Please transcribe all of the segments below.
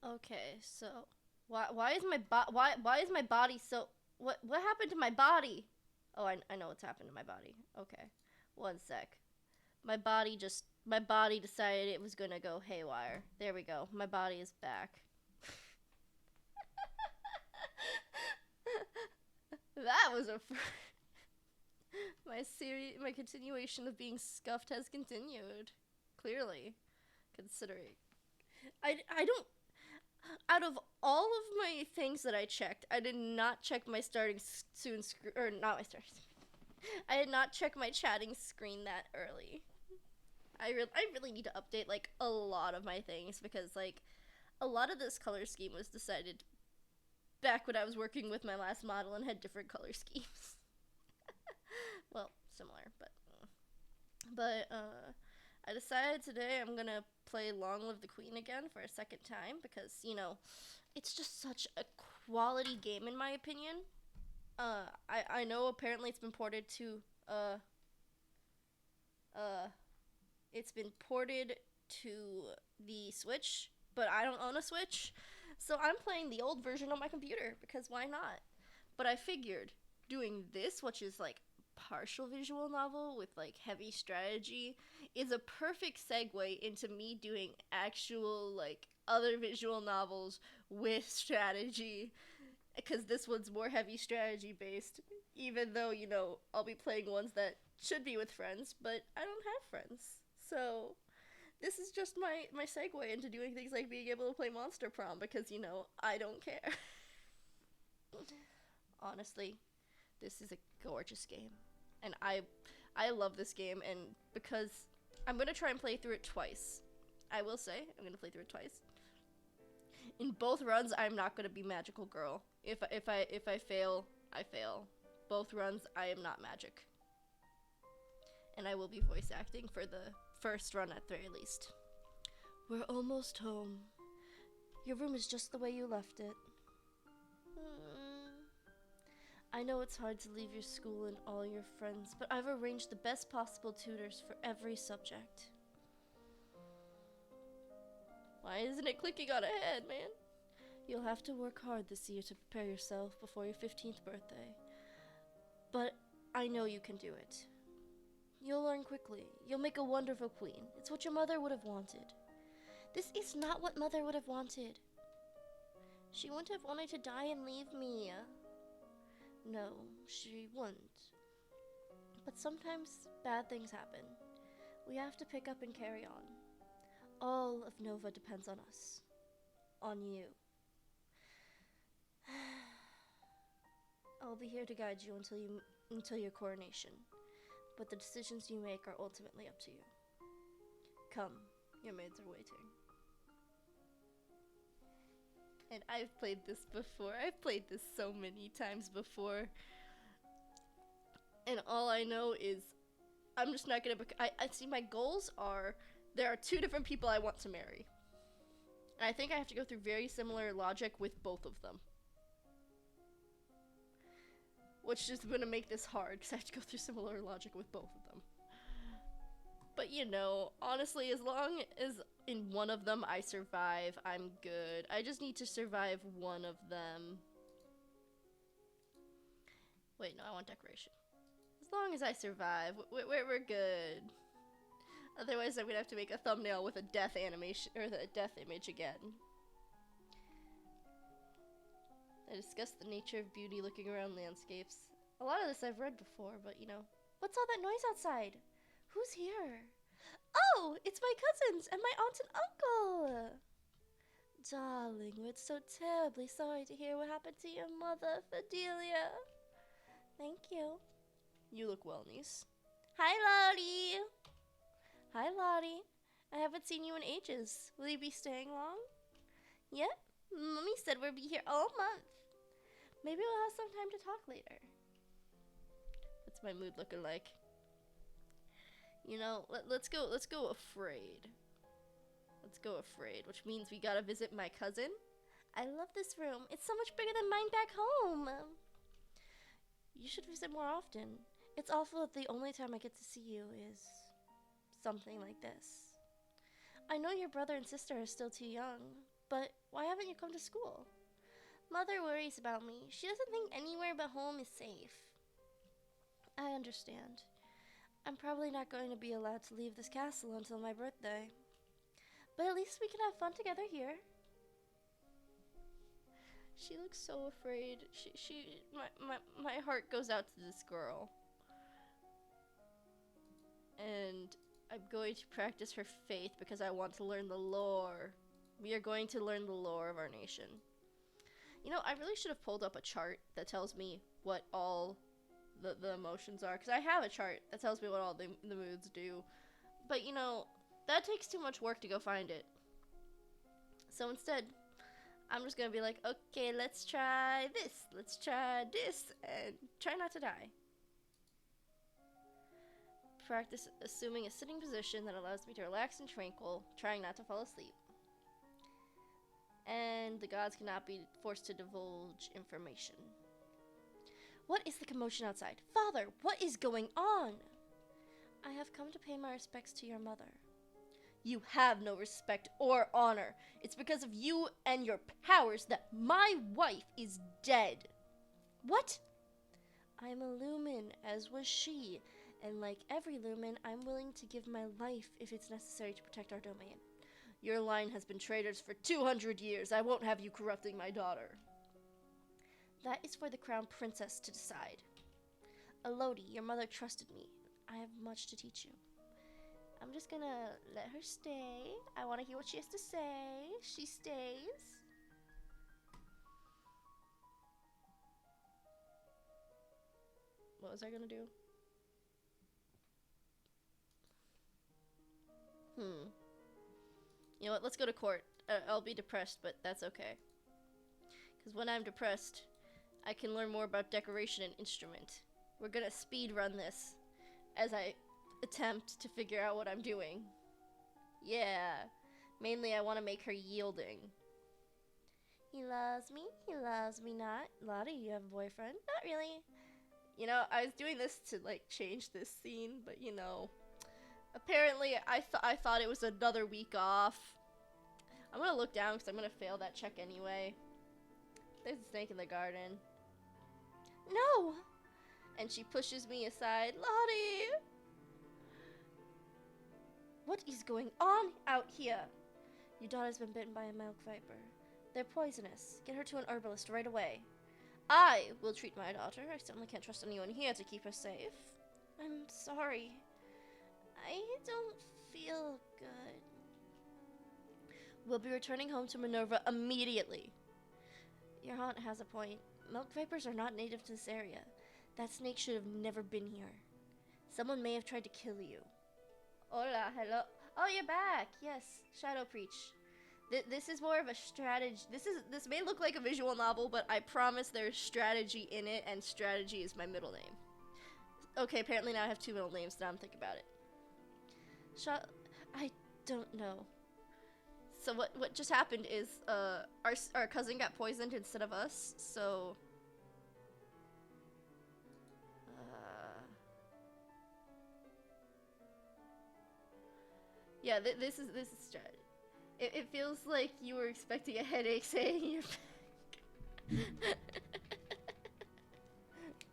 Okay, so why is my body so what happened to my body? Oh, I know what's happened to my body. Okay. One sec. My body decided it was going to go haywire. There we go. My body is back. That was a my continuation of being scuffed has continued. Clearly, considering I don't out of all of my things that I checked, I did not check my starting soon or not my starting. I did not check my chatting screen that early. I really need to update like a lot of my things because like a lot of this color scheme was decided back when I was working with my last model and had different color schemes. Well, similar, but I decided today I'm gonna play Long Live the Queen again for a second time because it's just such a quality game in my opinion. I know apparently uh uh it's been ported to the Switch, but I don't own a Switch, so I'm playing the old version on my computer because why not? But I figured doing this, which is like partial visual novel with like heavy strategy, is a perfect segue into me doing actual like other visual novels with strategy because this one's more heavy strategy based, even though I'll be playing ones that should be with friends, but I don't have friends. So this is just my segue into doing things like being able to play Monster Prom because I don't care. Honestly, this is a gorgeous game, and I love this game, and because I'm gonna try and play through it twice. I will say I'm gonna play through it twice. In both runs, I'm not gonna be magical girl. If I fail, I fail. Both runs, I am not magic, and I will be voice acting for the first run at the very least. We're almost home. Your room is just the way you left it. I know it's hard to leave your school and all your friends, but I've arranged the best possible tutors for every subject. Why isn't it clicking on ahead, man? You'll have to work hard this year to prepare yourself before your 15th birthday. But I know you can do it. You'll learn quickly. You'll make a wonderful queen. It's what your mother would have wanted. This is not what mother would have wanted. She wouldn't have wanted to die and leave me. No, she wouldn't. But sometimes bad things happen. We have to pick up and carry on. All of Nova depends on us. On you. I'll be here to guide you until your coronation. But the decisions you make are ultimately up to you. Come, your maids are waiting. And I've played this before. I've played this so many times before. And all I know is I'm just not gonna. I see my goals are there are two different people I want to marry. And I think I have to go through very similar logic with both of them. Which is gonna make this hard because I have to go through similar logic with both of them. But honestly, as long as in one of them I survive, I'm good. I just need to survive one of them. Wait, no, I want decoration. As long as I survive, we're good. Otherwise, I'm gonna have to make a thumbnail with a death animation, or the death image again. I discuss the nature of beauty looking around landscapes. A lot of this I've read before, but What's all that noise outside? Who's here? Oh, it's my cousins and my aunt and uncle! Darling, we're so terribly sorry to hear what happened to your mother, Fidelia. Thank you. You look well, niece. Hi, Lottie. Hi, Lottie. I haven't seen you in ages. Will you be staying long? Yep. Mummy said we'll be here all month. Maybe we'll have some time to talk later. What's my mood looking like? Let's go afraid. Let's go afraid, which means we gotta visit my cousin. I love this room. It's so much bigger than mine back home. You should visit more often. It's awful that the only time I get to see you is something like this. I know your brother and sister are still too young. But why haven't you come to school? Mother worries about me. She doesn't think anywhere but home is safe. I understand. I'm probably not going to be allowed to leave this castle until my birthday. But at least we can have fun together here. She looks so afraid. My heart goes out to this girl. And I'm going to practice her faith because I want to learn the lore. We are going to learn the lore of our nation. You know, I really should have pulled up a chart that tells me what all the emotions are. Because I have a chart that tells me what all the moods do. But, you know, that takes too much work to go find it. So instead, I'm just going to be like, okay, let's try this. Let's try this. And try not to die. Practice assuming a sitting position that allows me to relax and tranquil, trying not to fall asleep. And the gods cannot be forced to divulge information. What is the commotion outside? Father, what is going on? I have come to pay my respects to your mother. You have no respect or honor. It's because of you and your powers that my wife is dead. What? I am a lumen, as was she. And like every lumen, I'm willing to give my life if it's necessary to protect our domain. Your line has been traitors for 200 years. I won't have you corrupting my daughter. That is for the crown princess to decide. Elodie, your mother trusted me. I have much to teach you. I'm just gonna let her stay. I want to hear what she has to say. She stays. What was I gonna do? You know what? Let's go to court. I'll be depressed, but that's okay. Because when I'm depressed, I can learn more about decoration and instrument. We're gonna speed run this as I attempt to figure out what I'm doing. Yeah. Mainly, I want to make her yielding. He loves me not. Lottie, you have a boyfriend? Not really. You know, I was doing this to, like, change this scene, but, you know... Apparently, I thought it was another week off. I'm gonna look down because I'm gonna fail that check anyway. There's a snake in the garden. No! And she pushes me aside. Lottie! What is going on out here? Your daughter's been bitten by a milk viper. They're poisonous. Get her to an herbalist right away. I will treat my daughter. I certainly can't trust anyone here to keep her safe. I'm sorry. I don't feel good. We'll be returning home to Minerva immediately. Your aunt has a point. Milk vipers are not native to this area. That snake should have never been here. Someone may have tried to kill you. Hola, hello. Oh, you're back. Yes, Shadow Preach. This is more of a strategy. This may look like a visual novel, but I promise there's strategy in it, and strategy is my middle name. Okay, apparently now I have two middle names. Now I'm thinking about it. I don't know. So what just happened is our cousin got poisoned instead of us. So yeah, this is strategy. It feels like you were expecting a headache saying in your back.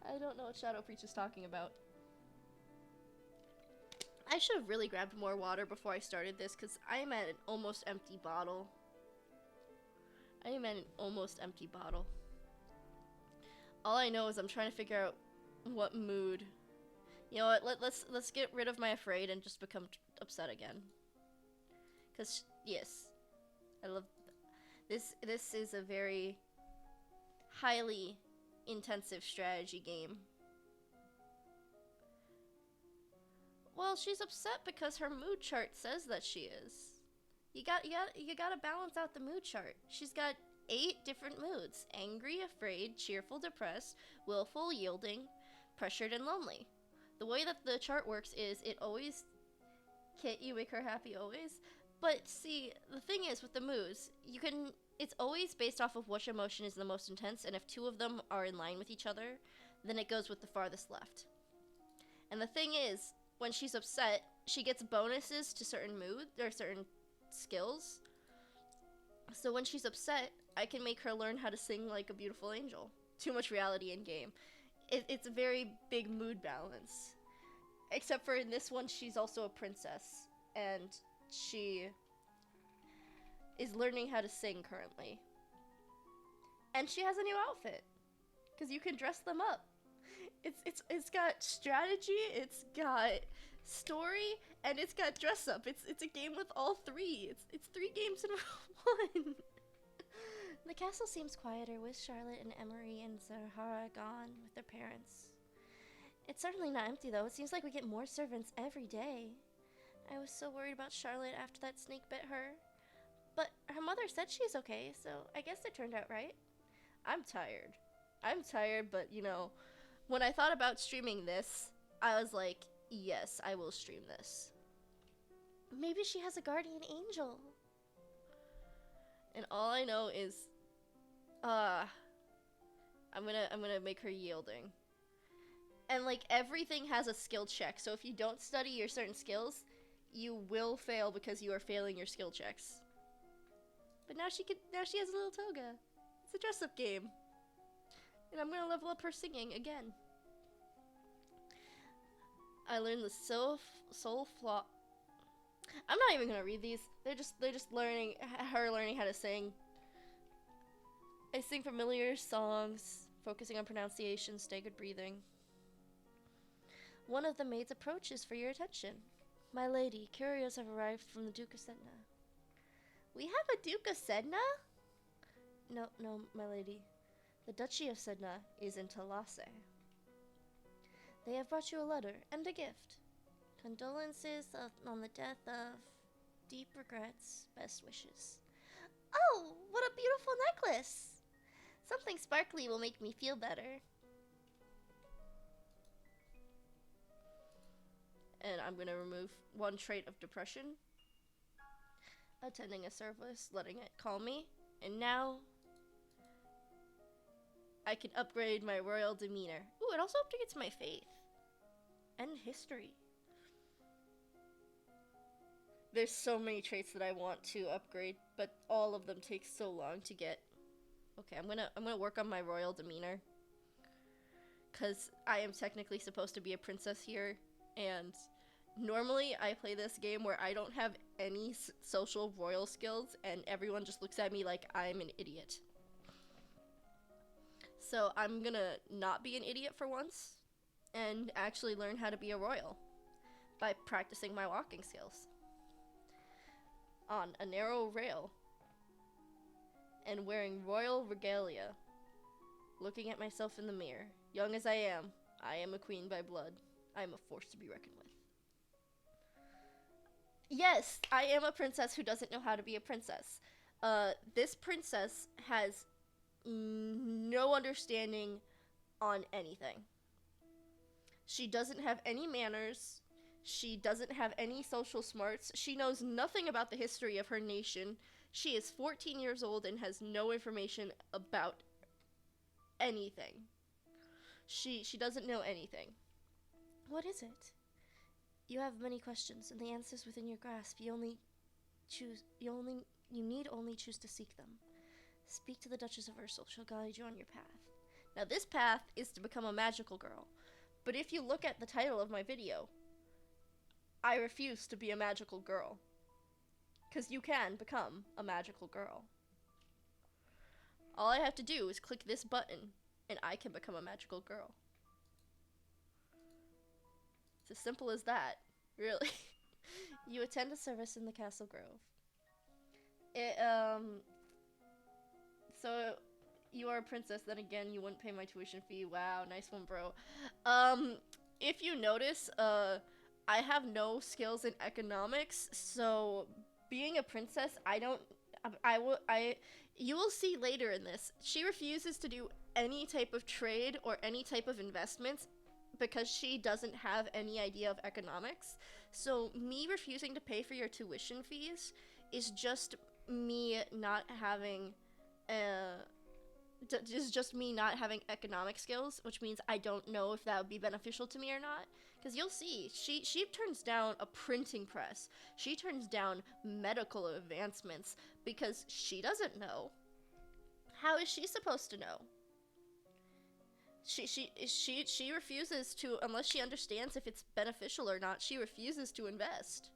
I don't know what Shadow Preach is talking about. I should have really grabbed more water before I started this, because I am at an almost empty bottle. All I know is I'm trying to figure out what mood. You know what, let's get rid of my afraid and just become upset again. Because, yes, I love... This is a very highly intensive strategy game. Well, she's upset because her mood chart says that she is. You gotta balance out the mood chart. She's got 8 different moods: angry, afraid, cheerful, depressed, willful, yielding, pressured, and lonely. The way that the chart works is it always can't you make her happy always? But see, the thing is with the moods, it's always based off of which emotion is the most intense, and if 2 of them are in line with each other, then it goes with the farthest left. And the thing is, when she's upset, she gets bonuses to certain moods or certain skills. So when she's upset, I can make her learn how to sing like a beautiful angel. Too much reality in game. It's a very big mood balance. Except for in this one, she's also a princess, and she is learning how to sing currently. And she has a new outfit, because you can dress them up. It's got strategy, it's got story, and it's got dress up. It's a game with all three. It's 3 games in one. The castle seems quieter with Charlotte and Emery and Zahara gone with their parents. It's certainly not empty though. It seems like we get more servants every day. I was so worried about Charlotte after that snake bit her. But her mother said she's okay, so I guess it turned out right. I'm tired, but you know, when I thought about streaming this, I was like, yes, I will stream this. Maybe she has a guardian angel. And all I know is, I'm gonna make her yielding. And like everything has a skill check, so if you don't study your certain skills, you will fail because you are failing your skill checks. But now she has a little toga. It's a dress-up game. And I'm gonna level up her singing again. I learned the soul flaw. I'm not even gonna read these. They're just learning how to sing. I sing familiar songs, focusing on pronunciation, staggered breathing. One of the maids approaches for your attention. My lady, couriers have arrived from the Duke of Sedna. We have a Duke of Sedna? No, my lady. The Duchy of Sedna is in Talasse. They have brought you a letter and a gift. Condolences on the death of... Deep regrets, best wishes. Oh, what a beautiful necklace! Something sparkly will make me feel better. And I'm gonna remove 1 trait of depression. Attending a service, letting it calm me. And now I can upgrade my royal demeanor. Ooh, it also upgrades my faith. And history. There's so many traits that I want to upgrade, but all of them take so long to get. Okay, I'm gonna work on my royal demeanor. Cause I am technically supposed to be a princess here, and normally I play this game where I don't have any social royal skills, and everyone just looks at me like I'm an idiot. So I'm gonna not be an idiot for once, and actually learn how to be a royal by practicing my walking skills. On a narrow rail, and wearing royal regalia, looking at myself in the mirror. Young as I am a queen by blood. I am a force to be reckoned with. Yes, I am a princess who doesn't know how to be a princess. This princess has no understanding on anything. She doesn't have any manners. She doesn't have any social smarts. She knows nothing about the history of her nation. She is 14 years old and has no information about anything. She doesn't know anything. What is it? You have many questions, and the answers within your grasp. You need only choose to seek them. Speak to the Duchess of Ursel. She'll guide you on your path. Now, this path is to become a magical girl. But if you look at the title of my video, I refuse to be a magical girl. Because you can become a magical girl. All I have to do is click this button, and I can become a magical girl. It's as simple as that, really. You attend a service in the Castle Grove. So you are a princess, then again, you wouldn't pay my tuition fee. Wow, nice one, bro. If you notice, I have no skills in economics, so being a princess, you will see later in this, she refuses to do any type of trade or any type of investments because she doesn't have any idea of economics. So me refusing to pay for your tuition fees is just me not having just me not having economic skills, which means I don't know if that would be beneficial to me or not, Because you'll see, she turns down a printing press. She turns down medical advancements because she doesn't know. How is she supposed to know? She refuses to, unless she understands if it's beneficial or not. She refuses to invest.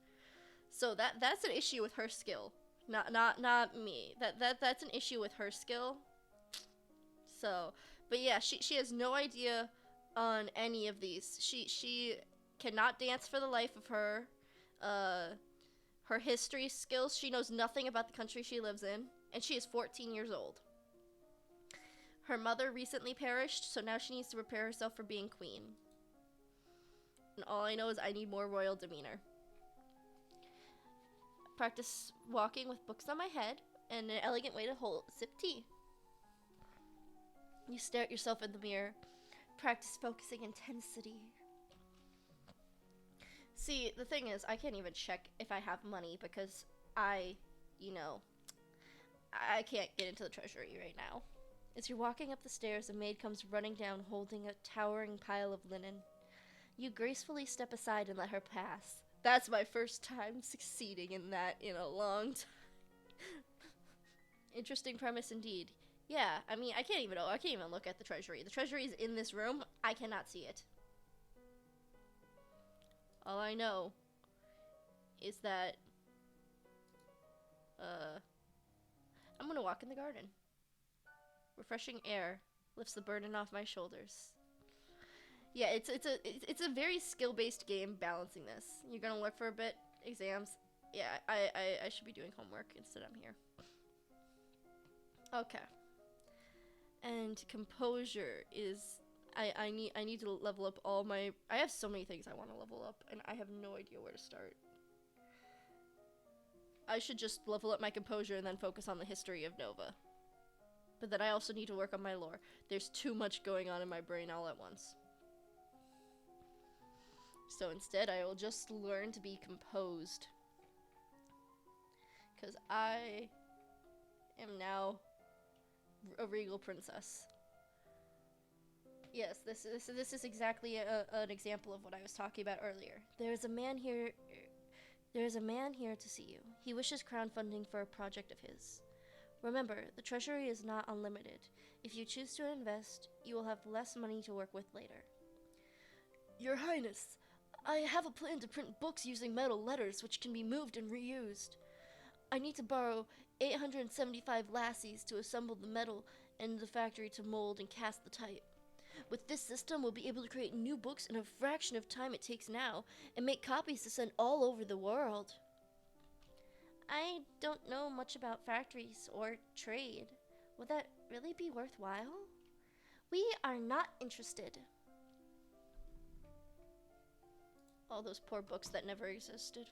So that's an issue with her skill, not me. That's an issue with her skill. So, but yeah, she has no idea on any of these. She cannot dance for the life of her. Her history skills, she knows nothing about the country she lives in, and she is 14 years old. Her mother recently perished, so now she needs to prepare herself for being queen. And all I know is I need more royal demeanor. Practice walking with books on my head and an elegant way to sip tea. You stare at yourself in the mirror. Practice focusing intensity. See, the thing is, I can't even check if I have money because I can't get into the treasury right now. As you're walking up the stairs, a maid comes running down holding a towering pile of linen. You gracefully step aside and let her pass. That's my first time succeeding in that in a long time. Interesting premise indeed. Yeah, I mean, I can't even look at the treasury. The treasury is in this room. I cannot see it. All I know is that I'm gonna walk in the garden. Refreshing air lifts the burden off my shoulders. Yeah, it's a very skill-based game balancing this. You're gonna look for a bit, exams. Yeah, I should be doing homework. Instead I'm here. Okay. And composure is I need to level up all my. I have so many things I want to level up, and I have no idea where to start. I should just level up my composure and then focus on the history of Nova. But then I also need to work on my lore. There's too much going on in my brain all at once. So instead, I will just learn to be composed. Because I am now a regal princess. Yes, this is exactly an example of what I was talking about earlier. There is a man here to see you. He wishes crowdfunding for a project of his. Remember, the treasury is not unlimited. If you choose to invest, you will have less money to work with later. Your Highness, I have a plan to print books using metal letters which can be moved and reused. I need to borrow 875 lassies to assemble the metal and the factory to mold and cast the type. With this system, we'll be able to create new books in a fraction of time it takes now and make copies to send all over the world. I don't know much about factories or trade. Would that really be worthwhile? We are not interested. All those poor books that never existed.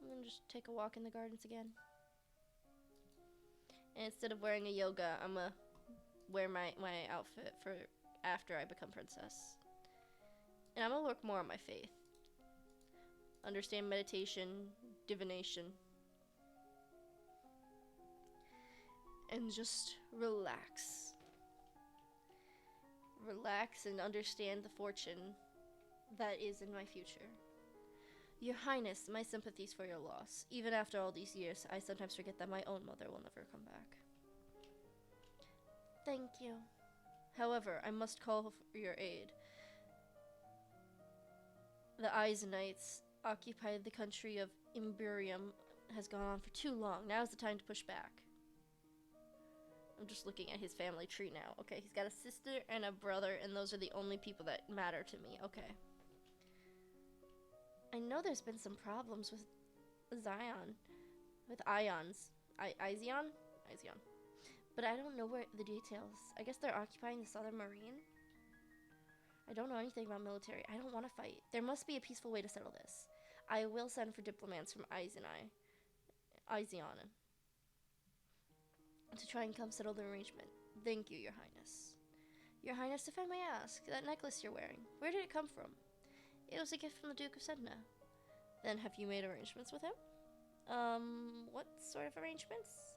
I'm gonna just take a walk in the gardens again. And instead of wearing a yoga, I'm gonna wear my outfit for after I become princess. And I'm gonna work more on my faith. Understand meditation, divination. And just relax. Relax and understand the fortune that is in my future. Your Highness, my sympathies for your loss. Even after all these years, I sometimes forget that my own mother will never come back. Thank you. However, I must call for your aid. The Izanites occupied the country of Imperium has gone on for too long. Now is the time to push back. I'm just looking at his family tree now. Okay, he's got a sister and a brother, and those are the only people that matter to me. Okay. I know there's been some problems with Zion. With Ions. Izion? Izion. But I don't know the details. I guess they're occupying the Southern Marine? I don't know anything about military. I don't want to fight. There must be a peaceful way to settle this. I will send for diplomats from Izion to try and come settle the arrangement. Thank you, Your Highness. Your Highness, if I may ask, that necklace you're wearing, where did it come from? It was a gift from the Duke of Sedna. Then have you made arrangements with him? What sort of arrangements?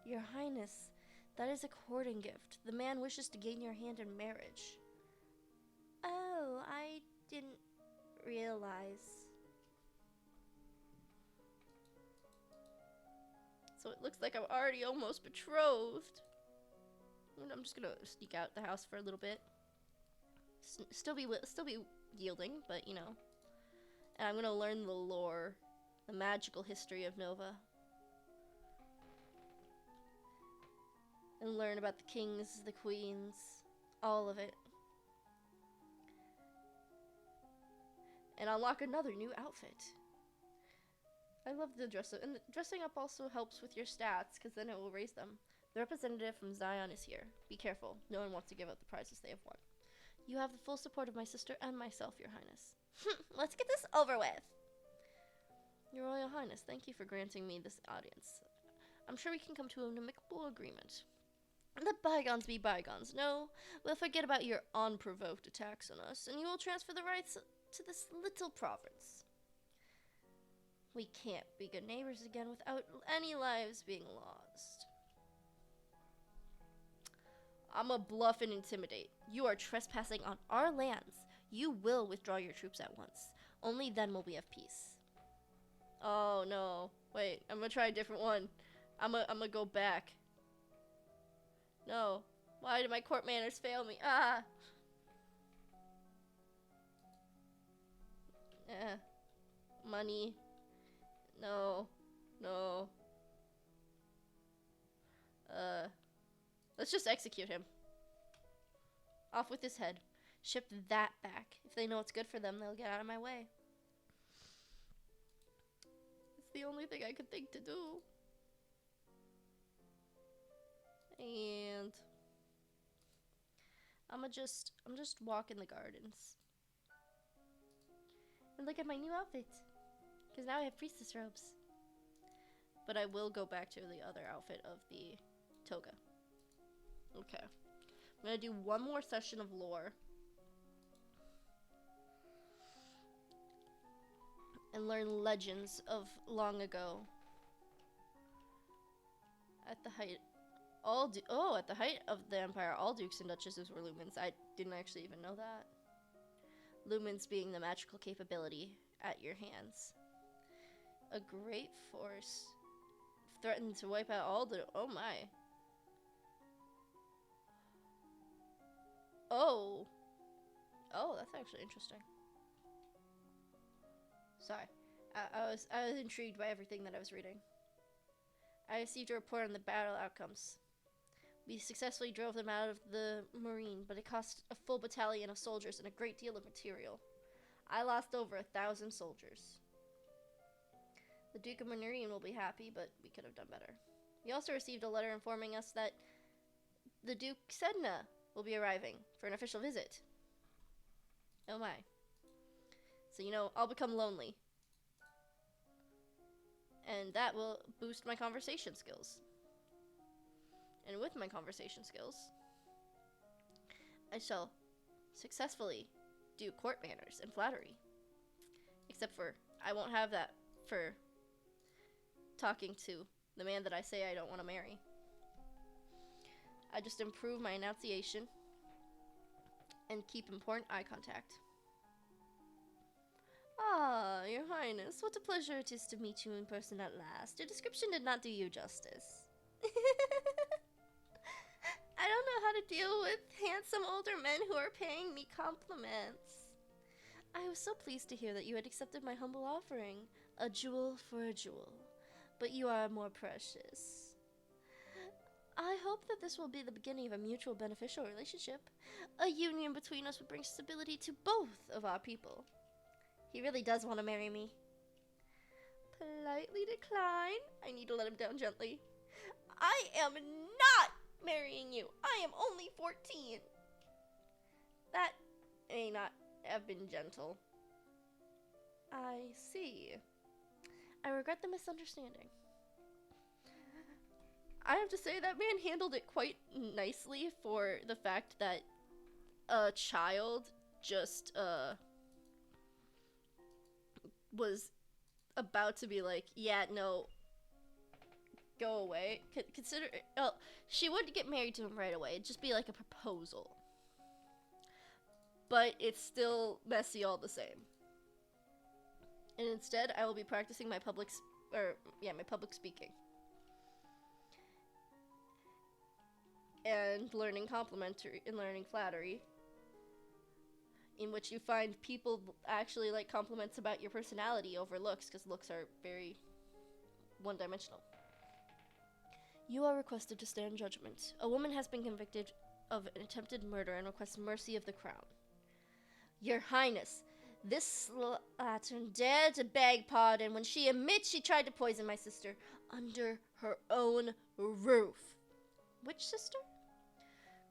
Your Highness, that is a courting gift. The man wishes to gain your hand in marriage. Oh, I didn't realize. So it looks like I'm already almost betrothed. And I'm just gonna sneak out the house for a little bit. Still be yielding, but you know. And I'm gonna learn the lore, the magical history of Nova. And learn about the kings, the queens, all of it. And unlock another new outfit. I love the dress up, and the dressing up also helps with your stats, because then it will raise them. The representative from Zion is here. Be careful, no one wants to give up the prizes they have won. You have the full support of my sister and myself, Your Highness. Let's get this over with. Your Royal Highness, thank you for granting me this audience. I'm sure we can come to an amicable agreement. Let bygones be bygones. No, we'll forget about your unprovoked attacks on us, and you will transfer the rights to this little province. We can't be good neighbors again without any lives being lost. I'ma bluff and intimidate. You are trespassing on our lands. You will withdraw your troops at once. Only then will we have peace. Oh no. Wait, I'm gonna try a different one. I'm gonna go back. No. Why did my court manners fail me? Ah! Money. No. No. Let's just execute him. Off with his head. Ship that back. If they know what's good for them, they'll get out of my way. It's the only thing I could think to do. And I'm just walk in the gardens. And look at my new outfit. Because now I have priestess robes. But I will go back to the other outfit of the toga. Okay. I'm going to do one more session of lore. And learn legends of long ago. At the height... at the height of the Empire, all dukes and duchesses were lumens. I didn't actually even know that. Lumens being the magical capability at your hands. A great force threatened to wipe out all the... Oh my. Oh. Oh, that's actually interesting. Sorry. I was intrigued by everything that I was reading. I received a report on the battle outcomes. We successfully drove them out of the marine, but it cost a full battalion of soldiers and a great deal of material. I lost over 1,000 soldiers. The Duke of Marine will be happy, but we could have done better. We also received a letter informing us that the Duke Sedna will be arriving for an official visit. Oh my. So, you know, I'll become lonely. And that will boost my conversation skills. And with my conversation skills, I shall successfully do court manners and flattery. Except for, I won't have that for talking to the man that I say I don't want to marry. I just improve my enunciation and keep important eye contact. Ah, Your Highness, what a pleasure it is to meet you in person at last. Your description did not do you justice. I don't know how to deal with handsome older men who are paying me compliments. I was so pleased to hear that you had accepted my humble offering, a jewel for a jewel, but you are more precious. I hope that this will be the beginning of a mutual beneficial relationship. A union between us would bring stability to both of our people. He really does want to marry me. Politely decline. I need to let him down gently. I am not marrying you. I am only 14. That may not have been gentle. I see. I regret the misunderstanding. I have to say that man handled it quite nicely for the fact that a child just was about to be like, yeah, no, go away. Consider, she wouldn't get married to him right away. It'd just be like a proposal. but it's still messy all the same. And instead, I will be practicing my public speaking and learning flattery, in which you find people actually like compliments about your personality over looks, because looks are very one-dimensional. You are requested to stand judgment. A woman has been convicted of an attempted murder and requests mercy of the crown. Your Highness, this slattern dared to beg pardon when she admits she tried to poison my sister under her own roof. Which sister?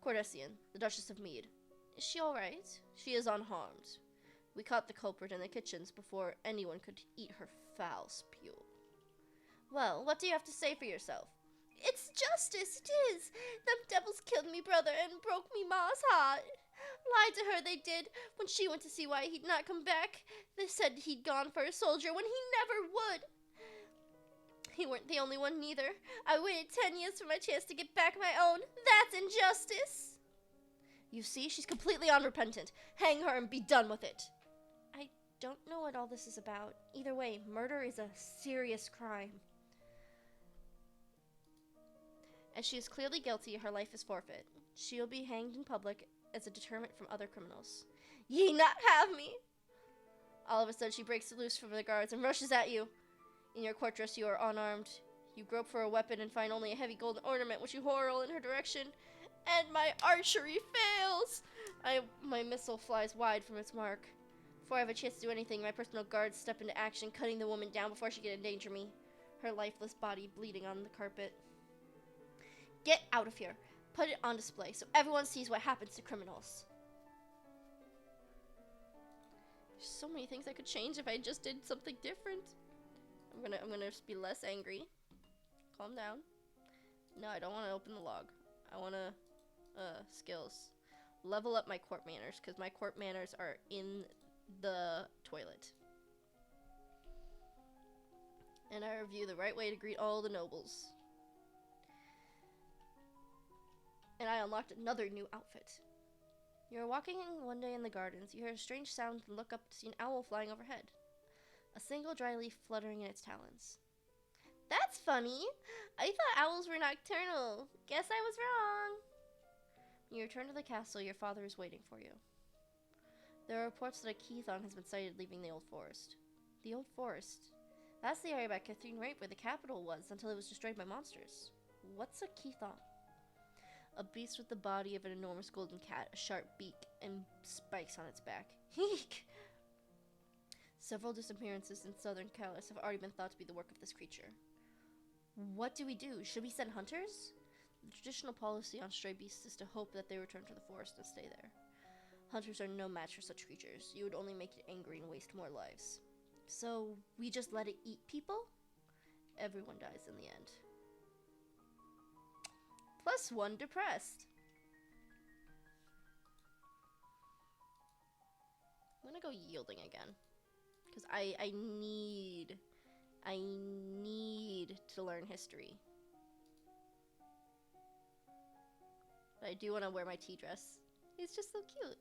Cordessian, the Duchess of Mead. Is she alright? She is unharmed. We caught the culprit in the kitchens before anyone could eat her foul spew. Well, what do you have to say for yourself? It's justice, it is. Them devils killed me brother and broke me ma's heart. Lied to her, they did, when she went to see why he'd not come back. They said he'd gone for a soldier when he never would. He weren't the only one, neither. I waited 10 years for my chance to get back my own. That's injustice. You see, she's completely unrepentant. Hang her and be done with it. I don't know what all this is about. Either way, murder is a serious crime. As she is clearly guilty, her life is forfeit. She'll be hanged in public as a deterrent from other criminals. Ye not have me! All of a sudden, she breaks loose from the guards and rushes at you. In your court dress, you are unarmed. You grope for a weapon and find only a heavy golden ornament, which you hurl in her direction. And my archery fails! My missile flies wide from its mark. Before I have a chance to do anything, my personal guards step into action, cutting the woman down before she can endanger me. Her lifeless body bleeding on the carpet. Get out of here. Put it on display so everyone sees what happens to criminals. There's so many things I could change if I just did something different. I'm gonna just be less angry. Calm down. No, I don't want to open the log. I want to skills. Level up my court manners, because my court manners are in the toilet. And I review the right way to greet all the nobles. And I unlocked another new outfit. You're walking one day in the gardens. You hear a strange sound and look up to see an owl flying overhead. A single dry leaf fluttering in its talons. That's funny. I thought owls were nocturnal. Guess I was wrong. When you return to the castle, your father is waiting for you. There are reports that a Keithon has been sighted leaving the Old Forest. The Old Forest? That's the area by Catherine Rape where the capital was until it was destroyed by monsters. What's a Keithon? A beast with the body of an enormous golden cat, a sharp beak, and spikes on its back. Eek! Several disappearances in southern Kalis have already been thought to be the work of this creature. What do we do? Should we send hunters? The traditional policy on stray beasts is to hope that they return to the forest and stay there. Hunters are no match for such creatures. You would only make it angry and waste more lives. So, we just let it eat people? Everyone dies in the end. +1 depressed. I'm gonna go yielding again. Because I need to learn history. But I do want to wear my tea dress. It's just so cute.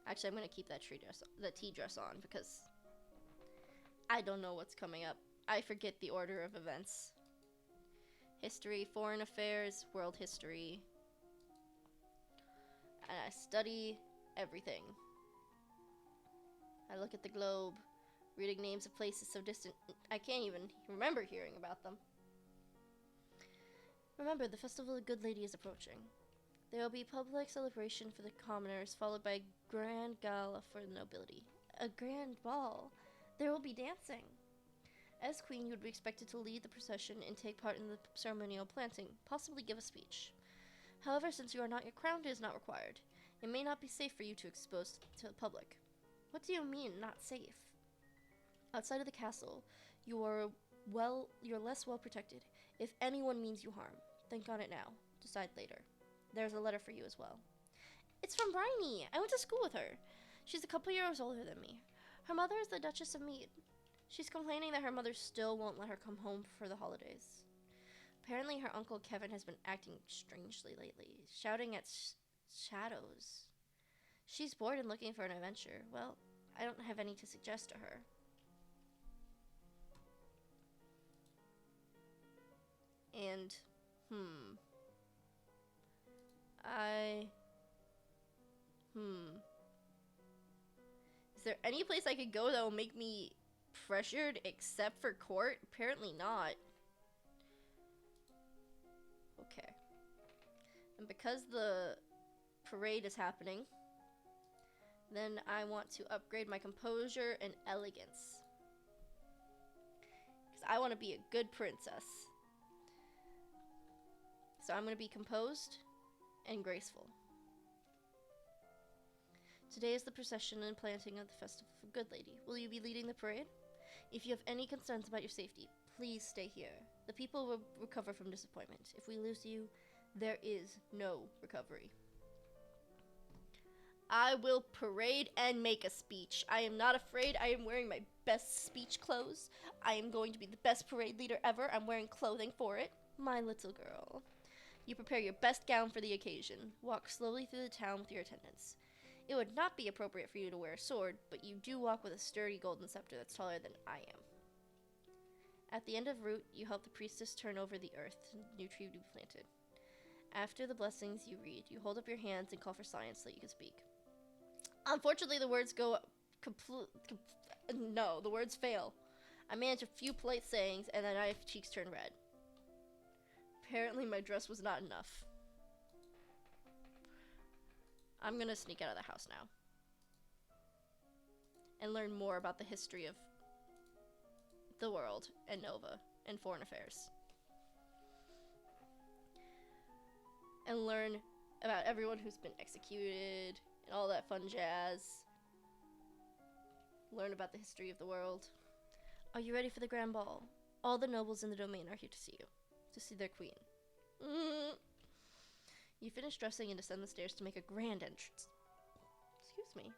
Actually, I'm going to keep that tea dress on because I don't know what's coming up. I forget the order of events. History, foreign affairs, world history. And I study everything. I look at the globe, reading names of places so distant I can't even remember hearing about them. Remember, the Festival of the Good Lady is approaching. There will be public celebration for the commoners, followed by a grand gala for the nobility. A grand ball. There will be dancing. As queen, you would be expected to lead the procession and take part in the ceremonial planting, possibly give a speech. However, since you are not yet crowned, it is not required. It may not be safe for you to expose to the public. What do you mean, not safe? Outside of the castle, you're less well protected. If anyone means you harm, think on it now. Decide later. There's a letter for you as well. It's from Bryony. I went to school with her. She's a couple years older than me. Her mother is the Duchess of Mead. She's complaining that her mother still won't let her come home for the holidays. Apparently her uncle Kevin has been acting strangely lately, shouting at shadows. She's bored and looking for an adventure. Well, I don't have any to suggest to her. And, Is there any place I could go that will make me pressured except for court? Apparently not. Okay. And because the parade is happening, then I want to upgrade my composure and elegance. Because I want to be a good princess. So I'm going to be composed and graceful. Today is the procession and planting of the Festival for Good Lady. Will you be leading the parade? If you have any concerns about your safety, please stay here. The people will recover from disappointment. If we lose you, there is no recovery. I will parade and make a speech. I am not afraid. I am wearing my best speech clothes. I am going to be the best parade leader ever. I'm wearing clothing for it. My little girl. You prepare your best gown for the occasion. Walk slowly through the town with your attendants. It would not be appropriate for you to wear a sword, but you do walk with a sturdy golden scepter that's taller than I am. At the end of route, you help the priestess turn over the earth, and the new tree to be planted. After the blessings you read, you hold up your hands and call for silence so that you can speak. Unfortunately, the words the words fail. I manage a few polite sayings, and then my cheeks turn red. Apparently, my dress was not enough. I'm gonna sneak out of the house now and learn more about the history of the world and Nova and foreign affairs. And learn about everyone who's been executed and all that fun jazz. Learn about the history of the world. Are you ready for the grand ball? All the nobles in the domain are here to see you, to see their queen. You finish dressing and descend the stairs to make a grand entrance. Excuse me.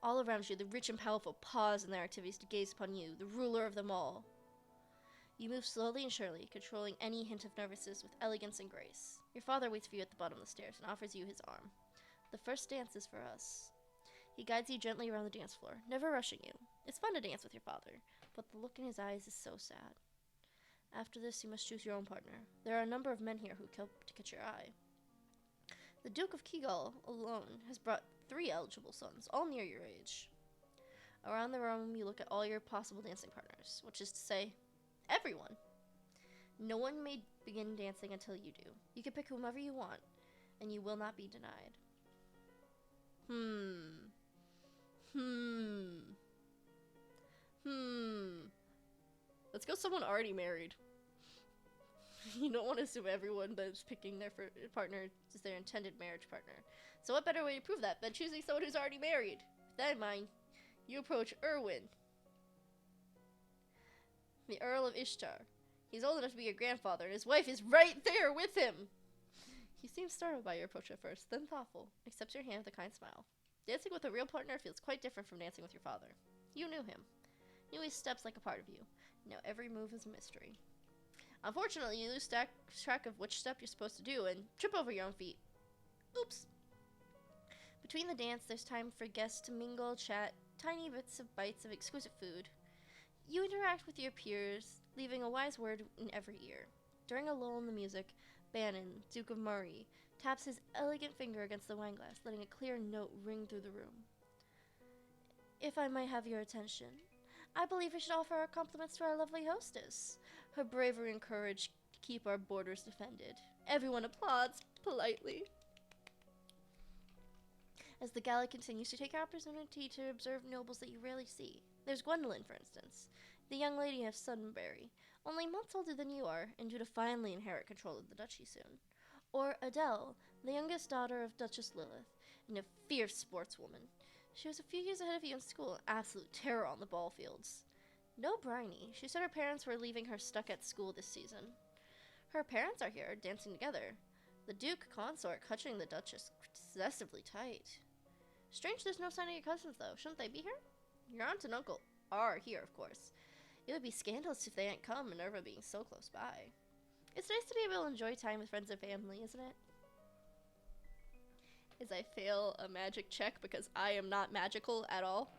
All around you, the rich and powerful pause in their activities to gaze upon you, the ruler of them all. You move slowly and surely, controlling any hint of nervousness with elegance and grace. Your father waits for you at the bottom of the stairs and offers you his arm. The first dance is for us. He guides you gently around the dance floor, never rushing you. It's fun to dance with your father, but the look in his eyes is so sad. After this, you must choose your own partner. There are a number of men here who help to catch your eye. The Duke of Kigal alone has brought 3 eligible sons, all near your age. Around the room, you look at all your possible dancing partners, which is to say, everyone. No one may begin dancing until you do. You can pick whomever you want, and you will not be denied. Let's go someone already married. You don't want to assume everyone that's picking their partner is their intended marriage partner. So what better way to prove that than choosing someone who's already married? With that in mind, you approach Erwin, the Earl of Ishtar. He's old enough to be your grandfather, and his wife is right there with him. He seems startled by your approach at first, then thoughtful, accepts your hand with a kind smile. Dancing with a real partner feels quite different from dancing with your father. You knew him. Knew his steps like a part of you. Now every move is a mystery. Unfortunately, you lose track of which step you're supposed to do and trip over your own feet. Oops. Between the dance, there's time for guests to mingle, chat, tiny bites of exquisite food. You interact with your peers, leaving a wise word in every ear. During a lull in the music, Bannon, Duke of Murray, taps his elegant finger against the wineglass, letting a clear note ring through the room. If I might have your attention, I believe we should offer our compliments to our lovely hostess. Her bravery and courage keep our borders defended. Everyone applauds politely. As the gala continues, to take opportunity to observe nobles that you rarely see. There's Gwendolyn, for instance, the young lady of Suddenbury, only months older than you are, and due to finally inherit control of the duchy soon. Or Adele, the youngest daughter of Duchess Lilith, and a fierce sportswoman. She was a few years ahead of you in school, an absolute terror on the ball fields. No Bryony. She said her parents were leaving her stuck at school this season. Her parents are here, dancing together. The Duke consort clutching the Duchess excessively tight. Strange there's no sign of your cousins, though. Shouldn't they be here? Your aunt and uncle are here, of course. It would be scandalous if they hadn't come, Minerva being so close by. It's nice to be able to enjoy time with friends and family, isn't it? is I fail a magic check because I am not magical at all.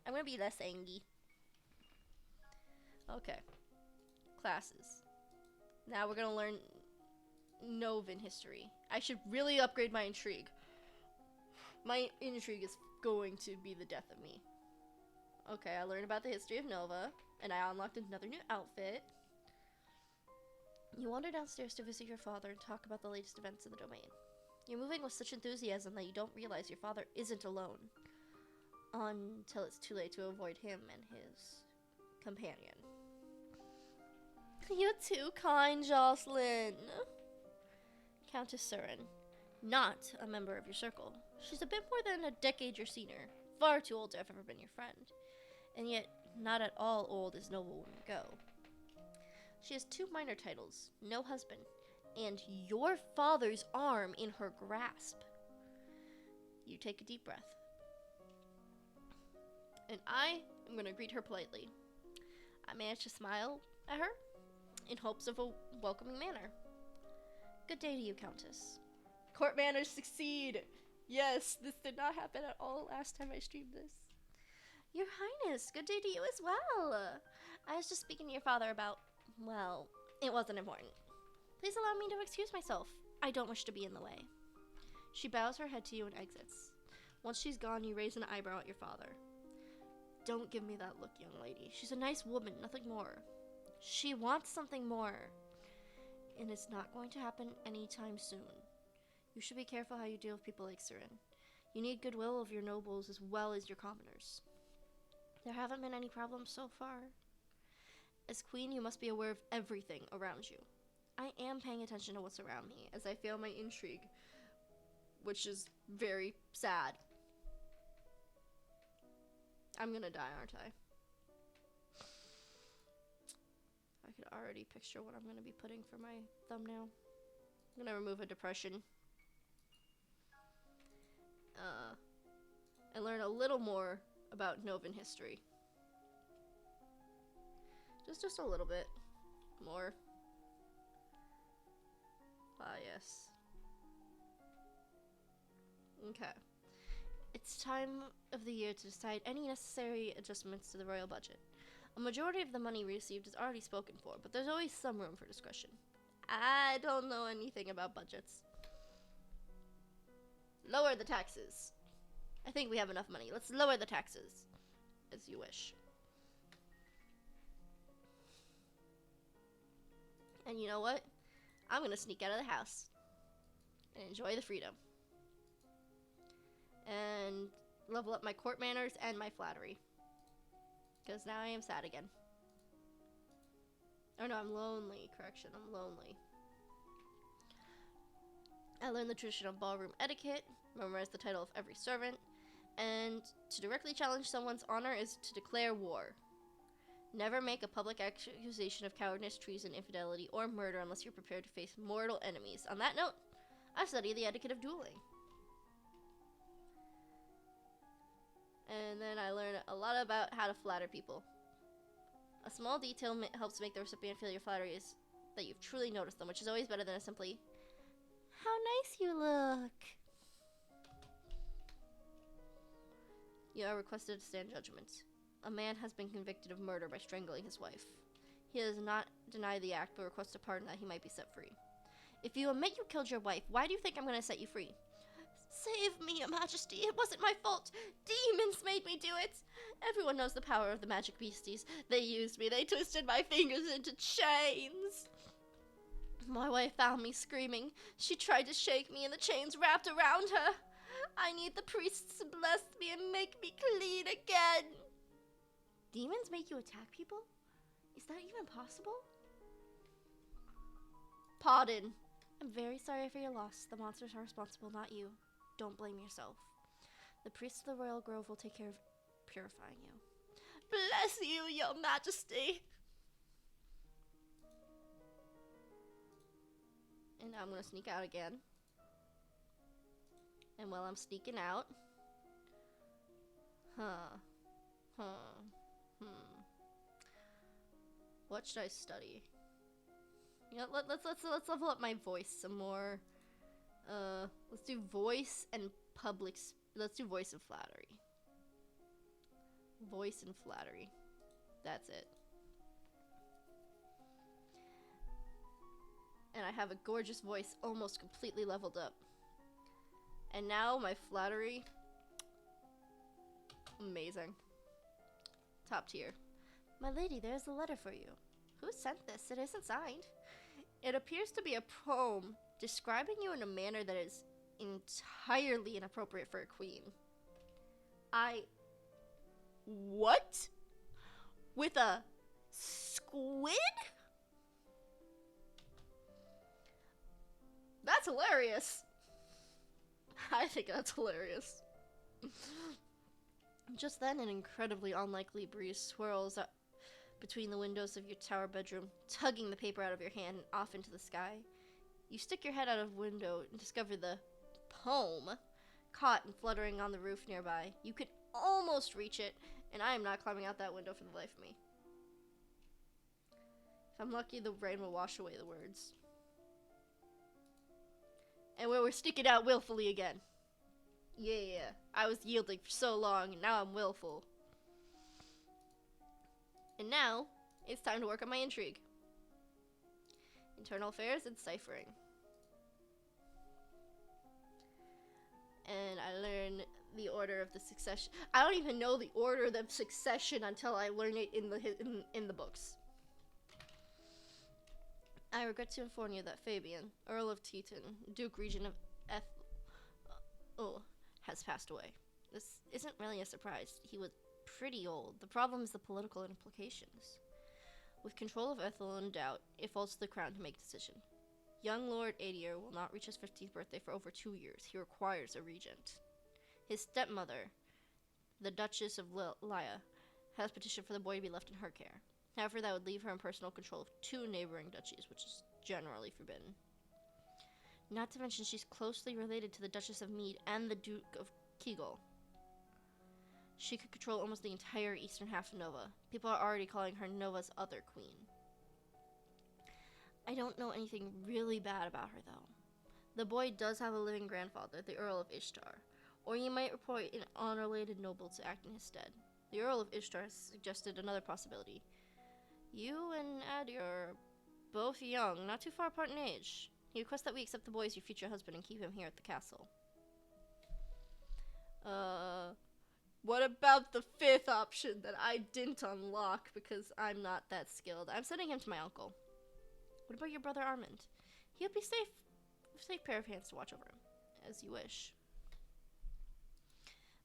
I'm gonna be less angry. Okay. Classes. Now we're gonna learn Novan history. I should really upgrade my intrigue. My intrigue is going to be the death of me. Okay, I learned about the history of Nova, and I unlocked another new outfit. You wander downstairs to visit your father and talk about the latest events in the domain. You're moving with such enthusiasm that you don't realize your father isn't alone. Until it's too late to avoid him and his companion. You're too kind, Jocelyn. Countess Surin. Not a member of your circle. She's a bit more than a decade your senior. Far too old to have ever been your friend. And yet, not at all old as noble women go. She has 2 minor titles, no husband, and your father's arm in her grasp. You take a deep breath. And I am going to greet her politely. I managed to smile at her in hopes of a welcoming manner. Good day to you, Countess. Court manners succeed. Yes, this did not happen at all last time I streamed this. Your Highness, good day to you as well. I was just speaking to your father about, well, it wasn't important. Please allow me to excuse myself. I don't wish to be in the way. She bows her head to you and exits. Once she's gone, you raise an eyebrow at your father. Don't give me that look, young lady. She's a nice woman, nothing more. She wants something more. And it's not going to happen anytime soon. You should be careful how you deal with people like Surin. You need goodwill of your nobles as well as your commoners. There haven't been any problems so far. As queen, you must be aware of everything around you. I am paying attention to what's around me as I fail my intrigue, which is very sad. I'm gonna die, aren't I? I could already picture what I'm gonna be putting for my thumbnail. I'm gonna remove a depression. And learn a little more about Novan history. Just a little bit more. Ah, yes. Okay. It's time of the year to decide any necessary adjustments to the royal budget. A majority of the money received is already spoken for, but there's always some room for discretion. I don't know anything about budgets. Lower the taxes. I think we have enough money. Let's lower the taxes. As you wish. And you know what? I'm gonna sneak out of the house. And enjoy the freedom. And level up my court manners and my flattery. Because now I am sad again. Oh no, I'm lonely. Correction, I'm lonely. I learned the tradition of ballroom etiquette, memorize the title of every servant, and to directly challenge someone's honor is to declare war. Never make a public accusation of cowardice, treason, infidelity, or murder unless you're prepared to face mortal enemies. On that note, I study the etiquette of dueling. And then I learn a lot about how to flatter people. A small detail helps make the recipient feel your flattery is that you've truly noticed them, which is always better than a simply, "How nice you look." You are requested to stand judgment. A man has been convicted of murder by strangling his wife. He does not deny the act, but requests a pardon that he might be set free. If you admit you killed your wife, why do you think I'm going to set you free? Save me, Your Majesty. It wasn't my fault. Demons made me do it. Everyone knows the power of the magic beasties. They used me. They twisted my fingers into chains. My wife found me screaming. She tried to shake me, and the chains wrapped around her. I need the priests to bless me and make me clean again. Demons make you attack people? Is that even possible? Pardon. I'm very sorry for your loss. The monsters are responsible, not you. Don't blame yourself. The priests of the Royal Grove will take care of purifying you. Bless you, Your Majesty. And now I'm going to sneak out again. And while I'm sneaking out... What should I study? You know, let's level up my voice some more. Let's do voice and let's do voice and flattery. Voice and flattery. That's it. And I have a gorgeous voice almost completely leveled up. And now my flattery. Amazing. Top tier. My lady, there's a letter for you. Who sent this? It isn't signed. It appears to be a poem describing you in a manner that is entirely inappropriate for a queen. What? With a squid? That's hilarious. I think that's hilarious. Just then, an incredibly unlikely breeze swirls up between the windows of your tower bedroom, tugging the paper out of your hand and off into the sky. You stick your head out of window and discover the poem caught and fluttering on the roof nearby. You could almost reach it, and I am not climbing out that window for the life of me. If I'm lucky, the rain will wash away the words. And we're sticking out willfully again. Yeah, I was yielding for so long, and now I'm willful. And now, it's time to work on my intrigue. Internal affairs and ciphering. And I learn the order of the succession. I don't even know the order of the succession until I learn it in the books. I regret to inform you that Fabian, Earl of Teton, Duke Regent of has passed away. This isn't really a surprise. He was pretty old. The problem is the political implications. With control of Ethel in doubt, it falls to the crown to make decision. Young Lord Aedier will not reach his 15th birthday for over 2 years. He requires a regent. His stepmother, the Duchess of Lya, has petitioned for the boy to be left in her care. However, that would leave her in personal control of 2 neighboring duchies, which is generally forbidden. Not to mention she's closely related to the Duchess of Mead and the Duke of Kegel. She could control almost the entire eastern half of Nova. People are already calling her Nova's other queen. I don't know anything really bad about her, though. The boy does have a living grandfather, the Earl of Ishtar, or you might report an unrelated noble to act in his stead. The Earl of Ishtar has suggested another possibility. You and Aedier are both young, not too far apart in age. He requests that we accept the boy as your future husband and keep him here at the castle. What about the 5th option that I didn't unlock because I'm not that skilled? I'm sending him to my uncle. What about your brother Armand? He'll be safe pair of hands to watch over him, as you wish.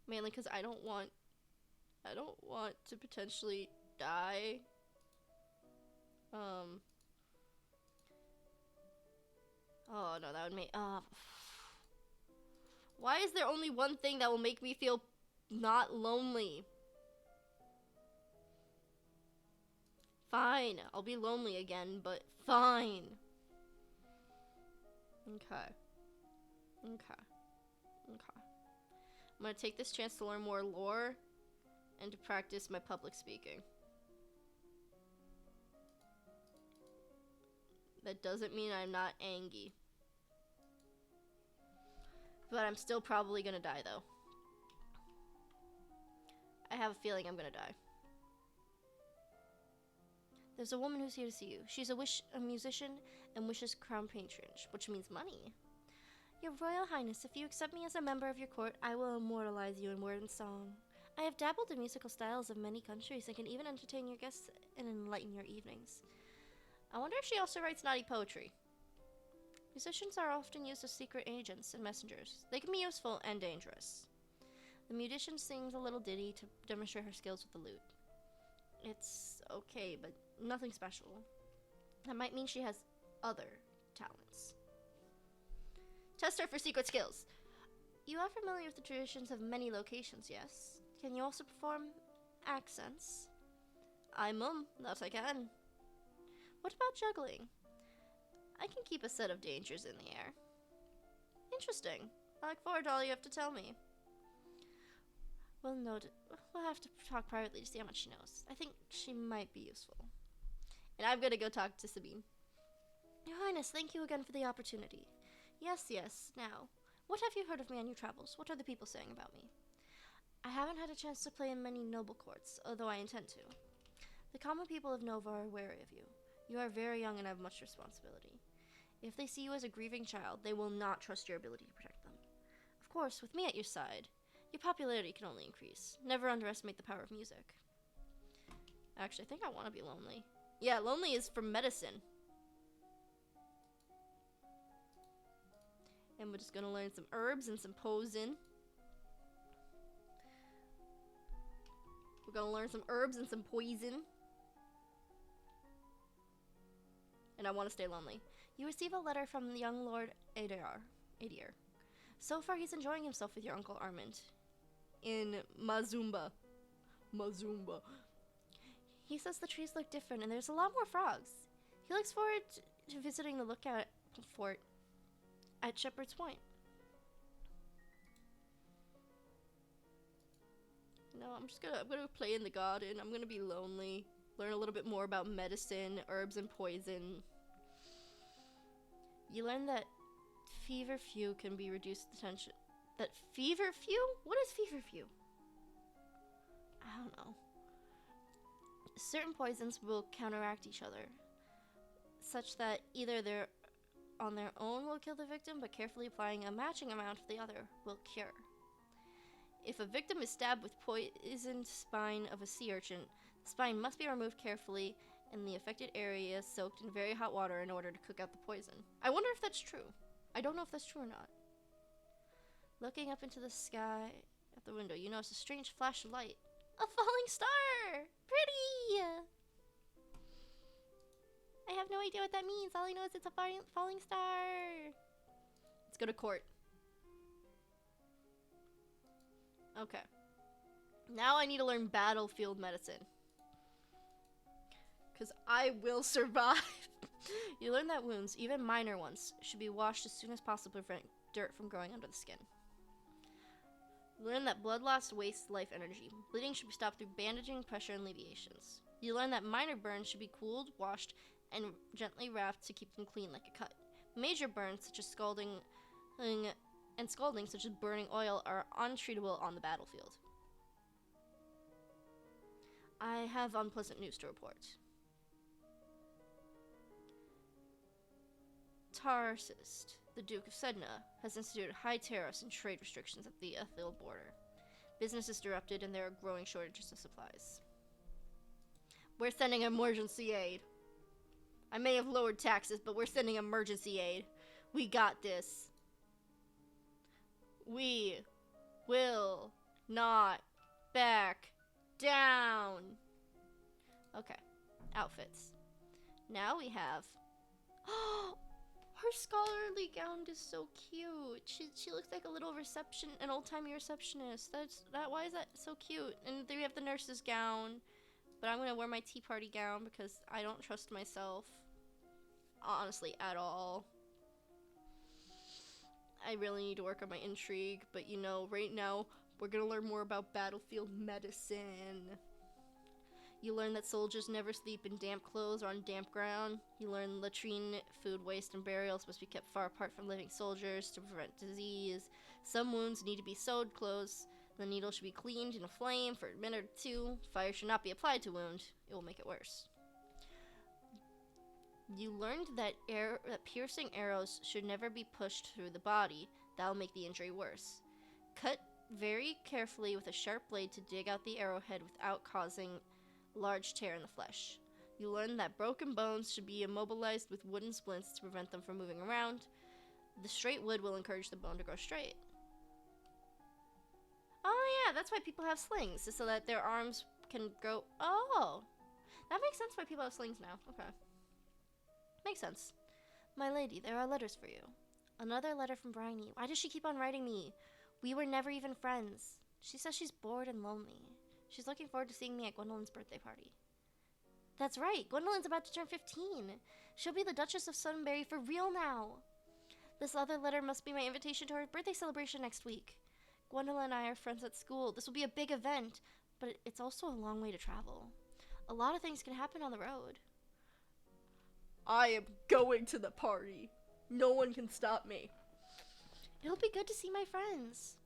Mainly because I don't want to potentially die. Oh no, that would make. Why is there only one thing that will make me feel not lonely? Fine, I'll be lonely again, but fine. Okay. I'm gonna take this chance to learn more lore and to practice my public speaking. That doesn't mean I'm not angry. But I'm still probably gonna die, though. I have a feeling I'm gonna die. There's a woman who's here to see you. She's a musician and wishes crown patronage, which means money. Your Royal Highness, if you accept me as a member of your court, I will immortalize you in word and song. I have dabbled in musical styles of many countries and can even entertain your guests and enlighten your evenings. I wonder if she also writes naughty poetry. Musicians are often used as secret agents and messengers. They can be useful and dangerous. The musician sings a little ditty to demonstrate her skills with the lute. It's okay, but nothing special. That might mean she has other talents. Test her for secret skills. You are familiar with the traditions of many locations, yes? Can you also perform accents? That I can. What about juggling? I can keep a set of dangers in the air. Interesting. I look forward to all you have to tell me. We'll have to talk privately to see how much she knows. I think she might be useful. And I'm gonna go talk to Sabine. Your Highness, thank you again for the opportunity. Yes. Now, What have you heard of me on your travels? What are the people saying about me? I haven't had a chance to play in many noble courts, although I intend to. The common people of Nova are wary of you. You are very young and have much responsibility. If they see you as a grieving child, they will not trust your ability to protect them. Of course, with me at your side, your popularity can only increase. Never underestimate the power of music. Actually, I think I want to be lonely. Yeah, lonely is for medicine. And we're just gonna learn some herbs and some poison. We're gonna learn some herbs and some poison. And I want to stay lonely. You receive a letter from the young Lord Adir. So far, he's enjoying himself with your Uncle Armand in Mazumba. He says the trees look different and there's a lot more frogs. He looks forward to visiting the lookout fort at Shepherd's Point. No, I'm gonna play in the garden. I'm gonna be lonely. Learn a little bit more about medicine, herbs, and poison. You learn that feverfew can be reduced the tension. That feverfew? What is feverfew? I don't know. Certain poisons will counteract each other, such that either they're on their own will kill the victim, but carefully applying a matching amount of the other will cure. If a victim is stabbed with poisoned spine of a sea urchin, the spine must be removed carefully and the affected area soaked in very hot water in order to cook out the poison. I wonder if that's true. I don't know if that's true or not. Looking up into the sky at the window, you notice a strange flash of light. A falling star! Pretty! I have no idea what that means. All I know is it's a falling star. Let's go to court. Okay. Now I need to learn battlefield medicine. Because I will survive. You learn that wounds, even minor ones, should be washed as soon as possible to prevent dirt from growing under the skin. You learn that blood loss wastes life energy. Bleeding should be stopped through bandaging, pressure, and alleviations. You learn that minor burns should be cooled, washed, and gently wrapped to keep them clean like a cut. Major burns, such as scalding, such as burning oil, are untreatable on the battlefield. I have unpleasant news to report. Tarsist, the Duke of Sedna, has instituted high tariffs and trade restrictions at the Ethel border. Business is disrupted and there are growing shortages of supplies. We're sending emergency aid. I may have lowered taxes, but we're sending emergency aid. We got this. We will not back down. Okay, outfits. Now we have... Her scholarly gown is so cute. She looks like a little an old-timey receptionist. Why is that so cute? And then we have the nurse's gown. But I'm gonna wear my tea party gown because I don't trust myself. Honestly, at all. I really need to work on my intrigue, but you know, right now, we're gonna learn more about battlefield medicine. You learn that soldiers never sleep in damp clothes or on damp ground. You learn latrine, food waste, and burials must be kept far apart from living soldiers to prevent disease. Some wounds need to be sewed close. The needle should be cleaned in a flame for a minute or two. Fire should not be applied to wound. It will make it worse. You learned that piercing arrows should never be pushed through the body. That will make the injury worse. Cut very carefully with a sharp blade to dig out the arrowhead without causing large tear in the flesh. You learn that broken bones should be immobilized with wooden splints to prevent them from moving around. The straight wood will encourage the bone to grow straight. Oh yeah, that's why people have slings, so that their arms can grow. Oh, that makes sense why people have slings now. Okay. Makes sense. My lady, there are letters for you. Another letter from Bryony. Why does she keep on writing me? We were never even friends. She says she's bored and lonely. She's looking forward to seeing me at Gwendolyn's birthday party. That's right, Gwendolyn's about to turn 15. She'll be the Duchess of Sunbury for real now. This other letter must be my invitation to her birthday celebration next week. Gwendolyn and I are friends at school. This will be a big event, but it's also a long way to travel. A lot of things can happen on the road. I am going to the party. No one can stop me. It'll be good to see my friends.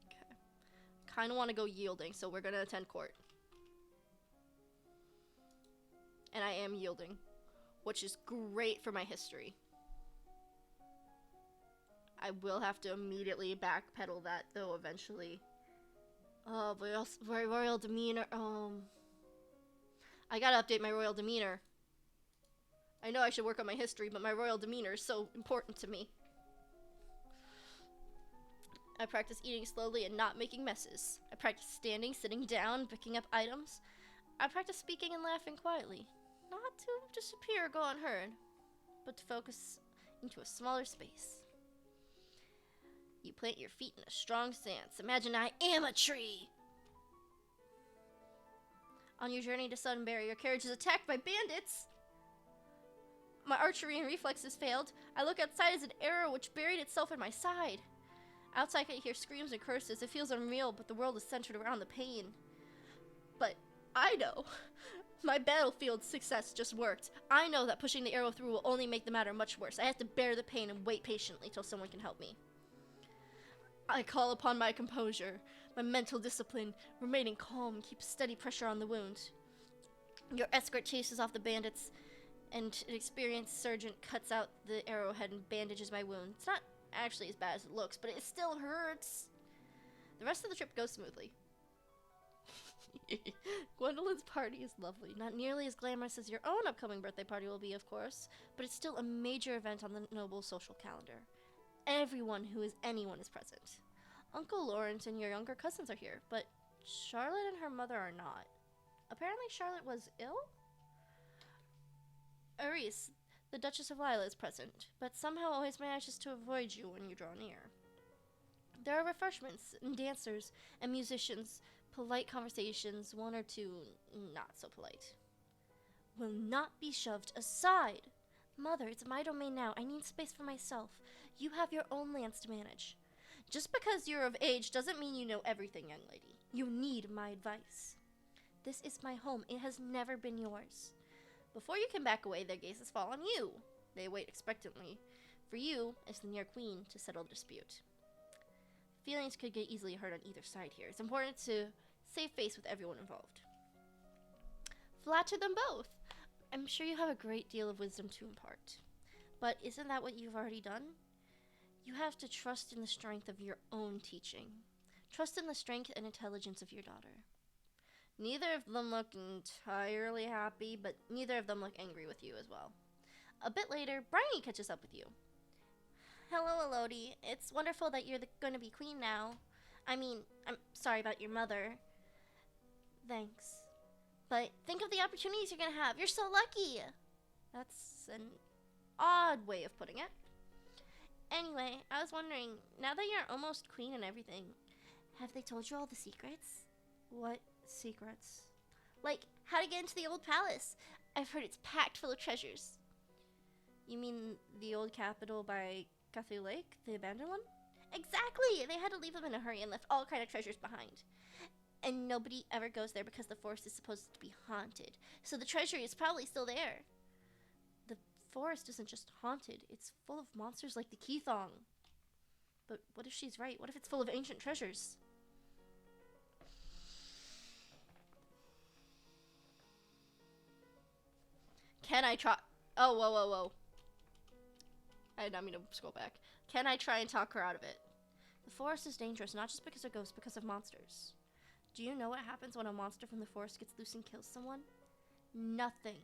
Okay. Kind of want to go yielding, so we're going to attend court. And I am yielding, which is great for my history. I will have to immediately backpedal that, though, eventually. Oh, but also, royal demeanor. I gotta update my royal demeanor. I know I should work on my history, but my royal demeanor is so important to me. I practice eating slowly and not making messes. I practice standing, sitting down, picking up items. I practice speaking and laughing quietly. Not to disappear or go unheard, but to focus into a smaller space. You plant your feet in a strong stance. Imagine I am a tree. On your journey to Sunbury, your carriage is attacked by bandits. My archery and reflexes failed. I look outside as an arrow which buried itself in my side. Outside, I hear screams and curses. It feels unreal, but the world is centered around the pain. But I know. My battlefield success just worked. I know that pushing the arrow through will only make the matter much worse. I have to bear the pain and wait patiently till someone can help me. I call upon my composure, my mental discipline. Remaining calm keeps steady pressure on the wound. Your escort chases off the bandits, and an experienced surgeon cuts out the arrowhead and bandages my wound. It's not actually as bad as it looks, but it still hurts. The rest of the trip goes smoothly. Gwendolyn's party is lovely. Not nearly as glamorous as your own upcoming birthday party will be, of course, but it's still a major event on the noble social calendar. Everyone who is anyone is present. Uncle Lawrence and your younger cousins are here, but Charlotte and her mother are not. Apparently Charlotte was ill? Aris, the Duchess of Lila, is present, but somehow always manages to avoid you when you draw near. There are refreshments and dancers and musicians, polite conversations, one or two not so polite. Will not be shoved aside. Mother, it's my domain now. I need space for myself. You have your own lands to manage. Just because you're of age doesn't mean you know everything, young lady. You need my advice. This is my home. It has never been yours. Before you can back away, their gazes fall on you. They wait expectantly for you, as the near queen, to settle the dispute. Feelings could get easily hurt on either side here. It's important to save face with everyone involved. Flatter them both. I'm sure you have a great deal of wisdom to impart. But isn't that what you've already done? You have to trust in the strength of your own teaching. Trust in the strength and intelligence of your daughter. Neither of them look entirely happy, but neither of them look angry with you as well. A bit later, Bryony catches up with you. Hello, Elodie. It's wonderful that you're going to be queen now. I'm sorry about your mother. Thanks. But think of the opportunities you're going to have. You're so lucky. That's an odd way of putting it. Anyway, I was wondering, now that you're almost queen and everything, have they told you all the secrets? What secrets? Like, how to get into the old palace. I've heard it's packed full of treasures. You mean the old capital by Cathay Lake, the abandoned one? Exactly! They had to leave them in a hurry and left all kind of treasures behind. And nobody ever goes there because the forest is supposed to be haunted. So the treasure is probably still there. The forest isn't just haunted, it's full of monsters like the Keithong. But what if she's right? What if it's full of ancient treasures? Can I try? Oh, whoa. I did not mean to scroll back. Can I try and talk her out of it? The forest is dangerous, not just because of ghosts, because of monsters. Do you know what happens when a monster from the forest gets loose and kills someone? Nothing.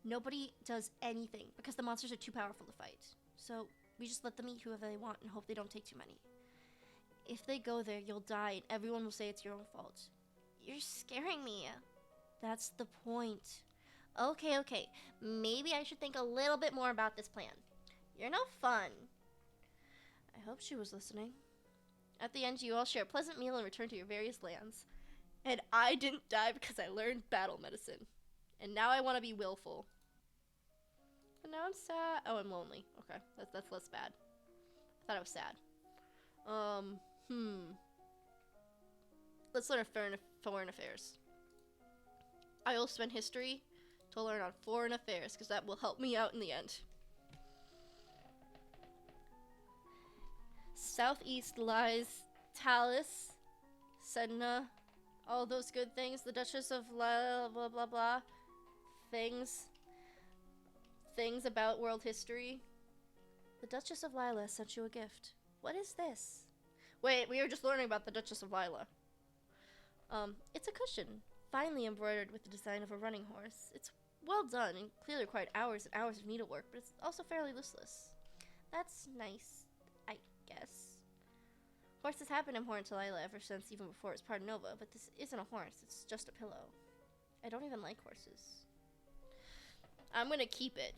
Nobody does anything because the monsters are too powerful to fight. So we just let them eat whoever they want and hope they don't take too many. If they go there, you'll die and everyone will say it's your own fault. You're scaring me. That's the point. Okay. Maybe I should think a little bit more about this plan. You're no fun. I hope she was listening. At the end, you all share a pleasant meal and return to your various lands. And I didn't die because I learned battle medicine. And now I want to be willful. But now I'm sad. Oh, I'm lonely. Okay, that's less bad. I thought I was sad. Let's learn foreign affairs. I will spend history to learn on foreign affairs because that will help me out in the end. southeast lies Talus, Sedna, all those good things. The Duchess of blah blah blah blah. Things about world history. The Duchess of Lila sent you a gift. What is this? Wait, we were just learning about the Duchess of Lila. It's a cushion, finely embroidered with the design of a running horse. It's well done and clearly required hours and hours of needlework, but it's also fairly listless. That's nice, I guess. Horses have been important to Lila ever since, even before it was part of Nova, but this isn't a horse, it's just a pillow. I don't even like horses. I'm gonna keep it.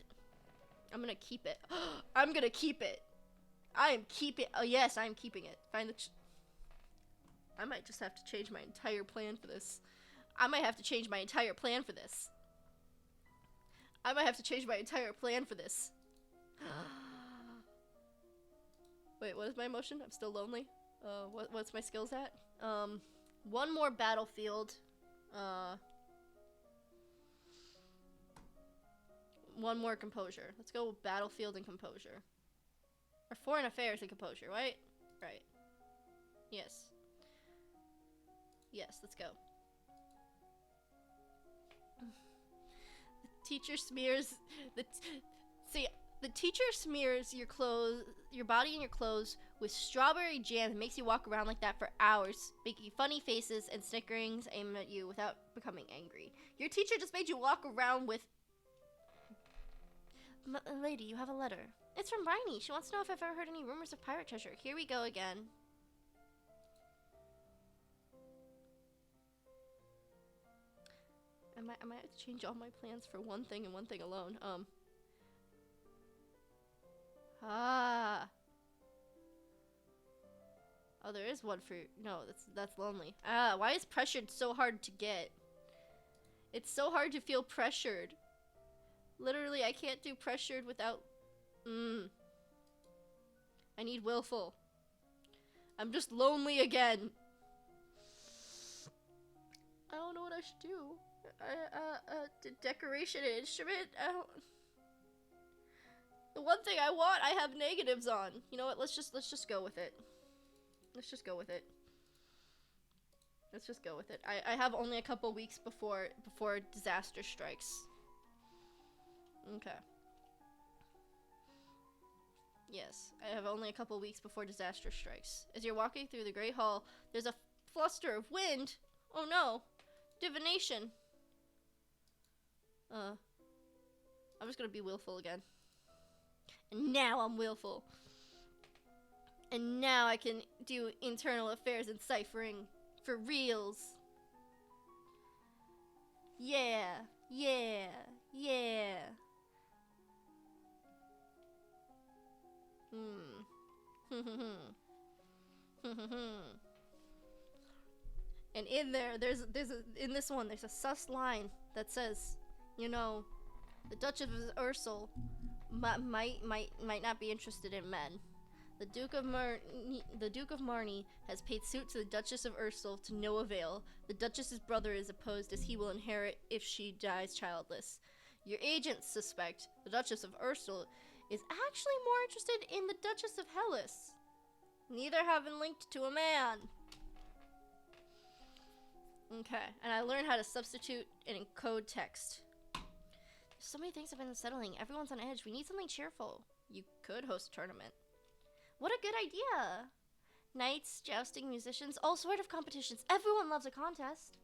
I'm gonna keep it. I'm gonna keep it. I am keeping. Oh yes, I am keeping it. Find the. I might just have to change my entire plan for this. I might have to change my entire plan for this. I might have to change my entire plan for this. Wait, what is my emotion? I'm still lonely. What's my skills at? One more battlefield. One more composure. Let's go with battlefield and composure. Or foreign affairs and composure, right? Right. Yes. Yes, let's go. The teacher smears the teacher smears your clothes, your body and your clothes with strawberry jam and makes you walk around like that for hours, making funny faces and snickerings aimed at you without becoming angry. Your teacher just made you walk around with... Lady, you have a letter. It's from Bryony. She wants to know if I've ever heard any rumors of pirate treasure. Here we go again. I might have to change all my plans for one thing and one thing alone. Oh, there is one for... No, that's lonely. Why is pressured so hard to get? It's so hard to feel pressured. Literally, I can't do pressured without... I need willful. I'm just lonely again. I don't know what I should do. Decoration and instrument? The one thing I want, I have negatives on. You know what? Let's just go with it. Let's just go with it. Let's just go with it. I have only a couple weeks before disaster strikes. Okay. Yes, I have only a couple weeks before disaster strikes. As you're walking through the Great Hall, there's a fluster of wind. Oh no. Divination. I'm just gonna be willful again. And now I'm willful. And now I can do internal affairs and ciphering for reals. Yeah, yeah, yeah. And in there, in this one, there's a sus line that says, you know, the Duchess of Ursel might not be interested in men. The Duke of Marnie has paid suit to the Duchess of Ursel to no avail. The Duchess's brother is opposed as he will inherit if she dies childless. Your agents suspect the Duchess of Ursel is actually more interested in the Duchess of Hellas. Neither have been linked to a man. Okay, and I learned how to substitute and encode text. So many things have been unsettling. Everyone's on edge. We need something cheerful. You could host a tournament. What a good idea. Knights, jousting, musicians, all sort of competitions. Everyone loves a contest.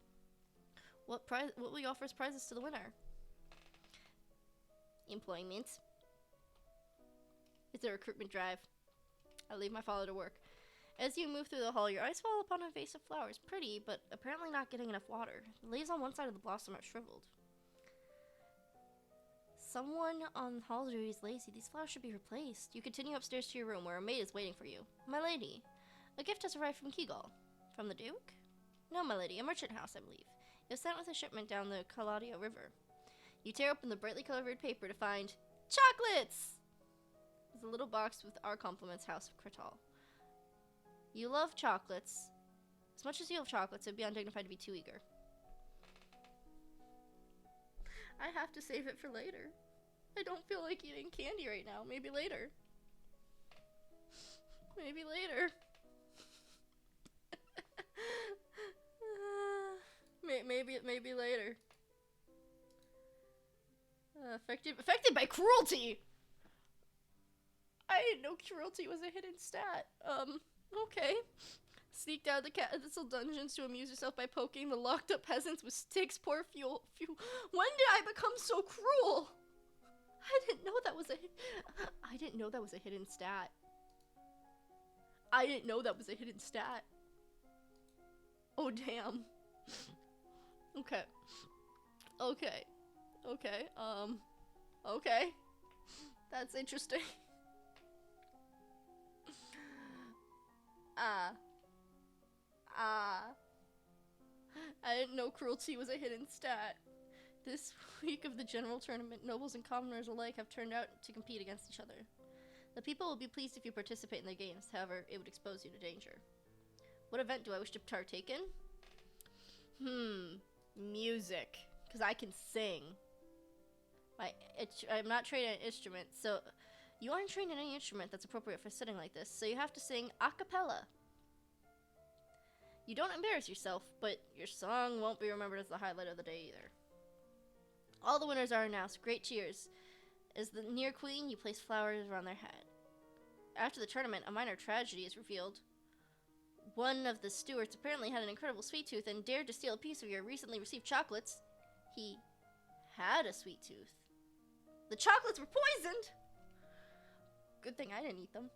What will you offer as prizes to the winner? Employment. It's a recruitment drive. I leave my father to work. As you move through the hall, your eyes fall upon a vase of flowers. Pretty, but apparently not getting enough water. The leaves on one side of the blossom are shriveled. Someone on hall duty is lazy. These flowers should be replaced. You continue upstairs to your room where a maid is waiting for you. My lady, a gift has arrived from Kegal. From the Duke? No, my lady, a merchant house, I believe. It was sent with a shipment down the Caladio River. You tear open the brightly colored paper to find chocolates! There's a little box with our compliments, House of Kratal. You love chocolates. As much as you love chocolates, it'd be undignified to be too eager. I have to save it for later. I don't feel like eating candy right now. Maybe later. Maybe later. Maybe later. Affected by cruelty. I didn't know cruelty was a hidden stat. Okay. Sneaked out of the castle dungeons to amuse yourself by poking the locked up peasants with sticks. Pour fuel. When did I become so cruel? I didn't know that was a hidden stat. I didn't know that was a hidden stat. Oh damn. Okay. Okay. Okay. That's interesting. I didn't know cruelty was a hidden stat. This week of the general tournament, nobles and commoners alike have turned out to compete against each other. The people will be pleased if you participate in the games, however, it would expose you to danger. What event do I wish to partake in? Music. Because I can sing. I'm not trained in an instrument, so you aren't trained in any instrument that's appropriate for sitting like this, so you have to sing a cappella. You don't embarrass yourself, but your song won't be remembered as the highlight of the day either. All the winners are announced. Great cheers. As the near queen, you place flowers around their head. After the tournament, a minor tragedy is revealed. One of the stewards apparently had an incredible sweet tooth and dared to steal a piece of your recently received chocolates. He had a sweet tooth. The chocolates were poisoned! Good thing I didn't eat them.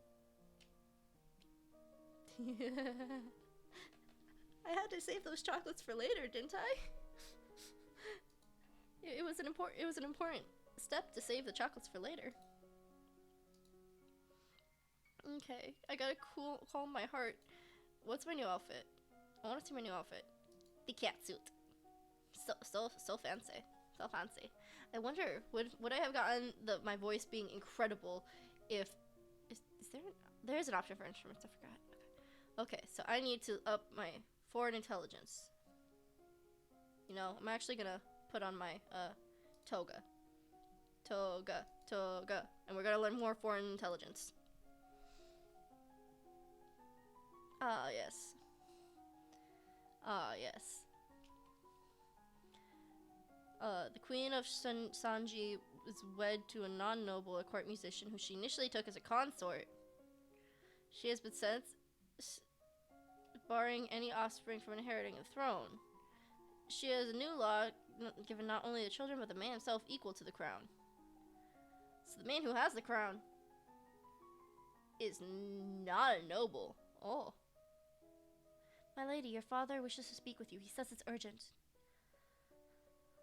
I had to save those chocolates for later, didn't I? It was an important step to save the chocolates for later. Okay, I gotta calm my heart. What's my new outfit? I want to see my new outfit. The cat suit. So fancy. So fancy. I wonder, would I have gotten my voice being incredible if... There is an option for instruments, I forgot. Okay, so I need to up my foreign intelligence. You know, I'm actually gonna put on my, toga. And we're gonna learn more foreign intelligence. Ah, yes. The Queen of Sanji was wed to a non-noble, a court musician, who she initially took as a consort. She has been sent, barring any offspring from inheriting the throne. She has a new law given not only the children, but the man himself equal to the crown. So the man who has the crown is not a noble. Oh. My lady, your father wishes to speak with you. He says it's urgent.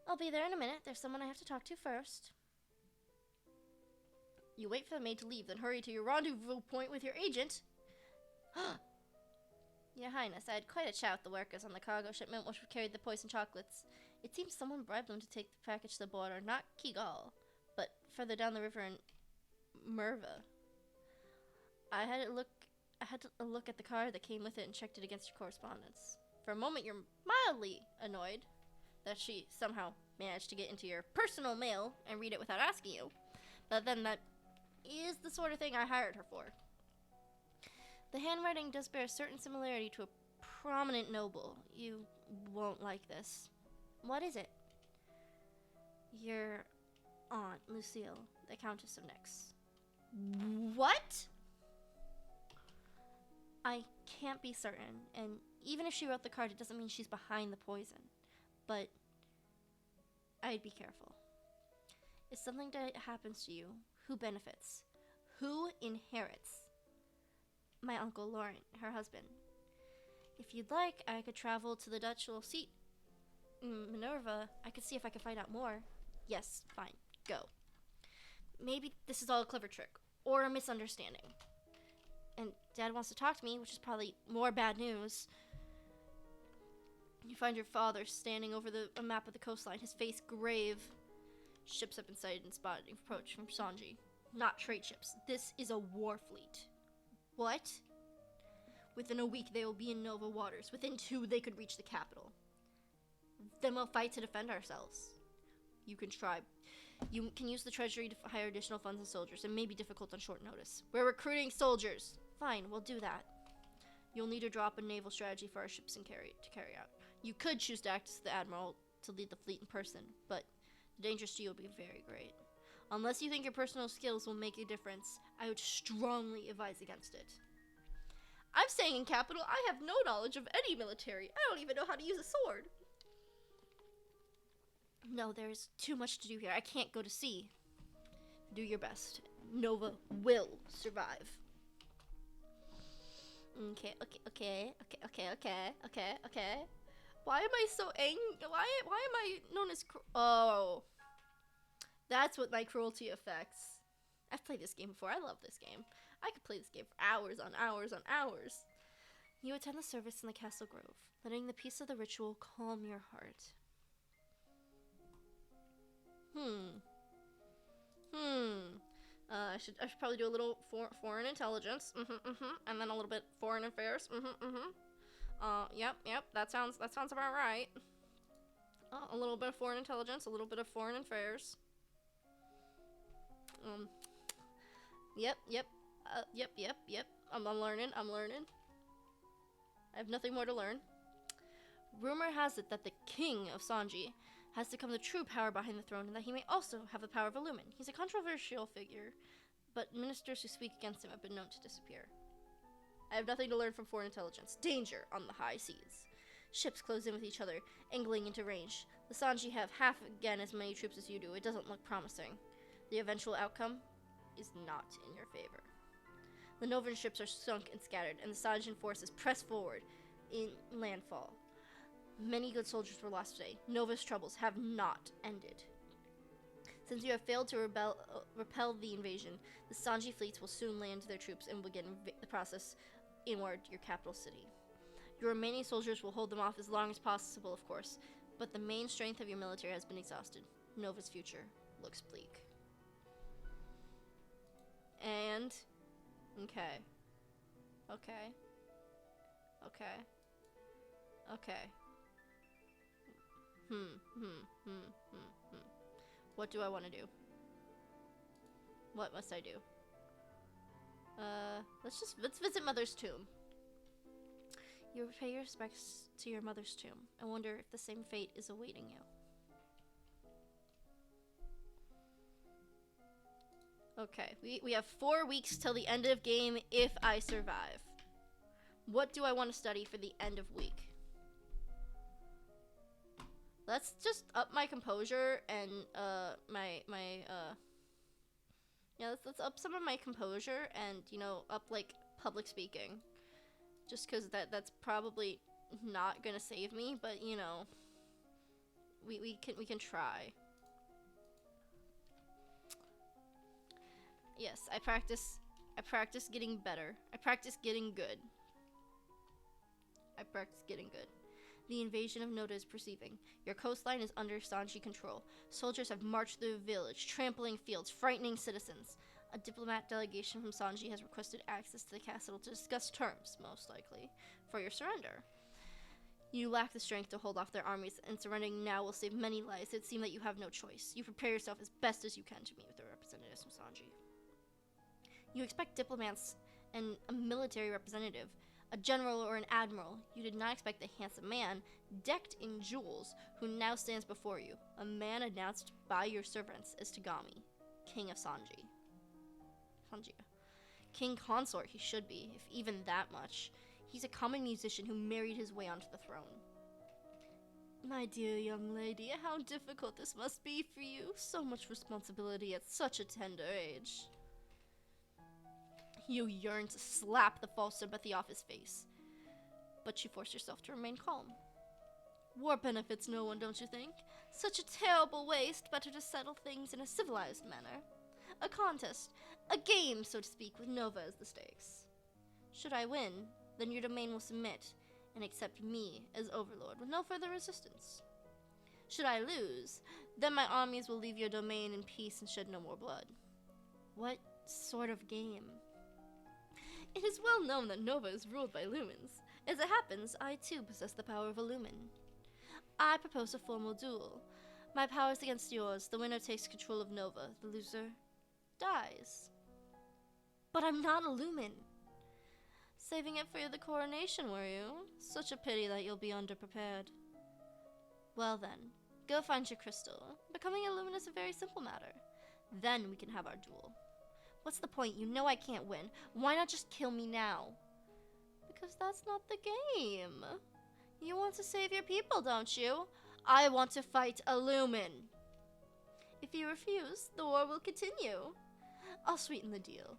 I'll be there in a minute. There's someone I have to talk to first. You wait for the maid to leave, then hurry to your rendezvous point with your agent. Your Highness, I had quite a chat with the workers on the cargo shipment which carried the poisoned chocolates. It seems someone bribed them to take the package to the border, not Kigal, but further down the river in Merva. I had a look at the card that came with it and checked it against your correspondence. For a moment, you're mildly annoyed that she somehow managed to get into your personal mail and read it without asking you. But then that is the sort of thing I hired her for. The handwriting does bear a certain similarity to a prominent noble. You won't like this. What is it? Your aunt, Lucille, the Countess of Nyx. What? I can't be certain, and even if she wrote the card, it doesn't mean she's behind the poison. But I'd be careful. If something happens to you, who benefits? Who inherits? My uncle Laurent, her husband. If you'd like, I could travel to the Dutch seat in Minerva. I could see if I could find out more. Yes, fine, go. Maybe this is all a clever trick, or a misunderstanding. And Dad wants to talk to me, which is probably more bad news. You find your father standing over a map of the coastline, his face grave. Ships have been sighted and spotted in approach from Sanji. Not trade ships. This is a war fleet. What? Within a week, they will be in Nova waters. Within 2, they could reach the capital. Then we'll fight to defend ourselves. You can try. You can use the treasury to hire additional funds and soldiers. It may be difficult on short notice. We're recruiting soldiers Fine, we'll do that. You'll need to drop a naval strategy for our ships to carry out. You could choose to act as the admiral to lead the fleet in person, but the dangers to you will be very great. Unless you think your personal skills will make a difference, I would strongly advise against it. I'm staying in capital. I have no knowledge of any military. I don't even know how to use a sword. No, there's too much to do here. I can't go to sea. Do your best. Nova will survive. Okay. Why am I so angry? Why am I known as oh. That's what my cruelty affects. I've played this game before. I love this game. I could play this game for hours on hours on hours. You attend the service in the Castle Grove, letting the peace of the ritual calm your heart. I should probably do a little foreign intelligence, and then a little bit foreign affairs, Yep, that sounds about right. A little bit of foreign intelligence, a little bit of foreign affairs. Yep. I'm learning. I have nothing more to learn. Rumor has it that the king of Sanji has become the true power behind the throne, and that he may also have the power of Illumin. He's a controversial figure, but ministers who speak against him have been known to disappear. I have nothing to learn from foreign intelligence. Danger on the high seas. Ships close in with each other, angling into range. The Sanji have half again as many troops as you do. It doesn't look promising. The eventual outcome is not in your favor. The Novan ships are sunk and scattered, and the Sanjian forces press forward in landfall. Many good soldiers were lost today. Nova's troubles have not ended. Since you have failed to repel the invasion, the Sanji fleets will soon land their troops and begin the process inward your capital city. Your remaining soldiers will hold them off as long as possible, of course, but the main strength of your military has been exhausted. Nova's future looks bleak. And... Okay. What do I want to do? What must I do? Let's visit Mother's tomb. You pay your respects to your mother's tomb. I wonder if the same fate is awaiting you. Okay, we have 4 weeks till the end of game if I survive. What do I want to study for the end of week? Let's just up my composure and let's up some of my composure and, you know, up like public speaking. Just cuz that's probably not going to save me, but you know, we can try. Yes, I practice getting better. I practice getting good. The invasion of Noda is perceiving. Your coastline is under Sanji control. Soldiers have marched through the village, trampling fields, frightening citizens. A diplomat delegation from Sanji has requested access to the castle to discuss terms, most likely, for your surrender. You lack the strength to hold off their armies, and surrendering now will save many lives. It seems that you have no choice. You prepare yourself as best as you can to meet with the representatives from Sanji. You expect diplomats and a military representative, a general or an admiral. You did not expect the handsome man, decked in jewels, who now stands before you, a man announced by your servants as Tagami, king of Sanji. King consort he should be, if even that much. He's a common musician who married his way onto the throne. My dear young lady, how difficult this must be for you. So much responsibility at such a tender age. You yearn to slap the false sympathy off his face, but you force yourself to remain calm. War benefits no one, don't you think? Such a terrible waste, better to settle things in a civilized manner. A contest, a game, so to speak, with Nova as the stakes. Should I win, then your domain will submit and accept me as overlord with no further resistance. Should I lose, then my armies will leave your domain in peace and shed no more blood. What sort of game? It is well known that Nova is ruled by lumens. As it happens, I too possess the power of a lumen. I propose a formal duel. My powers against yours, the winner takes control of Nova, the loser dies. But I'm not a lumen. Saving it for the coronation, were you? Such a pity that you'll be underprepared. Well then, go find your crystal. Becoming a lumen is a very simple matter. Then we can have our duel. What's the point? You know I can't win. Why not just kill me now? Because that's not the game. You want to save your people, don't you? I want to fight a lumen. If you refuse, the war will continue. I'll sweeten the deal.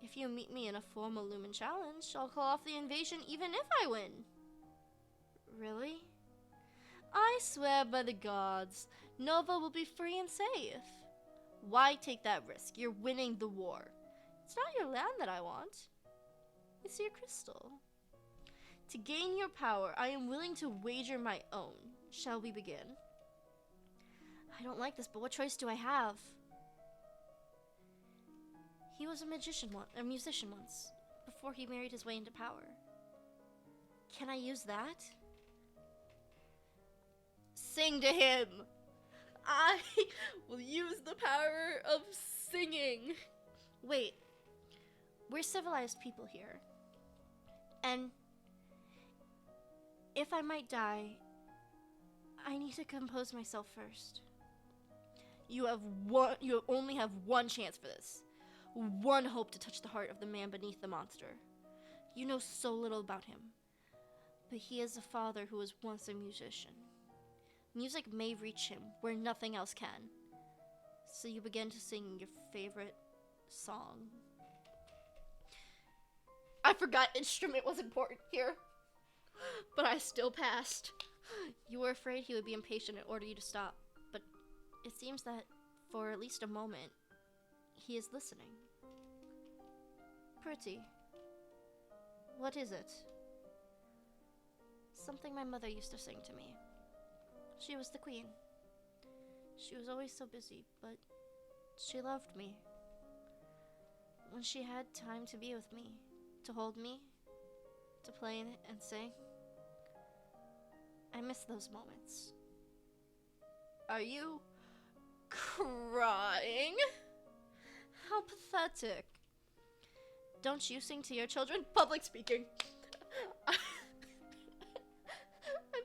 If you meet me in a formal lumen challenge, I'll call off the invasion even if I win. Really? I swear by the gods, Nova will be free and safe. Why take that risk? You're winning the war. It's not your land that I want. It's your crystal. To gain your power, I am willing to wager my own. Shall we begin? I don't like this, but what choice do I have? He was a musician once, before he married his way into power. Can I use that? Sing to him! I will use the power of singing. Wait, we're civilized people here. And if I might die, I need to compose myself first. You only have one chance for this. One hope to touch the heart of the man beneath the monster. You know so little about him, but he is a father who was once a musician. Music may reach him where nothing else can. So you begin to sing your favorite song. I forgot instrument was important here, but I still passed. You were afraid he would be impatient and order you to stop, but it seems that for at least a moment, he is listening. Pretty. What is it? Something my mother used to sing to me. She was the queen. She was always so busy, but she loved me. When she had time to be with me, to hold me, to play and sing, I miss those moments. Are you crying? How pathetic. Don't you sing to your children? Public speaking. I'm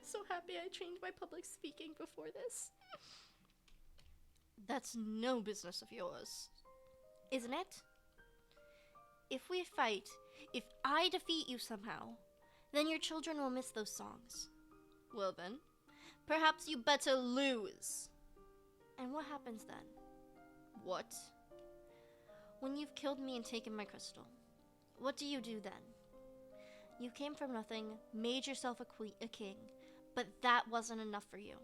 so happy I trained my public speaking before this. That's no business of yours, isn't it? If we fight, if I defeat you somehow, then your children will miss those songs. Well then, perhaps you better lose. And what happens then? What? When you've killed me and taken my crystal, what do you do then? You came from nothing, made yourself a king, but that wasn't enough for you.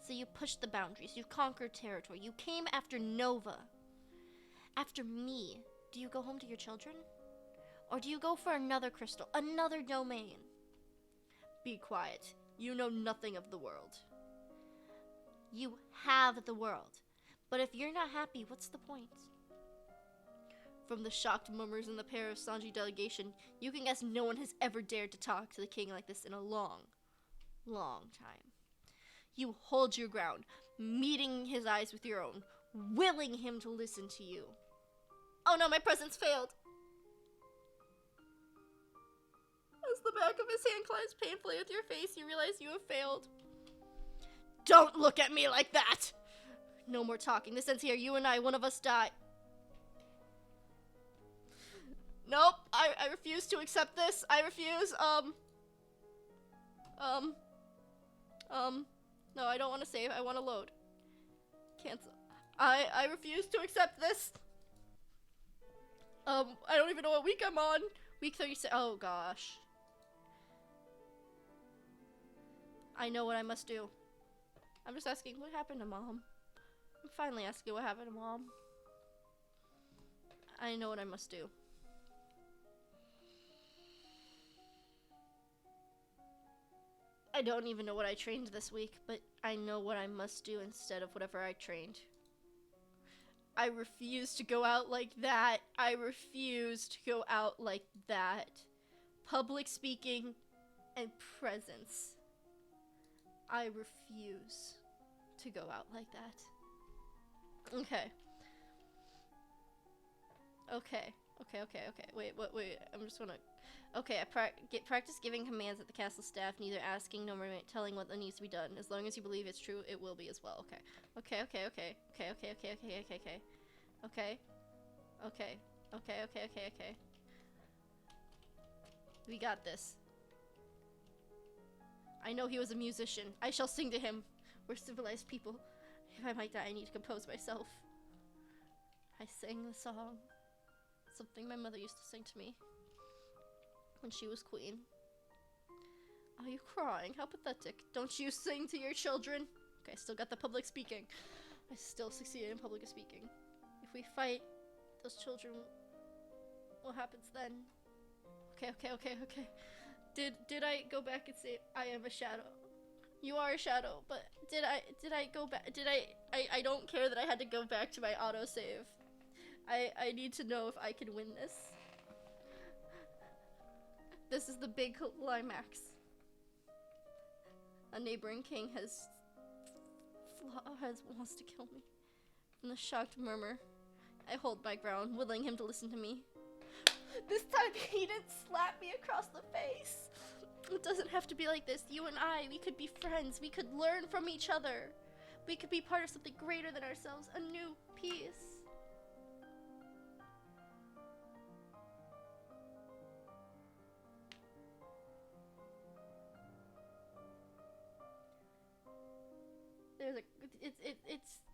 So you pushed the boundaries, you conquered territory, you came after Nova. After me, do you go home to your children? Or do you go for another crystal, another domain? Be quiet. You know nothing of the world. You have the world. But if you're not happy, what's the point? From the shocked murmurs in the Paris Sanji delegation, you can guess no one has ever dared to talk to the king like this in a long, long time. You hold your ground, meeting his eyes with your own, willing him to listen to you. Oh no, my presence failed. As the back of his hand collides painfully with your face, you realize you have failed. Don't look at me like that! No more talking. This ends here. You and I, one of us die. Nope, I refuse to accept this. I refuse, no, I don't want to save. I want to load. Cancel. I refuse to accept this. I don't even know what week I'm on. Week 36. Oh, gosh. I know what I must do. I'm just asking, what happened to Mom? I'm finally asking what happened to Mom. I know what I must do. I don't even know what I trained this week, but I know what I must do instead of whatever I trained. I refuse to go out like that. I refuse to go out like that. Public speaking and presence. I refuse to go out like that. Okay. Okay. Wait. I'm just wanna... Okay, I practice giving commands at the castle staff, neither asking nor telling what needs to be done. As long as you believe it's true, it will be as well. Okay. Okay, okay, okay. Okay, okay, okay, okay, okay, okay. Okay. Okay. Okay, okay, okay, okay. We got this. I know he was a musician. I shall sing to him. We're civilized people. If I might die, I need to compose myself. I sang the song. Something my mother used to sing to me when she was queen. Are you crying? How pathetic. Don't you sing to your children? Okay, I still got the public speaking. I still succeeded in public speaking. If we fight, those children, what happens then? Okay, okay, okay, okay. Did I go back and say I am a shadow? You are a shadow, but did I go back? I don't care that I had to go back to my autosave. I need to know if I can win this. This is the big climax. A neighboring king wants to kill me. In the shocked murmur, I hold my ground, willing him to listen to me. This time he didn't slap me across the face. It doesn't have to be like this. You and I, we could be friends. We could learn from each other. We could be part of something greater than ourselves. A new peace.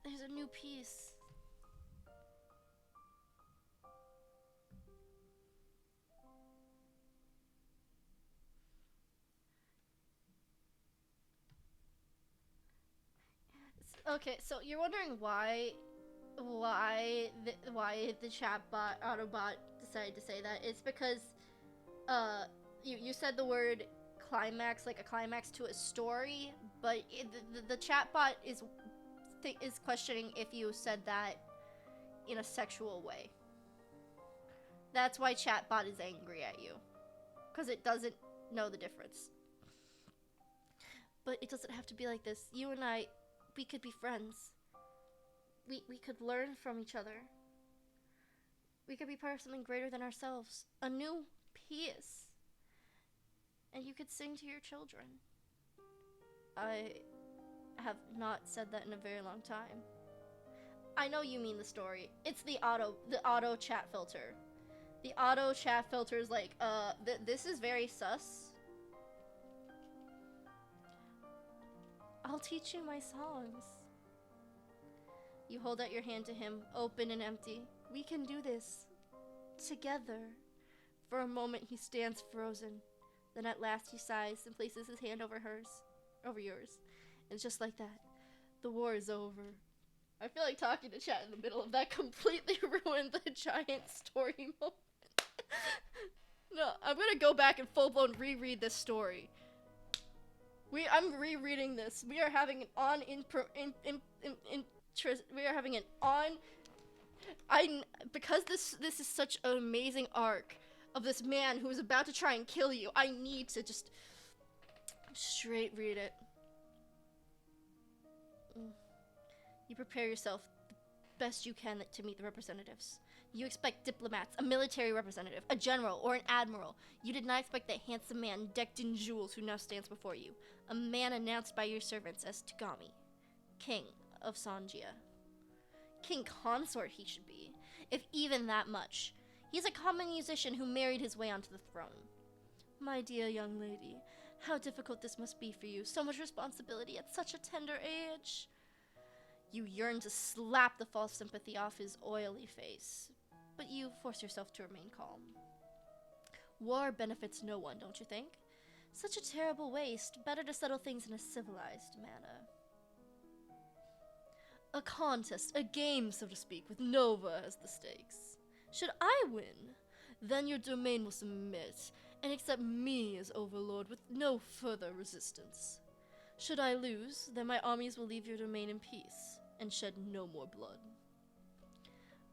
There's a new piece. Okay, so you're wondering why the chatbot Autobot decided to say that. It's because you said the word climax, like a climax to a story, but the chatbot is questioning if you said that in a sexual way. That's why chatbot is angry at you, because it doesn't know the difference. But it doesn't have to be like this. You and I, we could be friends. We could learn from each other. We could be part of something greater than ourselves. A new peace. And you could sing to your children. I have not said that in a very long time. I know you mean the story. It's the auto chat filter. The auto chat filter is like, this is very sus. I'll teach you my songs. You hold out your hand to him, open and empty. We can do this. Together. For a moment he stands frozen. Then at last he sighs and places his hand over yours. And just like that, the war is over. I feel like talking to chat in the middle of that completely ruined the giant story moment. No, I'm gonna go back and full-blown reread this story. I'm rereading this. We are having because this is such an amazing arc of this man who is about to try and kill you. I need to just straight read it. You prepare yourself the best you can to meet the representatives. You expect diplomats, a military representative, a general, or an admiral. You did not expect that handsome man decked in jewels who now stands before you. A man announced by your servants as Tagami, king of Sanjia. King consort he should be, if even that much. He's a common musician who married his way onto the throne. My dear young lady, how difficult this must be for you. So much responsibility at such a tender age. You yearn to slap the false sympathy off his oily face, but you force yourself to remain calm. War benefits no one, don't you think? Such a terrible waste. Better to settle things in a civilized manner. A contest, a game, so to speak, with Nova as the stakes. Should I win, then your domain will submit and accept me as overlord with no further resistance. Should I lose, then my armies will leave your domain in peace and shed no more blood.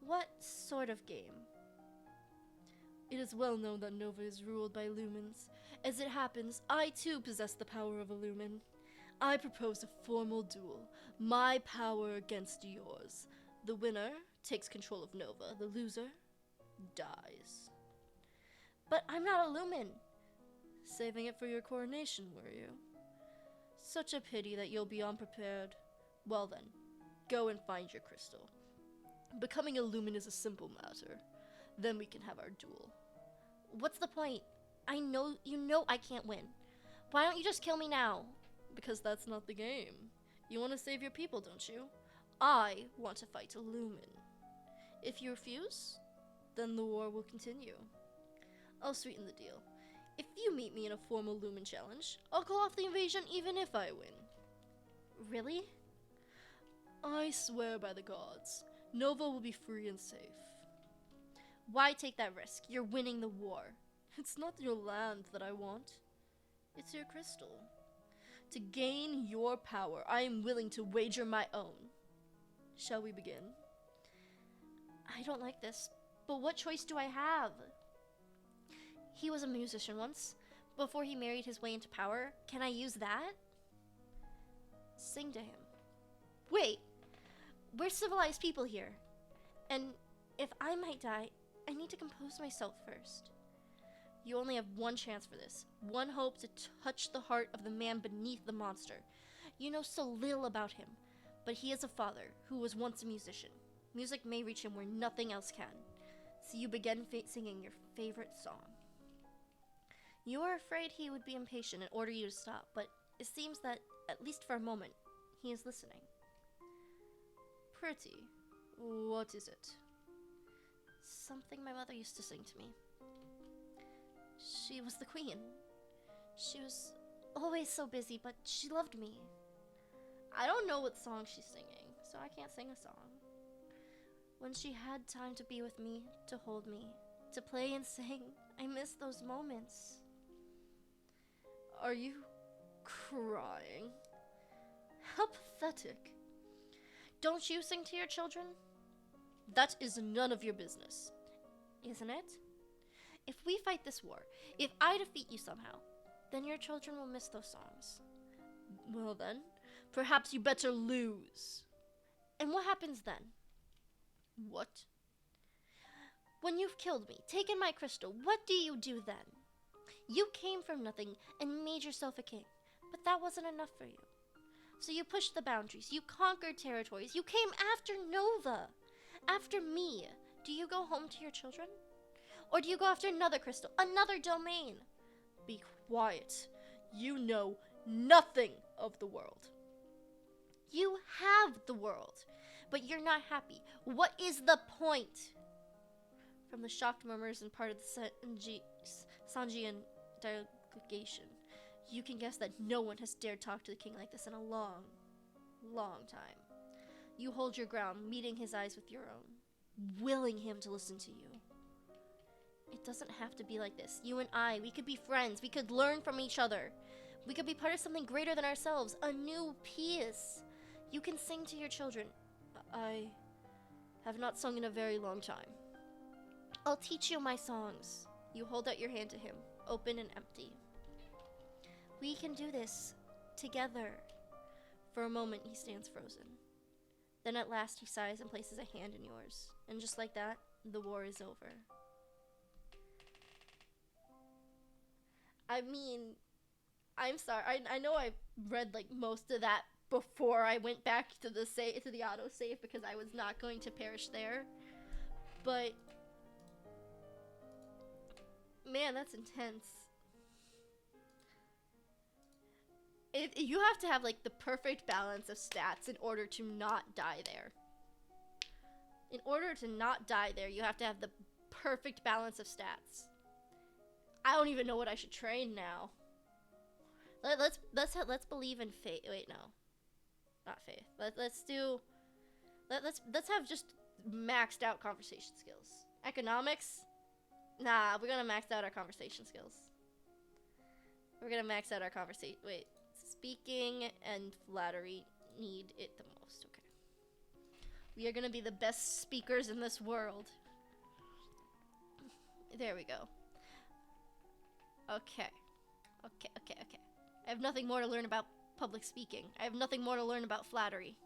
What sort of game? It is well known that Nova is ruled by lumens. As it happens, I too possess the power of a lumen. I propose a formal duel, my power against yours. The winner takes control of Nova, the loser dies. But I'm not a Lumen. Saving it for your coronation, were you? Such a pity that you'll be unprepared. Well then, go and find your crystal. Becoming a Lumen is a simple matter. Then we can have our duel. What's the point? You know I can't win. Why don't you just kill me now? Because that's not the game. You want to save your people, don't you? I want to fight a Lumen. If you refuse, then the war will continue. I'll sweeten the deal. If you meet me in a formal Lumen challenge, I'll call off the invasion even if I win. Really? I swear by the gods, Nova will be free and safe. Why take that risk? You're winning the war. It's not your land that I want. It's your crystal. To gain your power, I am willing to wager my own. Shall we begin? I don't like this, but what choice do I have? He was a musician once, before he married his way into power. Can I use that? Sing to him. Wait, we're civilized people here. And if I might die, I need to compose myself first. You only have one chance for this. One hope to touch the heart of the man beneath the monster. You know so little about him, but he is a father who was once a musician. Music may reach him where nothing else can. So you begin singing your favorite song. You are afraid he would be impatient and order you to stop, but it seems that, at least for a moment, he is listening. Pretty. What is it? Something my mother used to sing to me. She was the queen. She was always so busy, but she loved me. I don't know what song she's singing, so I can't sing a song. When she had time to be with me, to hold me, to play and sing, I miss those moments. Are you crying? How pathetic. Don't you sing to your children? That is none of your business, isn't it? If we fight this war, if I defeat you somehow, then your children will miss those songs. Well then, perhaps you better lose. And what happens then? What? When you've killed me, taken my crystal, what do you do then? You came from nothing and made yourself a king, but that wasn't enough for you. So you pushed the boundaries, you conquered territories, you came after Nova, after me. Do you go home to your children? Or do you go after another crystal, another domain? Be quiet. You know nothing of the world. You have the world, but you're not happy. What is the point? From the shocked murmurs and part of the Sanjian delegation, you can guess that no one has dared talk to the king like this in a long, long time. You hold your ground, meeting his eyes with your own, willing him to listen to you. It doesn't have to be like this. You and I, we could be friends. We could learn from each other. We could be part of something greater than ourselves. A new piece. You can sing to your children. I have not sung in a very long time. I'll teach you my songs. You hold out your hand to him, open and empty. We can do this together. For a moment, he stands frozen. Then at last, he sighs and places a hand in yours. And just like that, the war is over. I mean, I'm sorry. I know I read like most of that before I went back to the autosave because I was not going to perish there. But man, that's intense. You have to have like the perfect balance of stats in order to not die there. In order to not die there, you have to have the perfect balance of stats. I don't even know what I should train now. Let's believe in faith. Wait, no, not faith. Let's have just maxed out conversation skills. Economics, nah. We're gonna max out our conversation skills. We're gonna max out our conversation. Wait, speaking and flattery need it the most. Okay. We are gonna be the best speakers in this world. There we go. Okay. I have nothing more to learn about public speaking. I have nothing more to learn about flattery.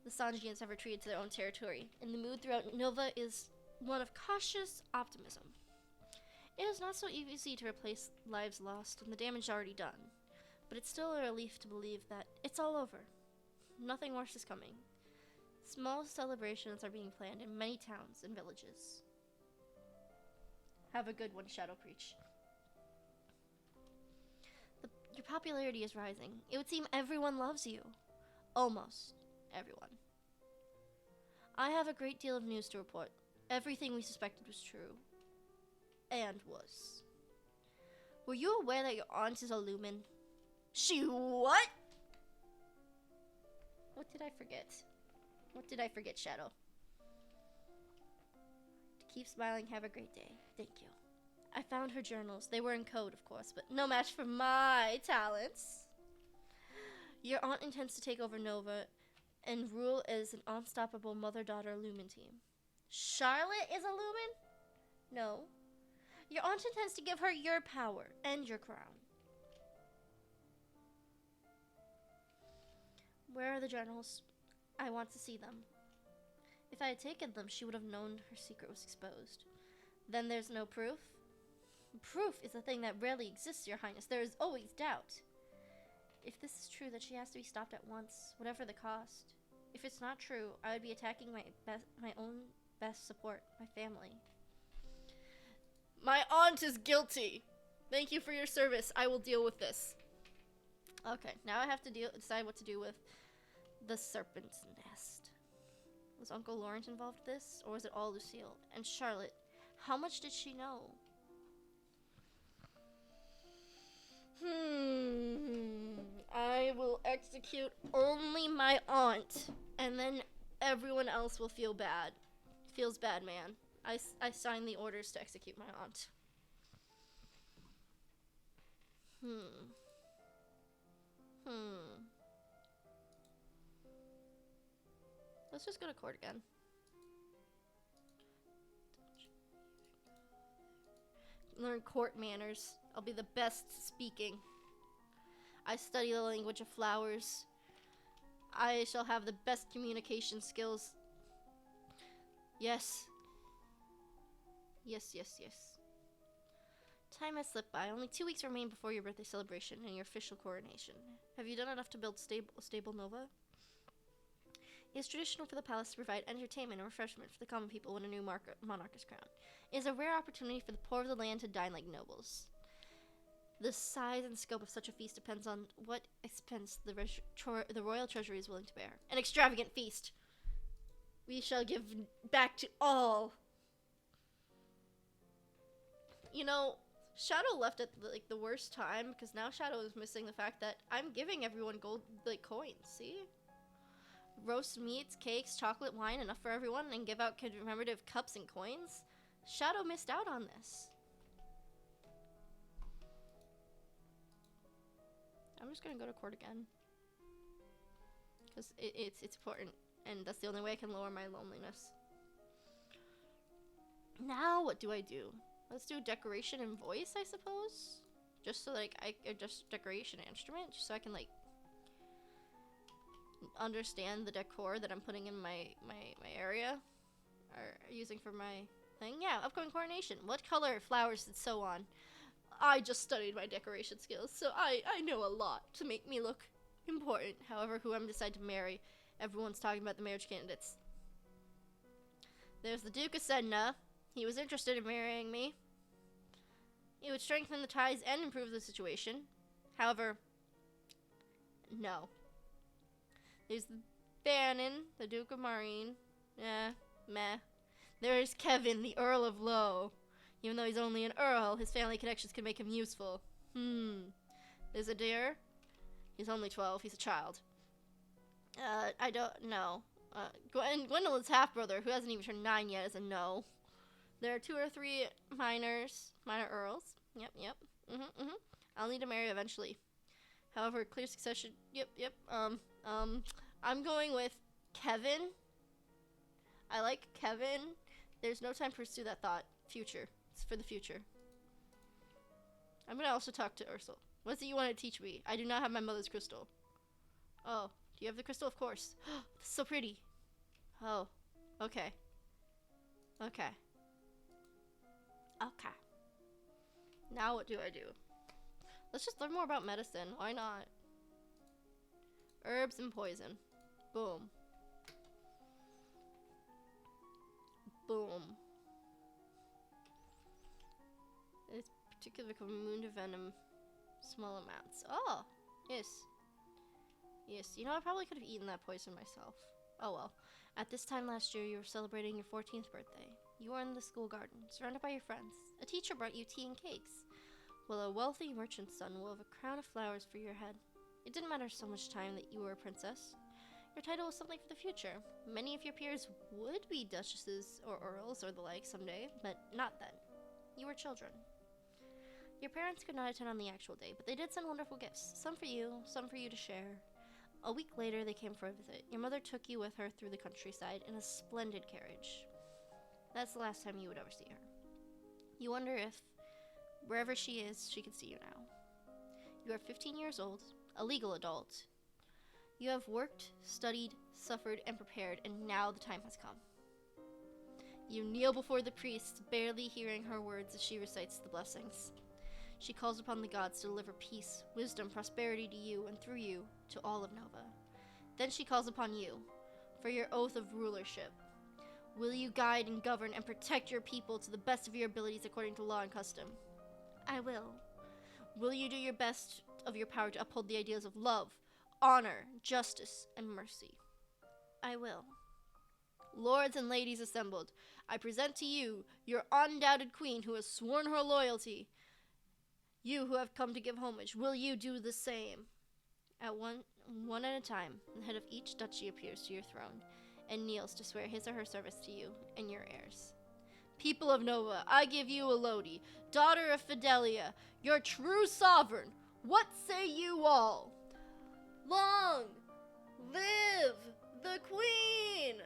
The Sanjians have retreated to their own territory, and the mood throughout Nova is one of cautious optimism. It is not so easy to replace lives lost and the damage already done, but it's still a relief to believe that it's all over. Nothing worse is coming. Small celebrations are being planned in many towns and villages. Have a good one, Shadow Preach. Your popularity is rising. It would seem everyone loves you. Almost everyone. I have a great deal of news to report. Everything we suspected was true. And was. Were you aware that your aunt is a lumen? She what? What did I forget? What did I forget, Shadow? Keep smiling, have a great day. Thank you. I found her journals. They were in code, of course, but no match for my talents. Your aunt intends to take over Nova and rule as an unstoppable mother-daughter lumen team. Charlotte is a lumen? No. Your aunt intends to give her your power and your crown. Where are the journals? I want to see them. If I had taken them, she would have known her secret was exposed. Then there's no proof? Proof is a thing that rarely exists, Your Highness. There is always doubt. If this is true, then she has to be stopped at once, whatever the cost. If it's not true, I would be attacking my own best support, my family. My aunt is guilty. Thank you for your service. I will deal with this. Okay, now I have to decide what to do with the serpent's nest. Was Uncle Lawrence involved in this, or was it all Lucille? And Charlotte, how much did she know? I will execute only my aunt, and then everyone else will feel bad. Feels bad, man. I signed the orders to execute my aunt. Let's just go to court again. Learn court manners. I'll be the best speaking. I study the language of flowers. I shall have the best communication skills. Yes. Yes. Time has slipped by. Only 2 weeks remain before your birthday celebration and your official coronation. Have you done enough to build stable Nova? It is traditional for the palace to provide entertainment and refreshment for the common people when a new monarch is crowned. It is a rare opportunity for the poor of the land to dine like nobles. The size and scope of such a feast depends on what expense the royal treasury is willing to bear. An extravagant feast. We shall give back to all. You know, Shadow left at the worst time, because now Shadow is missing the fact that I'm giving everyone gold coins. See? Roast meats, cakes, chocolate, wine, enough for everyone, and give out commemorative cups and coins. Shadow missed out on this. I'm just gonna go to court again, because it's important, and that's the only way I can lower my loneliness. Now what do I do? Let's do decoration and voice, I suppose. Just so I just decoration and instrument, just so I can understand the decor that I'm putting in my area, or using for my thing. Yeah, upcoming coronation. What color flowers and so on. I just studied my decoration skills, so I know a lot to make me look important. However, who I'm decide to marry, everyone's talking about the marriage candidates. There's the Duke of Sedna. He was interested in marrying me. It would strengthen the ties and improve the situation. However, no. There's Bannon, the Duke of Marine. Meh. There's Kevin, the Earl of Lowe. Even though he's only an earl, his family connections can make him useful. There's Adair. He's only 12. He's a child. I don't know. Gwendolyn's half-brother, who hasn't even turned 9 yet, is a no. There are 2 or 3 minor earls. Yep. I'll need to marry eventually. However, clear succession. Yep. I'm going with Kevin. I like Kevin. There's no time to pursue that thought. Future. It's for the future. I'm gonna also talk to Ursula. What is it you want to teach me? I do not have my mother's crystal. Oh, do you have the crystal? Of course. This is so pretty. Oh, okay. Okay. Now what do I do? Let's just learn more about medicine. Why not? Herbs and poison. Boom. Boom. It's particularly immune to venom. Small amounts. Oh, yes. Yes, you know, I probably could have eaten that poison myself. Oh well. At this time last year, you were celebrating your 14th birthday. You were in the school garden, surrounded by your friends. A teacher brought you tea and cakes, while a wealthy merchant's son wove a crown of flowers for your head. It didn't matter so much time that you were a princess. Your title was something for the future. Many of your peers would be duchesses or earls or the like someday, but not then. You were children. Your parents could not attend on the actual day, but they did send wonderful gifts. Some for you to share. A week later, they came for a visit. Your mother took you with her through the countryside in a splendid carriage. That's the last time you would ever see her. You wonder if, wherever she is, she could see you now. You are 15 years old, a legal adult. You have worked, studied, suffered, and prepared, and now the time has come. You kneel before the priest, barely hearing her words as she recites the blessings. She calls upon the gods to deliver peace, wisdom, prosperity to you, and through you, to all of Nova. Then she calls upon you, for your oath of rulership. Will you guide and govern and protect your people to the best of your abilities according to law and custom? I will. Will you do your best of your power to uphold the ideals of love, honor, justice, and mercy? I will. Lords and ladies assembled, I present to you your undoubted queen who has sworn her loyalty. You who have come to give homage, will you do the same? At one at a time, the head of each duchy appears to your throne and kneels to swear his or her service to you and your heirs. People of Nova, I give you Elodie, daughter of Fidelia, your true sovereign. What say you all? Long live the queen!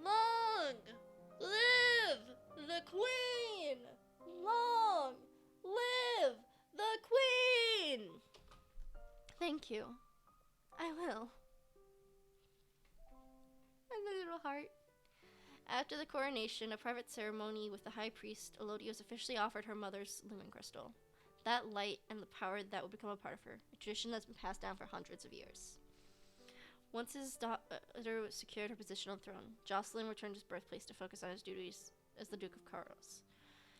Long live the queen! Long live the queen! Thank you. I will. And the little heart. After the coronation, a private ceremony with the high priest, Elodie was officially offered her mother's lumen crystal. That light and the power that would become a part of her, a tradition that's been passed down for hundreds of years. Once his daughter secured her position on the throne, Jocelyn returned to his birthplace to focus on his duties as the Duke of Carlos.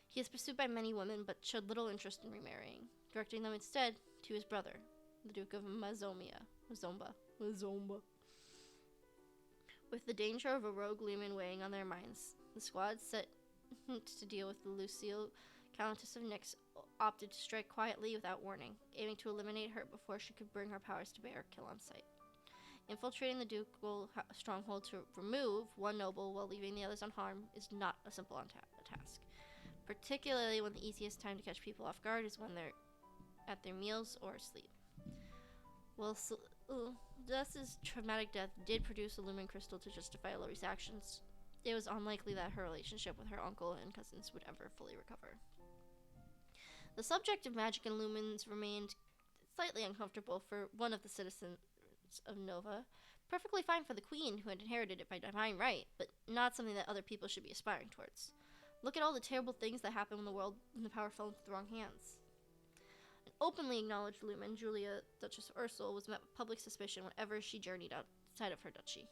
He is pursued by many women, but showed little interest in remarrying, directing them instead to his brother, the Duke of Mazomba. With the danger of a rogue lumen weighing on their minds, the squad set to deal with the Lucille, Countess of Nyx, opted to strike quietly without warning, aiming to eliminate her before she could bring her powers to bear or kill on sight. Infiltrating the ducal stronghold to remove one noble while leaving the others unharmed is not a simple task, particularly when the easiest time to catch people off guard is when they're at their meals or asleep. Well, Celeste's traumatic death did produce a lumen crystal to justify Elodie's actions. It was unlikely that her relationship with her uncle and cousins would ever fully recover. The subject of magic and lumens remained slightly uncomfortable for one of the citizens of Nova. Perfectly fine for the queen, who had inherited it by divine right, but not something that other people should be aspiring towards. Look at all the terrible things that happen when the power fell into the wrong hands. An openly acknowledged lumen, Julia, Duchess of Ursul, was met with public suspicion whenever she journeyed outside of her duchy.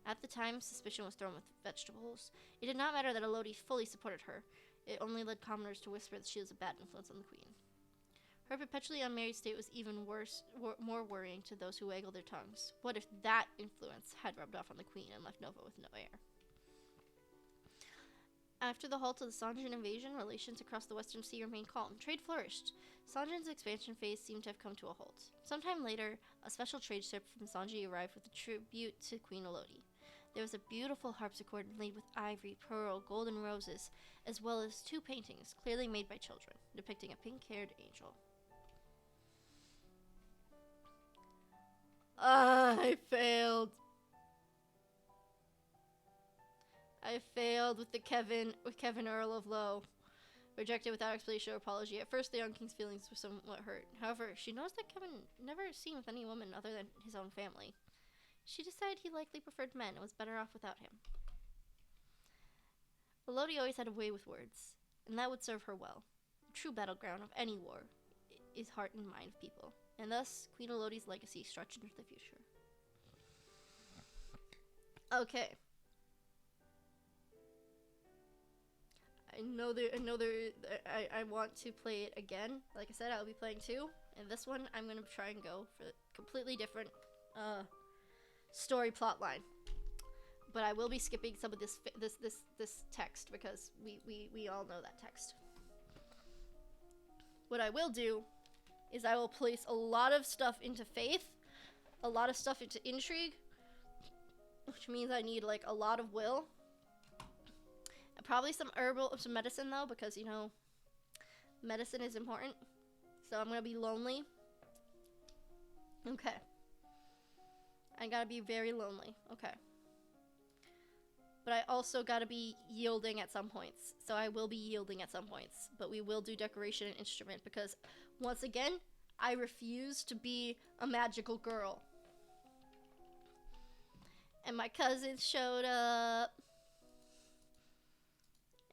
At the time, suspicion was thrown with vegetables. It did not matter that Elodie fully supported her. It only led commoners to whisper that she was a bad influence on the queen. Her perpetually unmarried state was even more worrying to those who waggled their tongues. What if that influence had rubbed off on the queen and left Nova with no heir? After the halt of the Sanjin invasion, relations across the Western Sea remained calm. Trade flourished. Sanjin's expansion phase seemed to have come to a halt. Sometime later, a special trade ship from Sanji arrived with a tribute to Queen Elodie. There was a beautiful harpsichord inlaid with ivory, pearl, gold, and roses, as well as 2 paintings, clearly made by children, depicting a pink-haired angel. I failed. I failed with Kevin Earl of Lowe. Rejected without explanation or apology. At first, the young king's feelings were somewhat hurt. However, she noticed that Kevin never seen with any woman other than his own family. She decided he likely preferred men and was better off without him. Elodie always had a way with words. and that would serve her well. The true battleground of any war is heart and mind of people, and thus Queen Elodie's legacy stretched into the future. Okay. I want to play it again. Like I said, I'll be playing 2, and this one I'm gonna try and go for a completely different story plot line. But I will be skipping some of this text because we all know that text. What I will do is I will place a lot of stuff into faith, a lot of stuff into intrigue, which means I need like a lot of will. Probably some medicine though, because you know, medicine is important. So I'm gonna be lonely. Okay. I gotta be very lonely. Okay. But I also gotta be yielding at some points. So I will be yielding at some points. But we will do decoration and instrument because, once again, I refuse to be a magical girl. And my cousins showed up.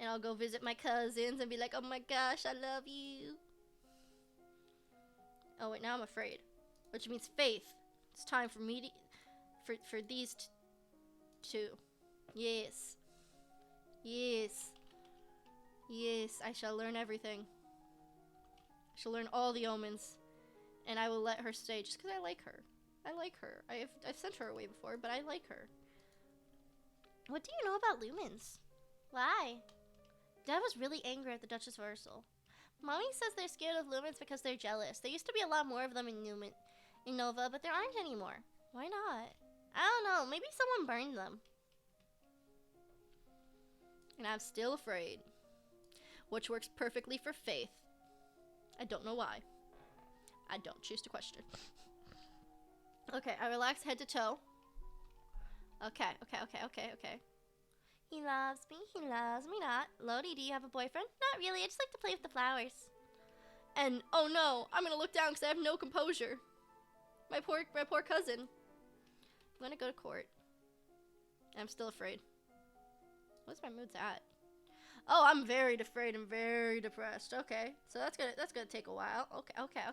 And I'll go visit my cousins and be like, oh my gosh, I love you. Oh wait, now I'm afraid. Which means faith. It's time for me to, for these two. Yes. Yes. Yes, I shall learn everything. I shall learn all the omens. And I will let her stay just because I like her. I like her. I've sent her away before, but I like her. What do you know about lumens? Why? Dad was really angry at the Duchess of Ursul. Mommy says they're scared of lumens because they're jealous. There used to be a lot more of them in Nova, but there aren't anymore. Why not? I don't know. Maybe someone burned them. And I'm still afraid. Which works perfectly for Faith. I don't know why. I don't choose to question. Okay, I relax head to toe. Okay. He loves me not. Lodi, do you have a boyfriend? Not really, I just like to play with the flowers. And, oh no, I'm gonna look down because I have no composure. My poor cousin. I'm gonna go to court. I'm still afraid. What's my moods at? Oh, I'm very afraid and very depressed. Okay, so that's gonna take a while. Okay.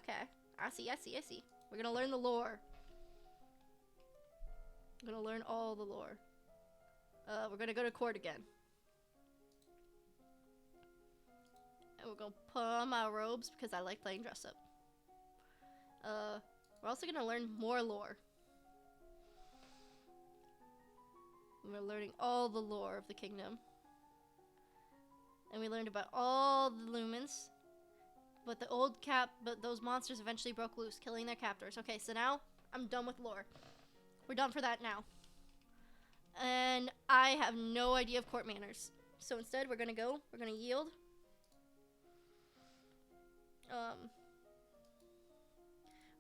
I see. We're gonna learn the lore. I'm gonna learn all the lore. We're gonna go to court again. And we're gonna put on my robes because I like playing dress up. We're also gonna learn more lore. We're learning all the lore of the kingdom. And we learned about all the lumens. But those monsters eventually broke loose, killing their captors. Okay, so now I'm done with lore. We're done for that now. And I have no idea of court manners. So instead, we're gonna yield.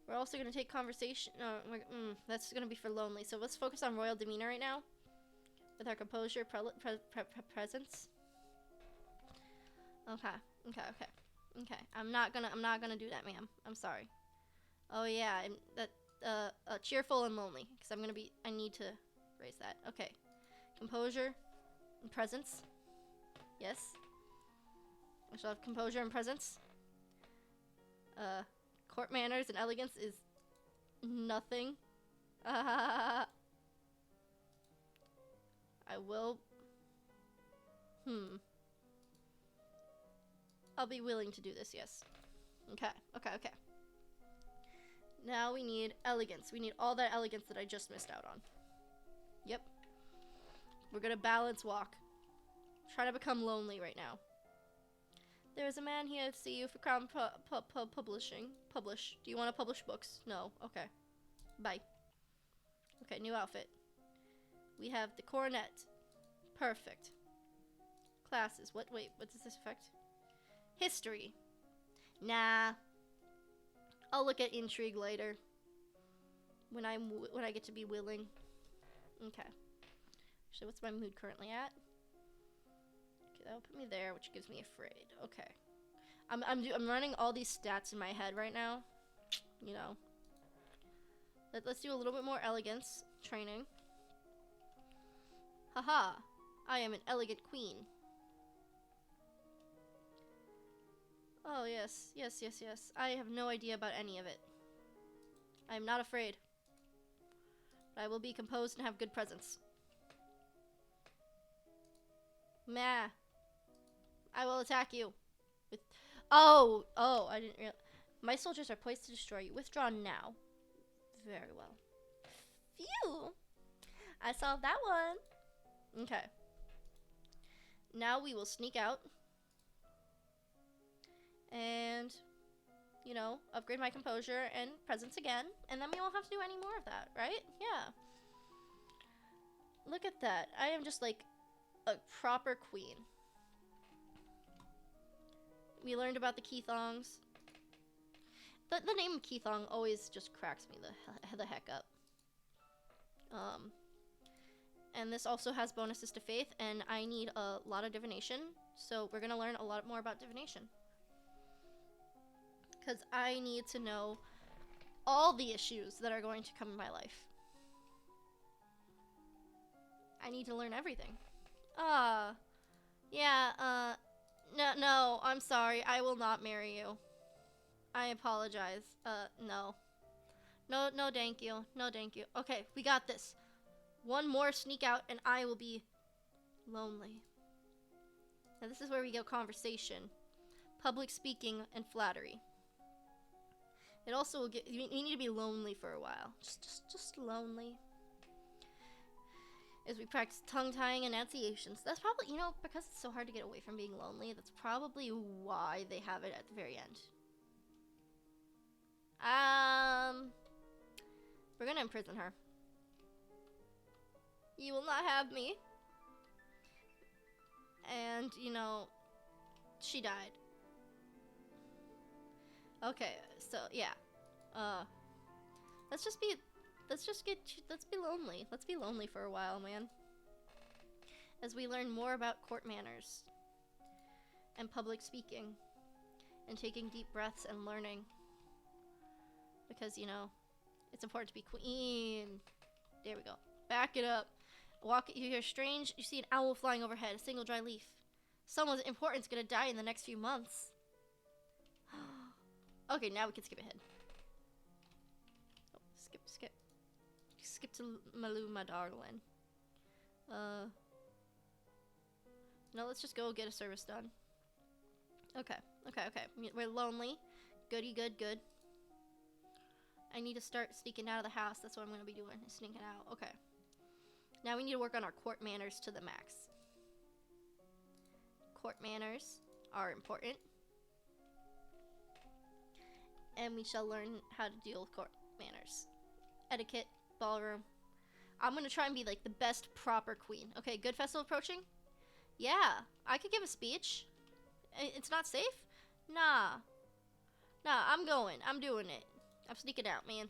We're also gonna take conversation. That's gonna be for lonely. So let's focus on royal demeanor right now, with our composure, presence. Okay. I'm not gonna do that, ma'am. I'm sorry. Oh yeah, cheerful and lonely, because I need to raise that. Okay, composure and presence. Yes. I shall have composure and presence. Court manners and elegance is nothing. I will. I'll be willing to do this, yes. Okay. Now we need elegance. We need all that elegance that I just missed out on. Yep. We're gonna balance walk. Trying to become lonely right now. There is a man here to see you for Crown Publishing. Publish. Do you want to publish books? No. Okay. Bye. Okay, new outfit. We have the coronet. Perfect. Classes. Wait, what does this affect? History. Nah. I'll look at intrigue later. When I get to be willing. Okay. So what's my mood currently at? Okay, that'll put me there, which gives me afraid. Okay. I'm running all these stats in my head right now. You know. Let's do a little bit more elegance training. Haha. I am an elegant queen. Oh, yes. Yes, yes, yes. I have no idea about any of it. I am not afraid. But I will be composed and have good presence. Meh. I will attack you. With oh, I didn't realize. My soldiers are poised to destroy you. Withdraw now. Very well. Phew. I solved that one. Okay. Now we will sneak out. And, you know, upgrade my composure and presence again. And then we won't have to do any more of that, right? Yeah. Look at that. I am just like a proper queen. We learned about the Keithongs. The name Keithong always just cracks me the heck up. And this also has bonuses to faith, and I need a lot of divination, so we're gonna learn a lot more about divination. Because I need to know all the issues that are going to come in my life. I need to learn everything. Yeah, no, I'm sorry, I will not marry you. I apologize. No. No, thank you. No, thank you. Okay, we got this. One more sneak out and I will be lonely. Now this is where we go conversation, public speaking, and flattery. It also will get, you need to be lonely for a while. Just lonely. As we practice tongue-tying enunciations. That's probably, you know, because it's so hard to get away from being lonely, that's probably why they have it at the very end. We're gonna imprison her. You will not have me. And, you know, she died. Okay, so, yeah. Let's be lonely. Let's be lonely for a while, man. As we learn more about court manners. And public speaking. And taking deep breaths and learning. Because, you know, it's important to be queen. There we go. Back it up. You hear strange. You see an owl flying overhead. A single dry leaf. Someone important's gonna die in the next few months. Okay, now we can skip ahead. Oh, skip. Skip to Malou, my darling. No, let's just go get a service done. Okay. We're lonely. Goody good. I need to start sneaking out of the house. That's what I'm going to be doing, sneaking out. Okay. Now we need to work on our court manners to the max. Court manners are important. And we shall learn how to deal with court manners. Etiquette, ballroom. I'm going to try and be like the best proper queen. Okay, good festival approaching? Yeah, I could give a speech. It's not safe? Nah, I'm going. I'm doing it. I'm sneaking out, man.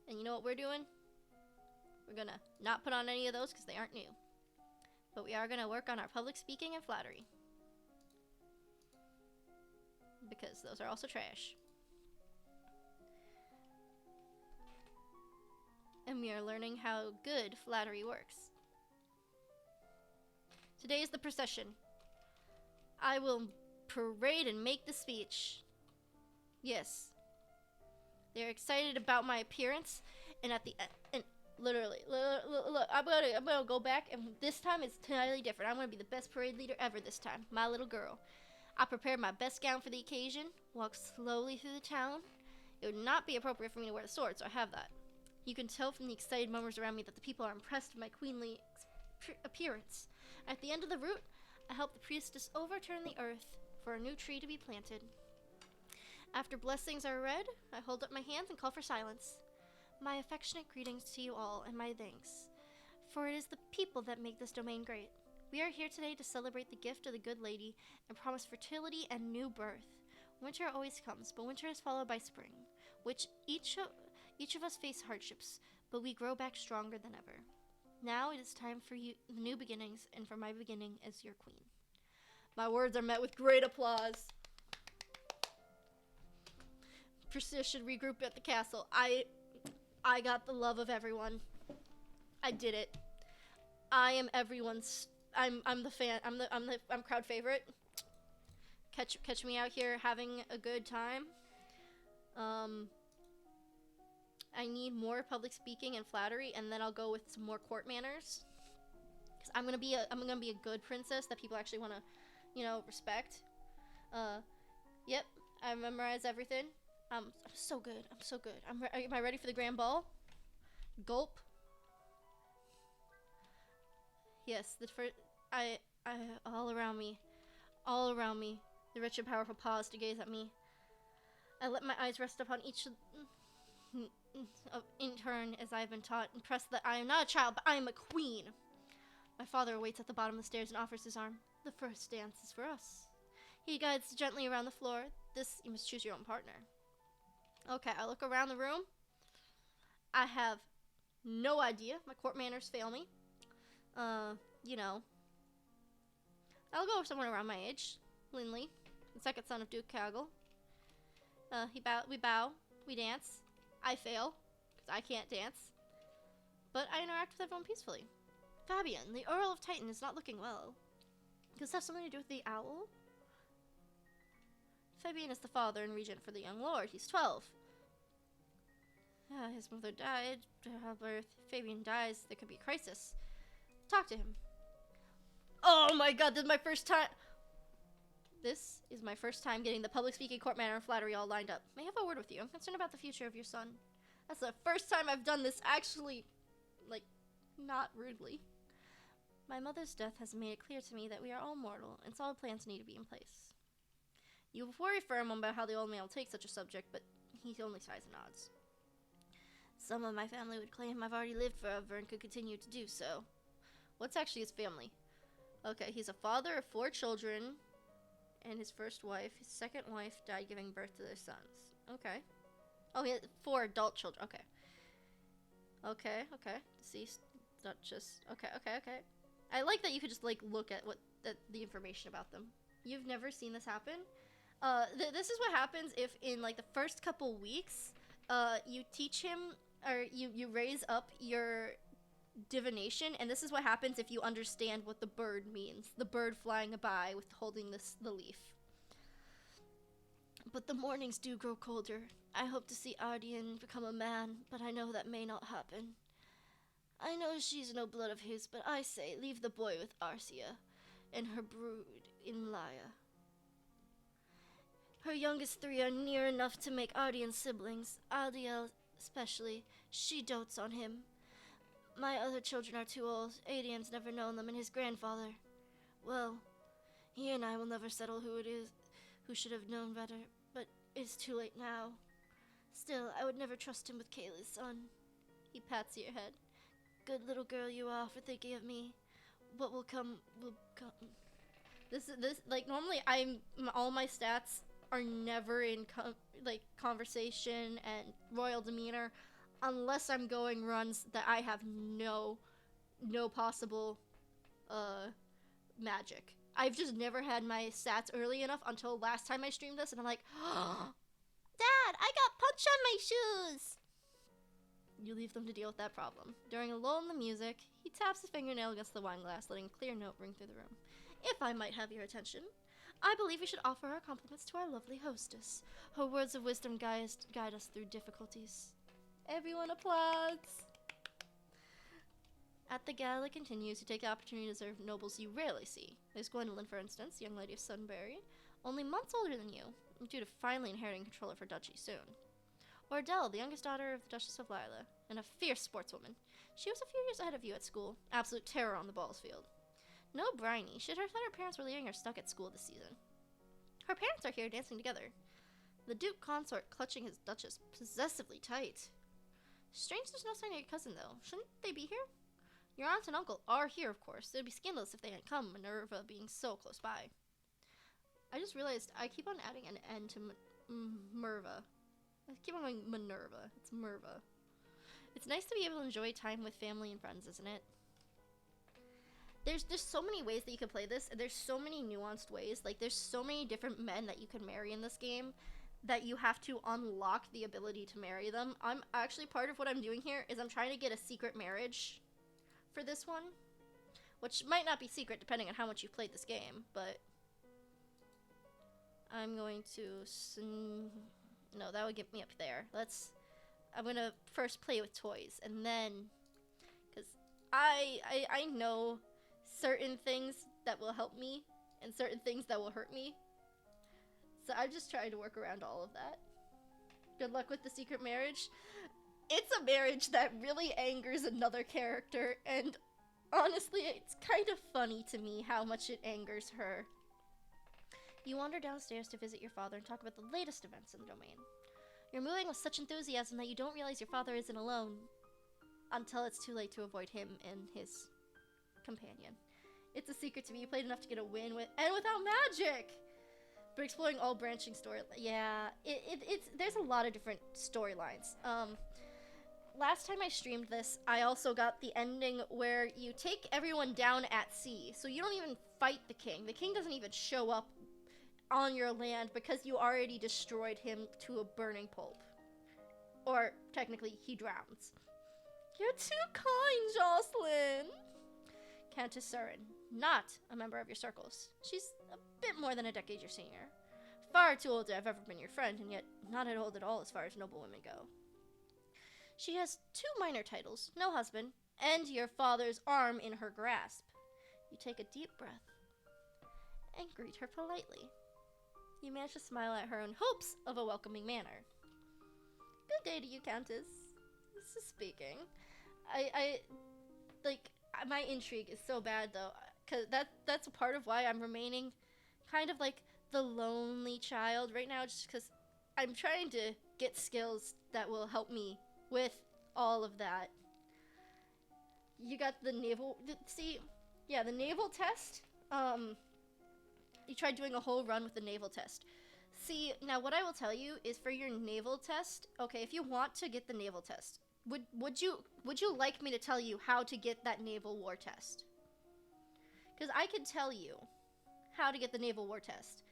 And you know what we're doing? We're gonna not put on any of those because they aren't new. But we are gonna work on our public speaking and flattery. Because those are also trash. And we are learning how good flattery works. Today is the procession. I will parade and make the speech. Yes. They're excited about my appearance, and at the end, and literally, look, I'm gonna go back, and this time it's entirely different. I'm gonna be the best parade leader ever this time, my little girl. I prepared my best gown for the occasion, walked slowly through the town. It would not be appropriate for me to wear the sword, so I have that. You can tell from the excited murmurs around me that the people are impressed with my queenly appearance. At the end of the route, I helped the priestess overturn the earth for a new tree to be planted. After blessings are read, I hold up my hands and call for silence. My affectionate greetings to you all and my thanks, for it is the people that make this domain great. We are here today to celebrate the gift of the good lady and promise fertility and new birth. Winter always comes, but winter is followed by spring, which each of us face hardships, but we grow back stronger than ever. Now it is time for you, the new beginnings, and for my beginning as your queen. My words are met with great applause. Procession regroup at the castle. I got the love of everyone. I did it. I am everyone's. I'm the fan. I'm crowd favorite. catch me out here having a good time. I need more public speaking and flattery, and then I'll go with some more court manners. Cause I'm gonna be a good princess that people actually wanna, respect. Yep, I memorize everything. I'm so good. I'm so good. Am I ready for the grand ball? Gulp. Yes, all around me. The rich and powerful pause to gaze at me. I let my eyes rest upon each in turn as I have been taught, impressed that I am not a child, but I am a queen. My father awaits at the bottom of the stairs and offers his arm. The first dance is for us. He guides gently around the floor. This, you must choose your own partner. Okay, I look around the room. I have no idea. My court manners fail me. I'll go with someone around my age. Linley, the second son of Duke Kaggle. We bow, we dance. I fail, because I can't dance. But I interact with everyone peacefully. Fabian, the Earl of Titan, is not looking well. Does this have something to do with the owl? Fabian is the father and regent for the young lord. He's 12. His mother died. Childbirth. Fabian dies. There could be a crisis. Talk to him. Oh my god, this is my first time. This is my first time getting the public speaking, court manner, and flattery all lined up. May I have a word with you? I'm concerned about the future of your son. That's the first time I've done this actually, not rudely. My mother's death has made it clear to me that we are all mortal, and solid plans need to be in place. You worry for a moment about how the old man will take such a subject, but he only sighs and nods. Some of my family would claim I've already lived forever and could continue to do so. What's actually his family? Okay, he's a father of 4 children, and his first wife, his second wife, died giving birth to their sons. Okay. Oh, he had 4 adult children. Okay. Okay. Deceased, Duchess. Okay. I like that you could just, look at the information about them. You've never seen this happen? This is what happens if in, the first couple weeks, you teach him, or you raise up your divination, and this is what happens if you understand what the bird means. The bird flying by with holding the leaf. But the mornings do grow colder. I hope to see Ardian become a man, but I know that may not happen. I know she's no blood of his, but I say leave the boy with Arcia and her brood in Laia. Her youngest 3 are near enough to make Ardian siblings. Aldiel especially. She dotes on him. My other children are too old. Adian's never known them, and his grandfather. Well, he and I will never settle who should have known better, but it's too late now. Still, I would never trust him with Kayla's son. He pats your head. Good little girl you are for thinking of me. What will come, will come. Normally all my stats are never in, conversation and royal demeanor, unless I'm going runs that I have no possible, magic. I've just never had my stats early enough until last time I streamed this, and I'm like, Dad, I got punch on my shoes! You leave them to deal with that problem. During a lull in the music, he taps his fingernail against the wine glass, letting a clear note ring through the room. If I might have your attention, I believe we should offer our compliments to our lovely hostess. Her words of wisdom guide us through difficulties. Everyone applauds. At the gala continues, you take the opportunity to serve nobles you rarely see. There's Gwendolyn, for instance, young lady of Sunbury, only months older than you, due to finally inheriting control of her duchy soon. Or Adele, the youngest daughter of the Duchess of Lila, and a fierce sportswoman. She was a few years ahead of you at school, absolute terror on the balls field. No Bryony, she thought her parents were leaving her stuck at school this season. Her parents are here dancing together. The Duke consort clutching his Duchess possessively tight. Strange there's no sign of your cousin, though. Shouldn't they be here? Your aunt and uncle are here, of course. It would be scandalous if they hadn't come, Minerva being so close by. I just realized I keep on adding an N to Merva. I keep on going Minerva. It's Merva. It's nice to be able to enjoy time with family and friends, isn't it? There's so many ways that you can play this, and there's so many nuanced ways. There's so many different men that you can marry in this game that you have to unlock the ability to marry them. I'm actually, part of what I'm doing here is I'm trying to get a secret marriage for this one, which might not be secret depending on how much you've played this game, but I'm going to... No, that would get me up there. I'm gonna first play with toys, and then... Because I know certain things that will help me, and certain things that will hurt me. So I'm just trying to work around all of that. Good luck with the secret marriage. It's a marriage that really angers another character, and honestly, it's kind of funny to me how much it angers her. You wander downstairs to visit your father and talk about the latest events in the domain. You're moving with such enthusiasm that you don't realize your father isn't alone until it's too late to avoid him and his companion. It's a secret to me. You played enough to get a win and without magic! But exploring all branching story... Yeah, it's there's a lot of different storylines. Last time I streamed this, I also got the ending where you take everyone down at sea. So you don't even fight the king. The king doesn't even show up on your land because you already destroyed him to a burning pulp. Or, technically, he drowns. You're too kind, Jocelyn! Countess Surin, not a member of your circles. She's a bit more than a decade your senior. Far too old to have ever been your friend, and yet not at old at all as far as noble women go. She has 2 minor titles, no husband, and your father's arm in her grasp. You take a deep breath and greet her politely. You manage to smile at her in hopes of a welcoming manner. Good day to you, Countess. This is speaking. My intrigue is so bad, though, because that's a part of why I'm remaining kind of like the lonely child right now, just because I'm trying to get skills that will help me with all of that. You got the naval... the naval test. You tried doing a whole run with the naval test. See, now what I will tell you is for your naval test, okay, if you want to get the naval test, would you like me to tell you how to get that naval war test? Because I can tell you how to get the naval war test.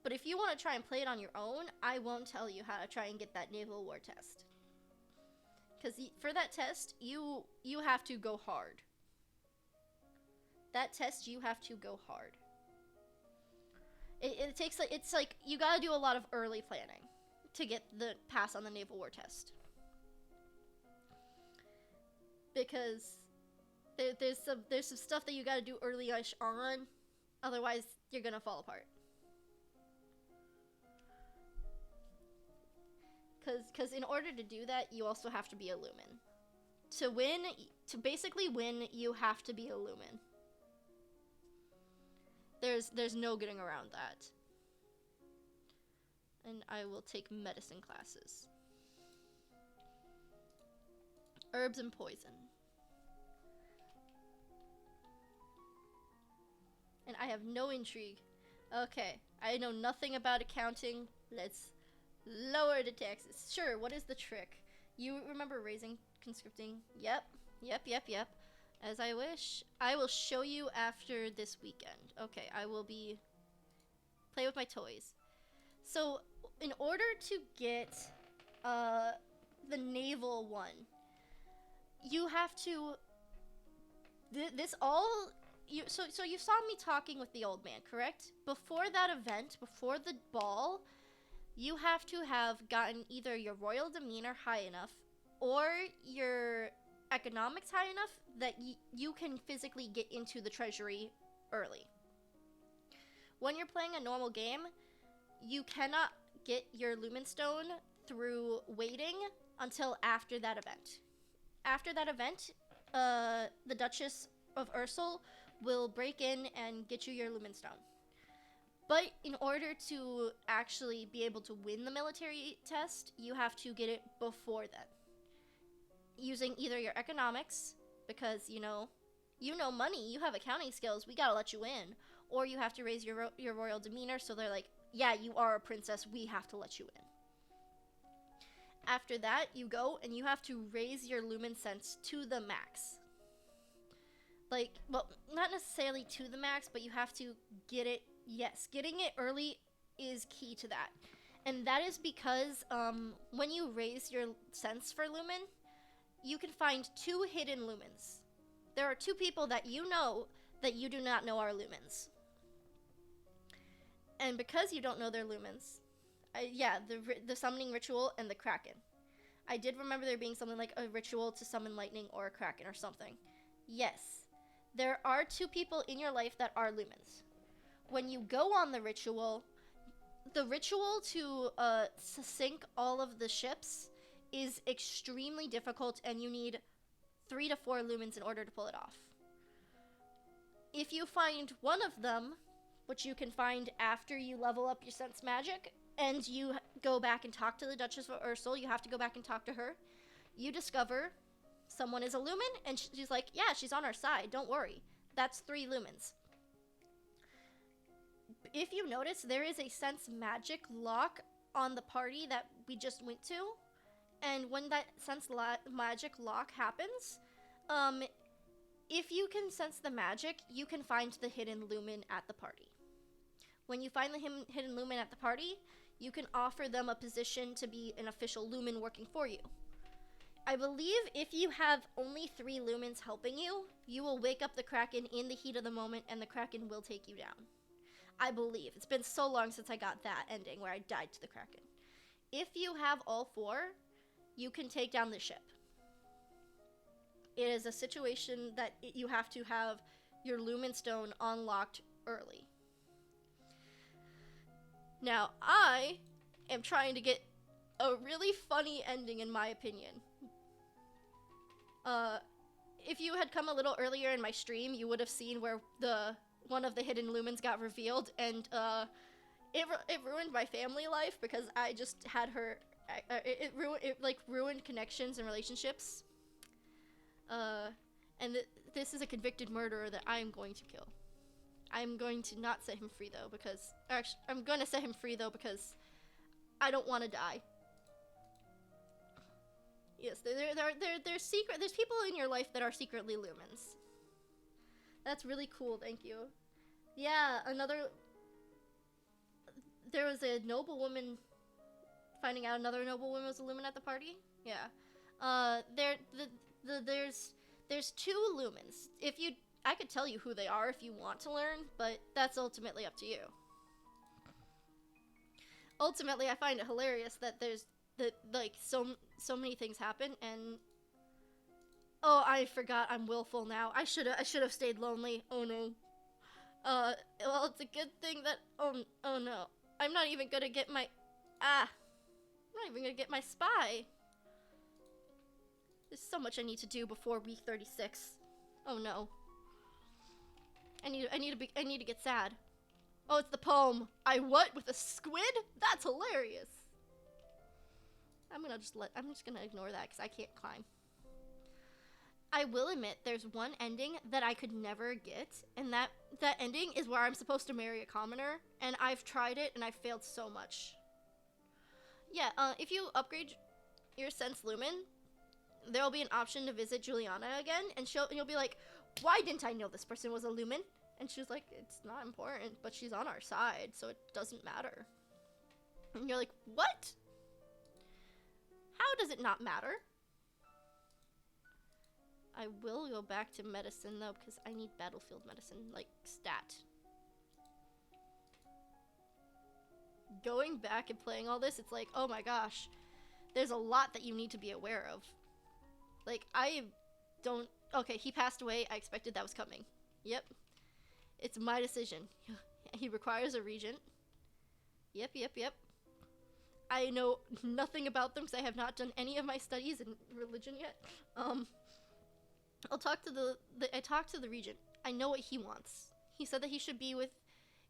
But if you want to try and play it on your own, I won't tell you how to try and get that naval war test. Because for that test, you have to go hard. That test, you have to go hard. It takes it's like you gotta do a lot of early planning to get the pass on the naval war test. Because there's some stuff that you gotta do early-ish on, otherwise you're gonna fall apart. Because in order to do that, you also have to be a lumen. To basically win, you have to be a lumen. There's no getting around that. And I will take medicine classes. Herbs and poison. And I have no intrigue. Okay, I know nothing about accounting. Let's lower the taxes. Sure, what is the trick? You remember raising conscripting? Yep. As I wish. I will show you after this weekend. Okay, I will play with my toys. So, in order to get the naval one, you have to... So you saw me talking with the old man, correct? Before that event, before the ball, you have to have gotten either your royal demeanor high enough or your economics high enough that you can physically get into the treasury early. When you're playing a normal game, you cannot get your Lumen Stone through waiting until after that event. After that event, the Duchess of Ursul will break in and get you your Lumen Stone. But in order to actually be able to win the military test, you have to get it before then. Using either your economics, because you know money, you have accounting skills, we gotta let you in, or you have to raise your royal demeanor, so they're like, yeah, you are a princess, we have to let you in. After that, you go and you have to raise your lumen sense to the max. Like, well, not necessarily to the max, but you have to get it. Yes, getting it early is key to that. And that is because when you raise your sense for lumen, you can find 2 hidden lumens. There are 2 people that you know that you do not know are lumens. And because you don't know their lumens, yeah, the summoning ritual and the kraken. I did remember there being something like a ritual to summon lightning or a kraken or something. Yes, there are 2 people in your life that are lumens. When you go on the ritual to sink all of the ships is extremely difficult, and you need 3 to 4 lumens in order to pull it off. If you find one of them, which you can find after you level up your sense magic, and you go back and talk to the Duchess of Ursul, you have to go back and talk to her, you discover someone is a lumen, and she's like, yeah, she's on our side, don't worry. That's 3 lumens. If you notice, there is a sense magic lock on the party that we just went to, and when that sense magic lock happens, if you can sense the magic, you can find the hidden lumen at the party. When you find the hidden lumen at the party, you can offer them a position to be an official lumen working for you. I believe if you have only 3 lumens helping you, you will wake up the kraken in the heat of the moment, and the kraken will take you down. I believe. It's been so long since I got that ending where I died to the kraken. If you have all 4, you can take down the ship. It is a situation that you have to have your lumen stone unlocked early. Now, I am trying to get a really funny ending, in my opinion. If you had come a little earlier in my stream, you would have seen where one of the hidden lumens got revealed, and it ruined my family life because I just had her. It ruined connections and relationships. And this is a convicted murderer that I am going to kill. I'm going to not set him free though, because actually I'm going to set him free though because I don't want to die. Yes, there's secret. There's people in your life that are secretly lumens. That's really cool. Thank you. Yeah, there was a noble woman finding out another noble woman was a lumen at the party. Yeah. There's 2 lumens. I could tell you who they are if you want to learn, but that's ultimately up to you. Ultimately, I find it hilarious that so many things happen, and oh, I forgot I'm willful now. I should have stayed lonely. Oh no. Well, it's a good thing that oh no. I'm not even gonna get my spy. There's so much I need to do before week 36. Oh no. I need to get sad. Oh, it's the poem. I what with a squid? That's hilarious. I'm just gonna ignore that because I can't climb. I will admit there's one ending that I could never get, and that ending is where I'm supposed to marry a commoner, and I've tried it and I've failed so much. Yeah, if you upgrade your Sense Lumen, there'll be an option to visit Juliana again, and you'll be like, why didn't I know this person was a lumen? And she's like, it's not important, but she's on our side, so it doesn't matter. And you're like, what? How does it not matter? I will go back to medicine, though, because I need battlefield medicine, like, stat. Going back and playing all this, it's like, oh my gosh. There's a lot that you need to be aware of. Like, okay, he passed away. I expected that was coming. Yep. It's my decision. He requires a regent. Yep. I know nothing about them because I have not done any of my studies in religion yet. I talked to the regent. I know what he wants. He said that he should be with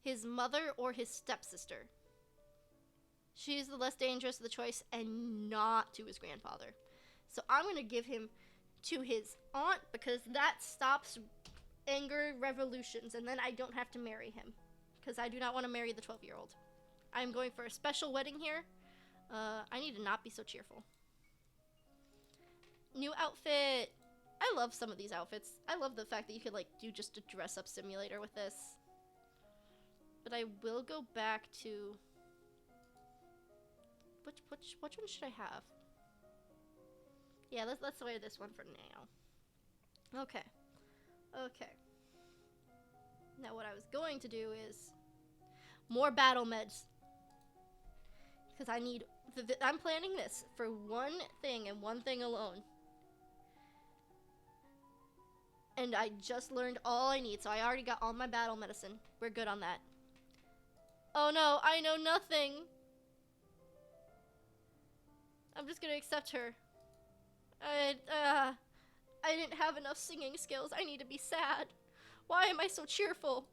his mother or his stepsister. She's the less dangerous of the choice, and not to his grandfather. So I'm going to give him to his aunt because that stops anger revolutions, and then I don't have to marry him because I do not want to marry the 12-year-old. I'm going for a special wedding here. I need to not be so cheerful. New outfit. I love some of these outfits. I love the fact that you could like do just a dress-up simulator with this. But I will go back to which one should I have? Yeah, let's wear this one for now. Okay. Now what I was going to do is More battle meds. Because I need... I'm planning this for one thing and one thing alone. And I just learned all I need, so I already got all my battle medicine. We're good on that. Oh no, I know nothing. I'm just gonna accept her. I didn't have enough singing skills. I need to be sad. Why am I so cheerful?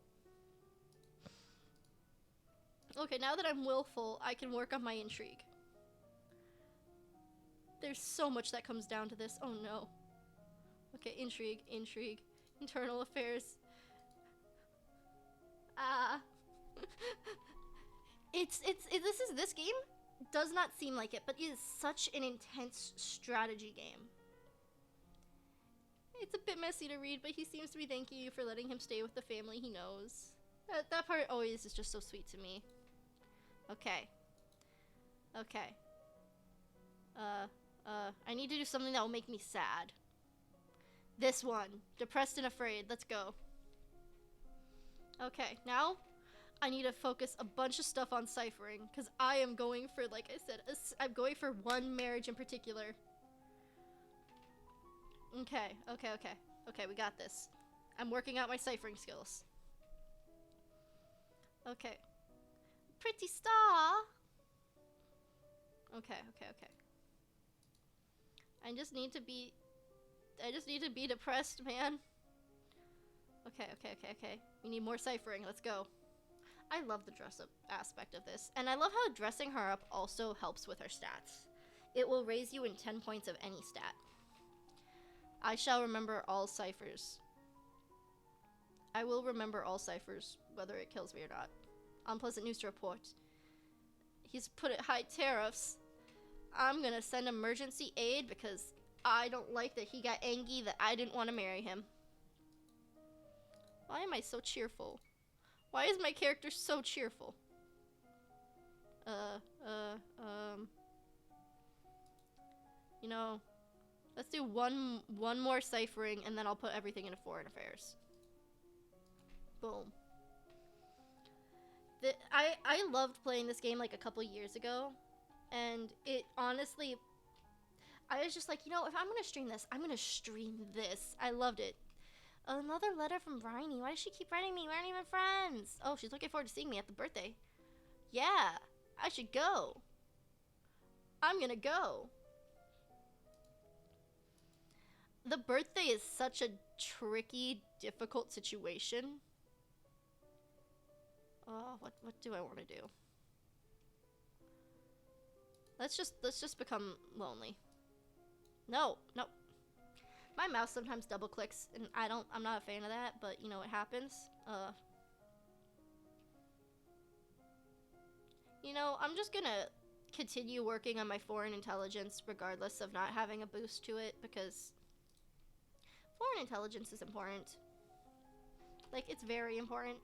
Okay, now that I'm willful, I can work on my intrigue. There's so much that comes down to this. Oh no. Okay, intrigue, internal affairs. This game does not seem like it, but it is such an intense strategy game. It's a bit messy to read, but he seems to be thanking you for letting him stay with the family he knows. That part always is just so sweet to me. Okay. Okay. I need to do something that will make me sad. This one. Depressed and afraid. Let's go. Okay, now I need to focus a bunch of stuff on ciphering, because I am going for, like I said, I'm going for one marriage in particular. Okay, we got this. I'm working out my ciphering skills. Okay. Pretty star! Okay. I just need to be depressed, man. Okay. We need more ciphering. Let's go. I love the dress-up aspect of this. And I love how dressing her up also helps with her stats. It will raise you in 10 points of any stat. I shall remember all ciphers. I will remember all ciphers, whether it kills me or not. Unpleasant news to report. He's put at high tariffs. I'm gonna send emergency aid because I don't like that he got angry that I didn't want to marry him. Why am I so cheerful? Why is my character so cheerful? You know, let's do one more ciphering and then I'll put everything into foreign affairs. Boom. I loved playing this game like a couple years ago, and it honestly, I was just like, you know, if I'm gonna stream this, I'm gonna stream this. I loved it. Another letter from Bryony. Why does she keep writing me? We aren't even friends. Oh, she's looking forward to seeing me at the birthday. Yeah, I should go. I'm gonna go. The birthday is such a tricky, difficult situation. Oh, what do I want to do? Let's just become lonely. No. My mouse sometimes double clicks and I'm not a fan of that, but you know what happens. You know, I'm just gonna continue working on my foreign intelligence regardless of not having a boost to it, because foreign intelligence is important. Like, it's very important.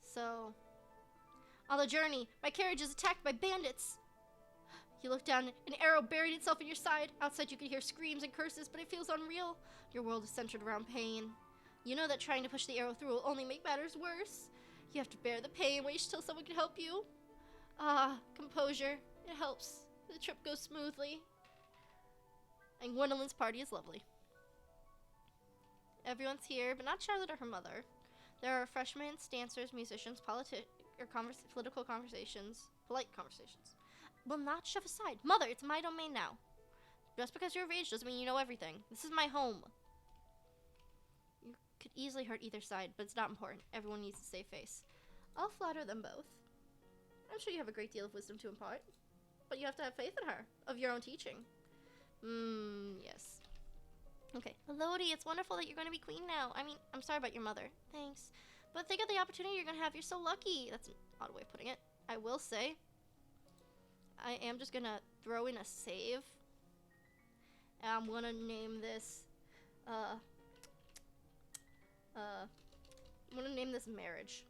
So, on the journey, my carriage is attacked by bandits. You look down, an arrow buried itself in your side. Outside you can hear screams and curses, but it feels unreal. Your world is centered around pain. You know that trying to push the arrow through will only make matters worse. You have to bear the pain, wait till someone can help you. Composure. It helps. The trip goes smoothly. And Gwendolyn's party is lovely. Everyone's here, but not Charlotte or her mother. There are freshmen, dancers, musicians, political conversations, polite conversations. Will not shove aside. Mother, it's my domain now. Just because you're of age doesn't mean you know everything. This is my home. You could easily hurt either side, but it's not important. Everyone needs a safe face. I'll flatter them both. I'm sure you have a great deal of wisdom to impart, but you have to have faith in her, of your own teaching. Yes. Okay. Elodie, it's wonderful that you're going to be queen now. I mean, I'm sorry about your mother. Thanks. But think of the opportunity you're going to have. You're so lucky. That's an odd way of putting it. I will say, I am just going to throw in a save. And I'm going to name this, I'm going to name this marriage.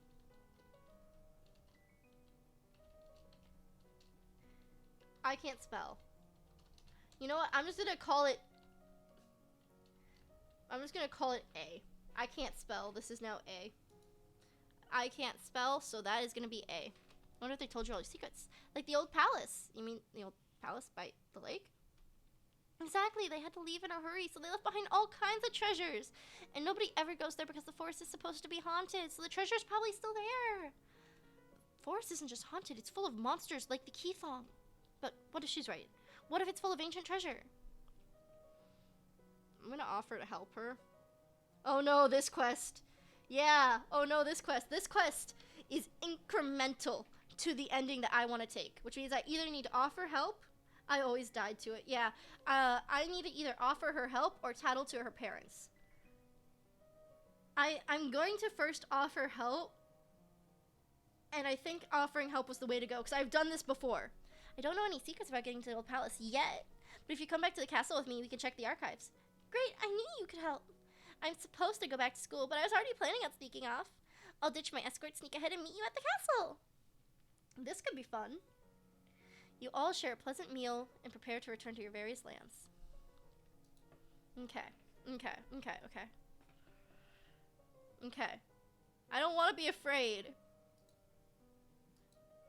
I can't spell. You know what? I'm just going to call it A. I can't spell. This is now A. I can't spell, so that is gonna be A. I wonder if they told you all your secrets. Like the old palace. You mean the old palace by the lake? Exactly, they had to leave in a hurry, so they left behind all kinds of treasures. And nobody ever goes there because the forest is supposed to be haunted, so the treasure's probably still there. The forest isn't just haunted, it's full of monsters like the Keithong. But what if she's right? What if it's full of ancient treasure? I'm gonna offer to help her. Oh no, this quest. Yeah, oh no, this quest. This quest is incremental to the ending that I want to take, which means I either need to offer help. I always died to it, yeah. I need to either offer her help or tattle to her parents. I'm going to first offer help, and I think offering help was the way to go, because I've done this before. I don't know any secrets about getting to the old palace yet, but if you come back to the castle with me, we can check the archives. Great, I knew you could help. I'm supposed to go back to school, but I was already planning on sneaking off. I'll ditch my escort, sneak ahead, and meet you at the castle. This could be fun. You all share a pleasant meal and prepare to return to your various lands. Okay. I don't want to be afraid.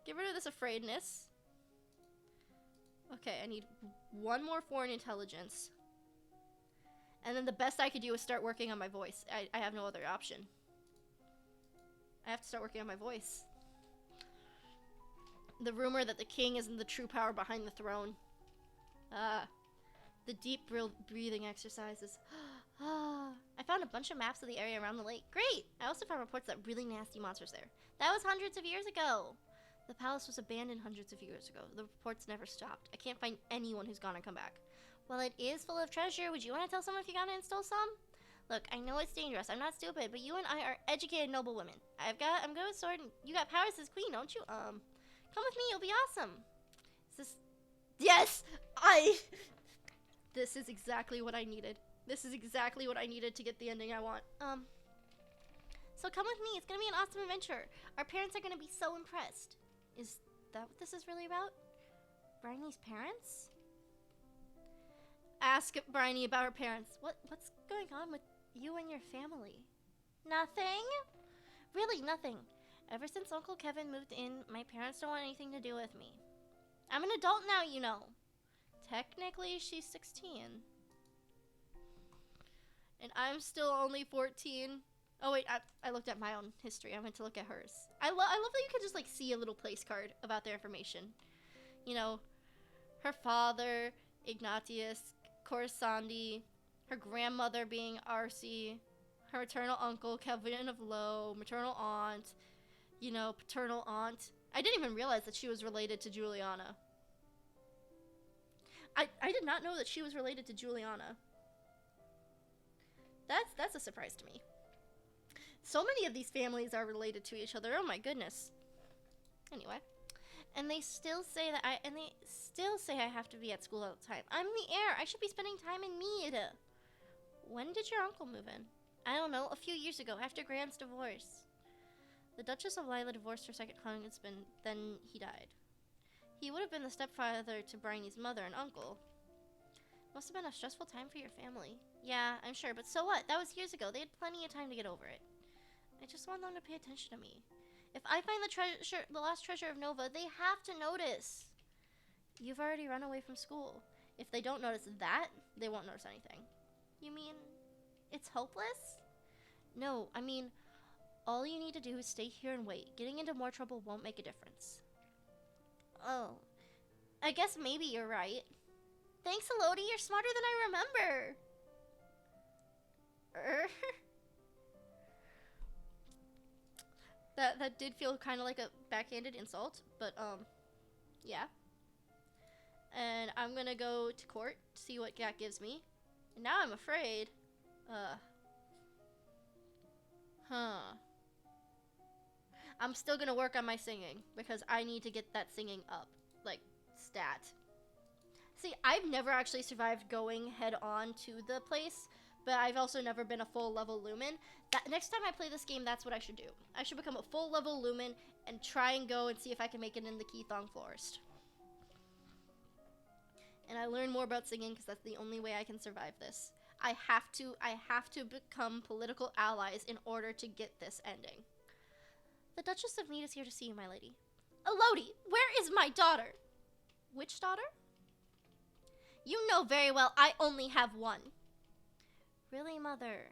Get rid of this afraidness. Okay, I need one more foreign intelligence. And then the best I could do is start working on my voice. I have no other option. I have to start working on my voice. The rumor that the king isn't the true power behind the throne. The deep breathing exercises. I found a bunch of maps of the area around the lake. Great! I also found reports that really nasty monsters there. That was hundreds of years ago. The palace was abandoned hundreds of years ago. The reports never stopped. I can't find anyone who's gone and come back. Well, it is full of treasure. Would you want to tell someone if you got it and stole some? Look, I know it's dangerous. I'm not stupid, but you and I are educated, noble women. I'm good with sword, and you got powers as queen, don't you? Come with me. You'll be awesome. Is this? Yes, This is exactly what I needed. This is exactly what I needed to get the ending I want. So come with me. It's gonna be an awesome adventure. Our parents are gonna be so impressed. Is that what this is really about? Bryony's parents? Ask Bryony about her parents. What's going on with you and your family? Nothing? Really, nothing. Ever since Uncle Kevin moved in, my parents don't want anything to do with me. I'm an adult now, you know. Technically, she's 16. And I'm still only 14. Oh, wait, I looked at my own history. I went to look at hers. I love that you can just, like, see a little place card about their information. You know, her father, Ignatius Corsandi, her grandmother being Arcee, her maternal uncle, Kevin of Lowe, maternal aunt, you know, paternal aunt. I didn't even realize that she was related to Juliana. I did not know that she was related to Juliana. That's a surprise to me. So many of these families are related to each other. Oh my goodness. Anyway, and they still say I have to be at school all the time. I'm the heir. I should be spending time in Mead. When did your uncle move in? I don't know. A few years ago, after Graham's divorce. The Duchess of Lila divorced her second husband, then he died. He would have been the stepfather to Bryony's mother and uncle. Must have been a stressful time for your family. Yeah, I'm sure, but so what? That was years ago. They had plenty of time to get over it. I just want them to pay attention to me. If I find the lost treasure of Nova, they have to notice. You've already run away from school. If they don't notice that, they won't notice anything. You mean it's hopeless? No, I mean, all you need to do is stay here and wait. Getting into more trouble won't make a difference. Oh, I guess maybe you're right. Thanks, Elodie. You're smarter than I remember. That did feel kind of like a backhanded insult, but yeah. And I'm gonna go to court to see what that gives me. And now I'm afraid. I'm still gonna work on my singing because I need to get that singing up, like stat. See, I've never actually survived going head on to the place, but I've also never been a full level Lumen. Next time I play this game, that's what I should do. I should become a full level Lumen and try and go and see if I can make it in the Keithong Forest. And I learn more about singing because that's the only way I can survive this. I have to become political allies in order to get this ending. The Duchess of Mead is here to see you, my lady. Elodie, where is my daughter? Which daughter? You know very well I only have one. Really, Mother?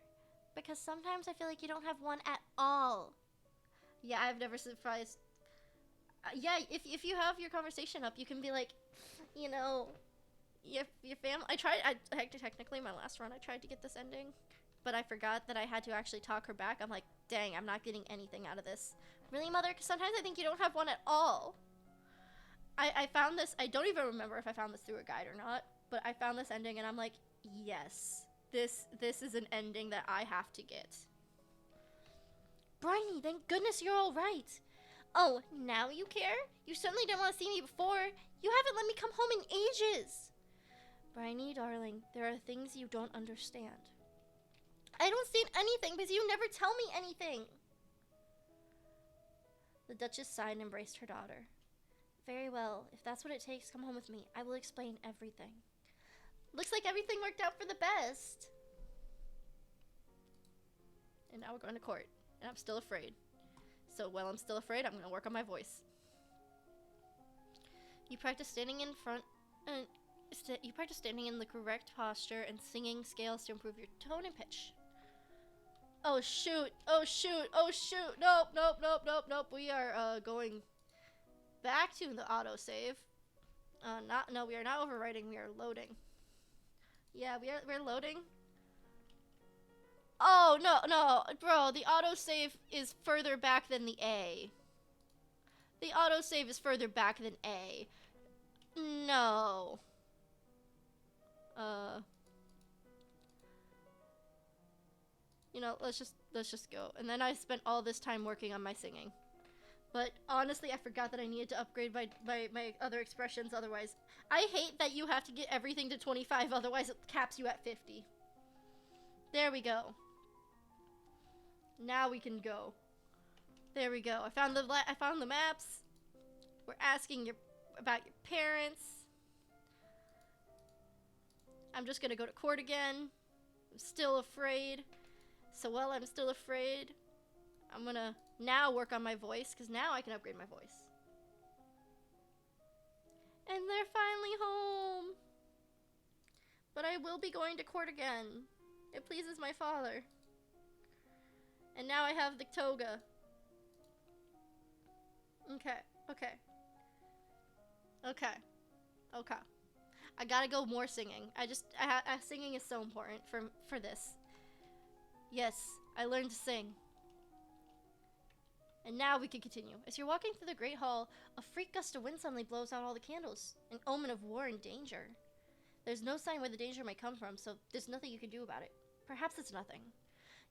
Because sometimes I feel like you don't have one at all. Yeah, I've never surprised. Yeah, if you have your conversation up, you can be like, you know, your family. Technically my last run, I tried to get this ending, but I forgot that I had to actually talk her back. I'm like, dang, I'm not getting anything out of this. Really, Mother? Because sometimes I think you don't have one at all. I found this. I don't even remember if I found this through a guide or not, but I found this ending, and I'm like, yes, this is an ending that I have to get. Bryony, thank goodness you're all right. Oh, now you care? You certainly didn't want to see me before. You haven't let me come home in ages. Bryony, darling, there are things you don't understand. I don't see anything because you never tell me anything. The Duchess sighed and embraced her daughter. Very well. If that's what it takes, come home with me. I will explain everything. Looks like everything worked out for the best. And now we're going to court. And I'm still afraid. So while I'm still afraid, I'm going to work on my voice. You practice standing in front... you practice standing in the correct posture and singing scales to improve your tone and pitch. Oh shoot, oh shoot, oh shoot. Nope, nope, nope, nope, nope. We are going back to the autosave. No, we are not overwriting, we are loading. Yeah, we're loading. Oh, no, bro, the autosave is further back than the A. The autosave is further back than A. No. You know, let's just go. And then I spent all this time working on my singing. But honestly, I forgot that I needed to upgrade my other expressions otherwise. I hate that you have to get everything to 25, otherwise it caps you at 50. There we go. Now we can go. There we go. I found the maps. We're asking about your parents. I'm just gonna go to court again. I'm still afraid. So while I'm still afraid, I'm gonna now work on my voice, because now I can upgrade my voice. And they're finally home. But I will be going to court again. It pleases my father. And now I have the toga. Okay. I gotta go more singing. Singing is so important for this. Yes, I learned to sing. And now we can continue. As you're walking through the Great Hall, a freak gust of wind suddenly blows out all the candles, an omen of war and danger. There's no sign where the danger might come from, so there's nothing you can do about it. Perhaps it's nothing.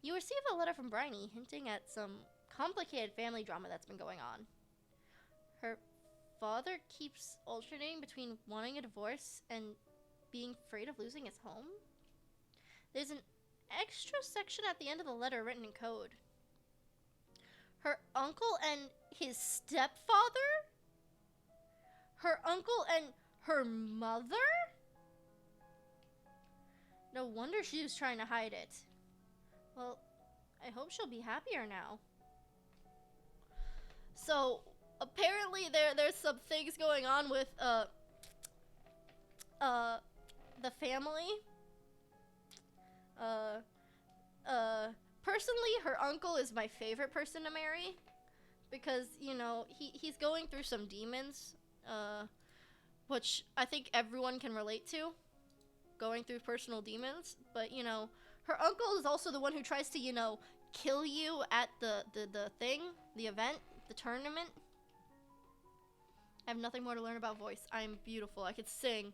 You receive a letter from Bryony hinting at some complicated family drama that's been going on. Her father keeps alternating between wanting a divorce and being afraid of losing his home. There's an extra section at the end of the letter written in code. Her uncle and his stepfather? Her uncle and her mother? No wonder she was trying to hide it. Well, I hope she'll be happier now. So, apparently there's some things going on with, the family. Personally, her uncle is my favorite person to marry. Because, you know, he's going through some demons, which I think everyone can relate to. Going through personal demons. But, you know, her uncle is also the one who tries to, you know, kill you at the thing, the event, the tournament. I have nothing more to learn about voice. I am beautiful. I could sing.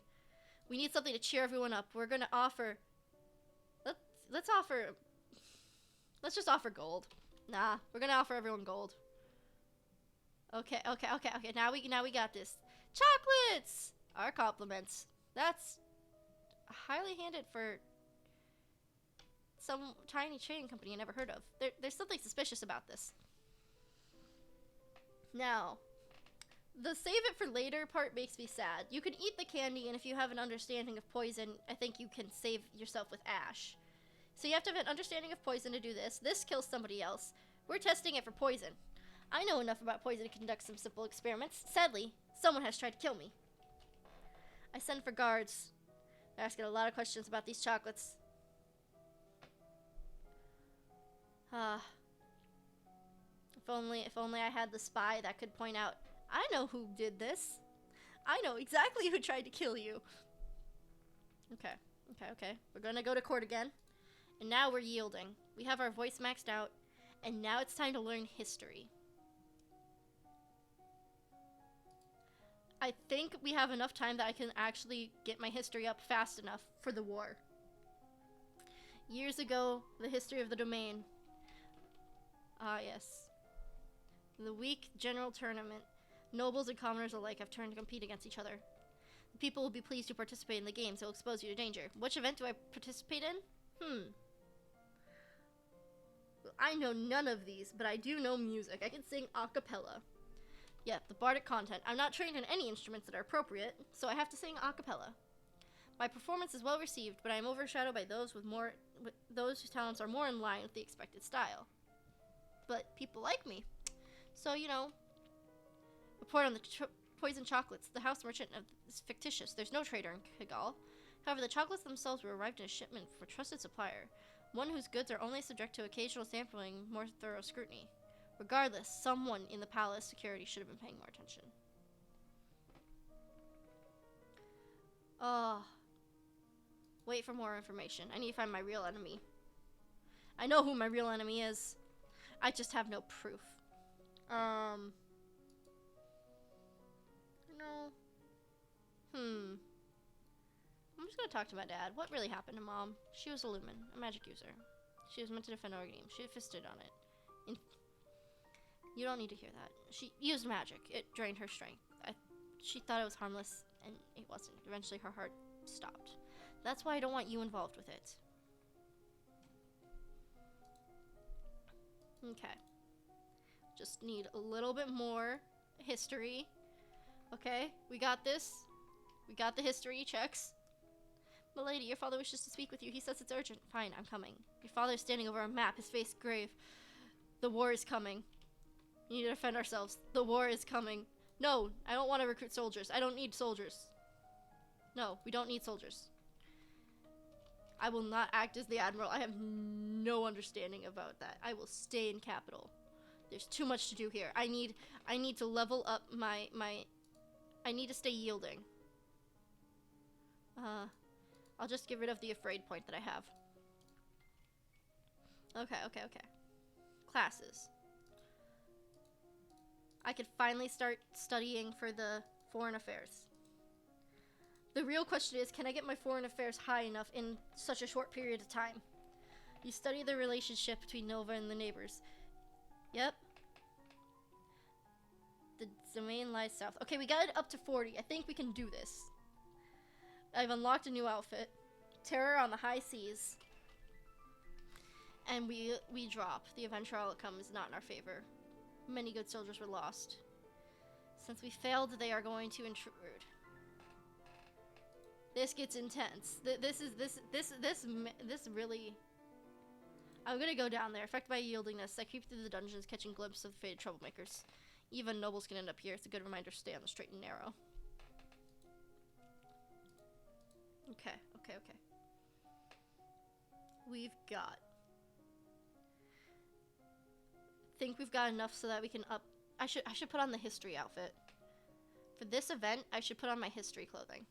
We need something to cheer everyone up. We're gonna offer... Let's just offer gold. Nah, we're gonna offer everyone gold. Okay. Now we got this. Chocolates! Our compliments. That's highly handed for some tiny trading company I never heard of. There's something suspicious about this. Now, the save it for later part makes me sad. You can eat the candy, and if you have an understanding of poison, I think you can save yourself with ash. So you have to have an understanding of poison to do this. This kills somebody else. We're testing it for poison. I know enough about poison to conduct some simple experiments. Sadly, someone has tried to kill me. I send for guards. They're asking a lot of questions about these chocolates. If only I had the spy that could point out, I know who did this. I know exactly who tried to kill you. Okay. We're gonna go to court again. And now we're yielding. We have our voice maxed out. And now it's time to learn history. I think we have enough time that I can actually get my history up fast enough for the war. Years ago, the history of the domain. Ah, yes. The weak general tournament. Nobles and commoners alike have turned to compete against each other. The people will be pleased to participate in the games that will expose you to danger. Which event do I participate in? Well, I know none of these, but I do know music. I can sing a cappella. Yeah, the bardic content. I'm not trained in any instruments that are appropriate, so I have to sing a cappella. My performance is well received, but I am overshadowed by those those whose talents are more in line with the expected style. But people like me. So, you know, report on the poison chocolates. The house merchant is fictitious. There's no trader in Kigal. However, the chocolates themselves were arrived in a shipment from a trusted supplier, one whose goods are only subject to occasional sampling, more thorough scrutiny. Regardless, someone in the palace security should have been paying more attention. Wait for more information. I need to find my real enemy. I know who my real enemy is. I just have no proof. No. I'm just gonna talk to my dad. What really happened to Mom? She was a Lumen, a magic user. She was meant to defend our game. She fisted on it. You don't need to hear that. She used magic. It drained her strength. She thought it was harmless, and it wasn't. Eventually, her heart stopped. That's why I don't want you involved with it. Okay. Just need a little bit more history. Okay, we got this. We got the history checks. Milady, your father wishes to speak with you. He says it's urgent. Fine, I'm coming. Your father is standing over a map, his face grave. The war is coming. We need to defend ourselves. The war is coming. No, I don't want to recruit soldiers. I don't need soldiers. No, we don't need soldiers. I will not act as the admiral. I have no understanding about that. I will stay in capital. There's too much to do here. I need to level up my I need to stay yielding. I'll just get rid of the afraid point that I have. Okay. Classes. I could finally start studying for the foreign affairs. The real question is, can I get my foreign affairs high enough in such a short period of time? You study the relationship between Nova and the neighbors. Yep. The domain lies south. Okay, we got it up to 40. I think we can do this. I've unlocked a new outfit. Terror on the high seas. And we drop. The eventual outcome is not in our favor. Many good soldiers were lost. Since we failed, they are going to intrude. This gets intense. This really... I'm gonna go down there. Affected by yieldingness, I creep through the dungeons, catching glimpses of the faded troublemakers. Even nobles can end up here. It's a good reminder to stay on the straight and narrow. Okay. We've got... think we've got enough so that we can up... I should put on the history outfit. For this event, I should put on my history clothing.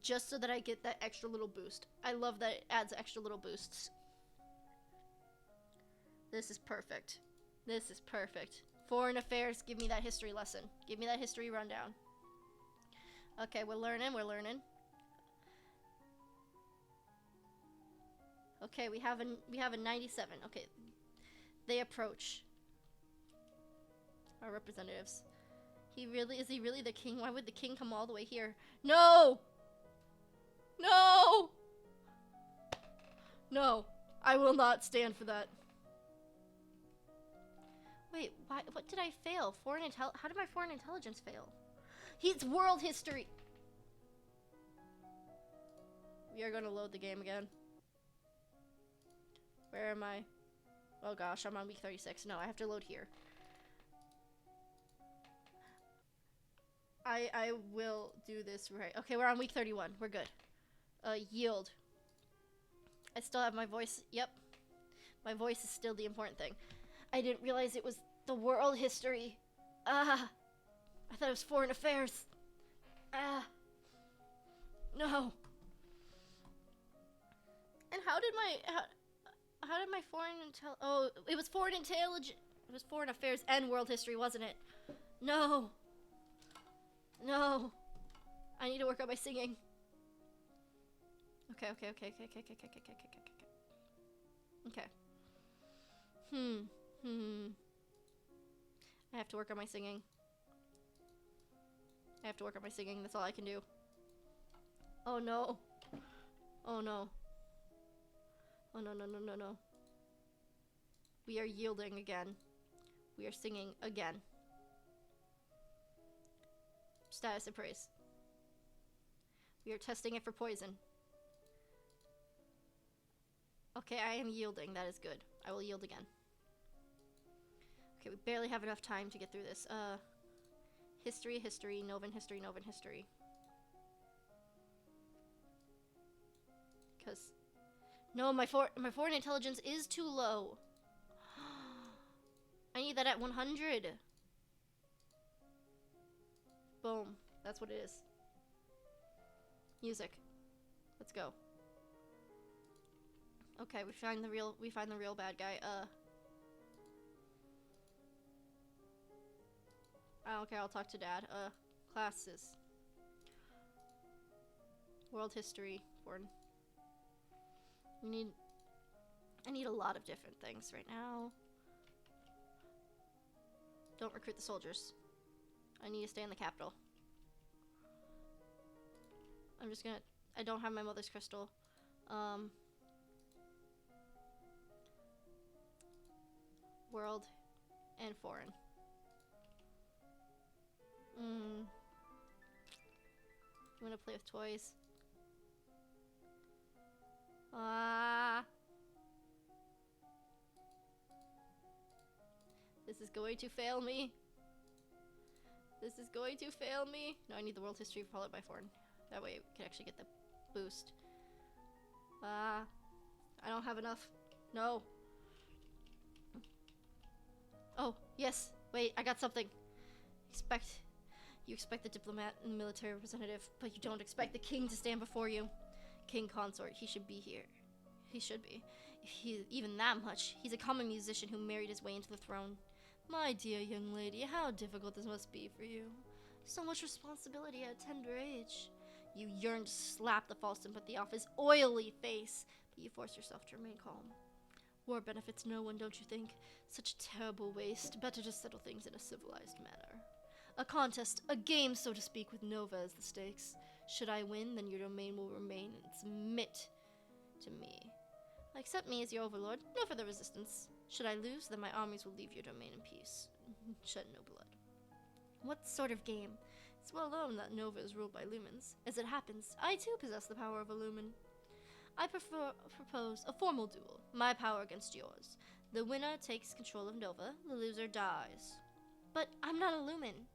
Just so that I get that extra little boost. I love that it adds extra little boosts. This is perfect. This is perfect. Foreign affairs, give me that history lesson. Give me that history rundown. Okay, we're learning. Okay, we have a 97. Okay. They approach. Our representatives. Is he really the king? Why would the king come all the way here? No! No! No. I will not stand for that. Wait, what did I fail? How did my foreign intelligence fail? It's world history. We are going to load the game again. Where am I? Oh gosh, I'm on week 36. No, I have to load here. I will do this right. Okay, we're on week 31. We're good. Yield. I still have my voice. Yep. My voice is still the important thing. I didn't realize it was the world history. Ah. I thought it was foreign affairs. Ah. No. And how did my foreign intel? Oh, it was foreign intelligence. It was foreign affairs and world history, wasn't it? No. No. I need to work on my singing. Okay. Okay. I have to work on my singing. That's all I can do. Oh no. Oh no. Oh no. We are yielding again. We are singing again. Status of praise. We are testing it for poison. Okay, I am yielding. That is good. I will yield again. Okay, we barely have enough time to get through this. History, Novan history. Because no, my foreign intelligence is too low. I need that at 100. Boom. That's what it is. Music. Let's go. Okay, we find the real bad guy. I don't care, I'll talk to Dad. Classes. World history. Foreign. I need a lot of different things right now. Don't recruit the soldiers. I need to stay in the capital. I'm just gonna... I don't have my mother's crystal. World and foreign. I'm gonna play with toys. This is going to fail me. No, I need the world history followed by foreign. That way we can actually get the boost. I don't have enough. No. Oh, yes. Wait, I got something. You expect the diplomat and military representative, but you don't expect the king to stand before you. King consort, he should be here. He should be. If he even that much, he's a common musician who married his way into the throne. My dear young lady, how difficult this must be for you. So much responsibility at a tender age. You yearn to slap the false sympathy off his oily face, but you force yourself to remain calm. War benefits no one, don't you think? Such a terrible waste. Better to settle things in a civilized manner. A contest, a game, so to speak, with Nova as the stakes. Should I win, then your domain will remain and submit to me. Accept me as your overlord, no further resistance. Should I lose, then my armies will leave your domain in peace. Shed no blood. What sort of game? It's well known that Nova is ruled by lumens. As it happens, I too possess the power of a lumen. I propose a formal duel, my power against yours. The winner takes control of Nova, the loser dies. But I'm not a lumen.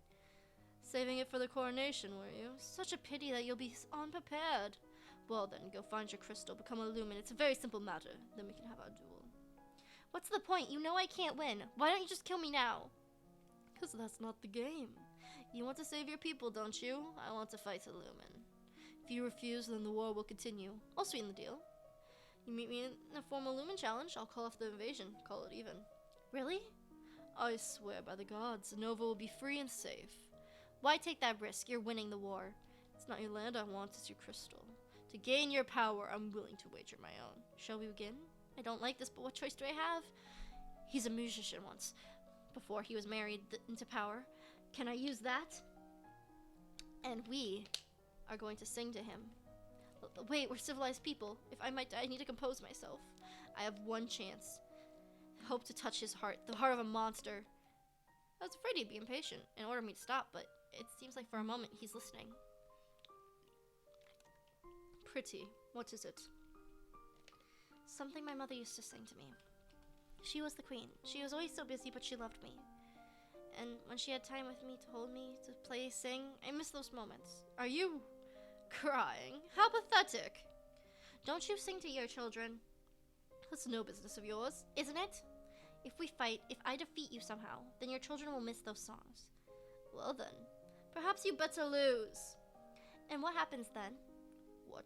Saving it for the coronation, were you? Such a pity that you'll be unprepared. Well then, go find your crystal, become a lumen. It's a very simple matter. Then we can have our duel. What's the point? You know I can't win. Why don't you just kill me now? Because that's not the game. You want to save your people, don't you? I want to fight a lumen. If you refuse, then the war will continue. I'll sweeten the deal. You meet me in a formal lumen challenge, I'll call off the invasion. Call it even. Really? I swear by the gods, Nova will be free and safe. Why take that risk? You're winning the war. It's not your land I want, it's your crystal. To gain your power, I'm willing to wager my own. Shall we begin? I don't like this, but what choice do I have? He's a musician once, before he was married into power. Can I use that? And we are going to sing to him. Wait, we're civilized people. If I might die, I need to compose myself. I have one chance. Hope to touch his heart, the heart of a monster. I was afraid he'd be impatient and order me to stop, but it seems like for a moment he's listening. Pretty. What is it? Something my mother used to sing to me. She was the queen. She was always so busy, but she loved me. And when she had time with me to hold me, to play, sing, I miss those moments. Are you crying? How pathetic. Don't you sing to your children? That's no business of yours, isn't it? If we fight, if I defeat you somehow, then your children will miss those songs. Well then, perhaps you better lose. And what happens then? What?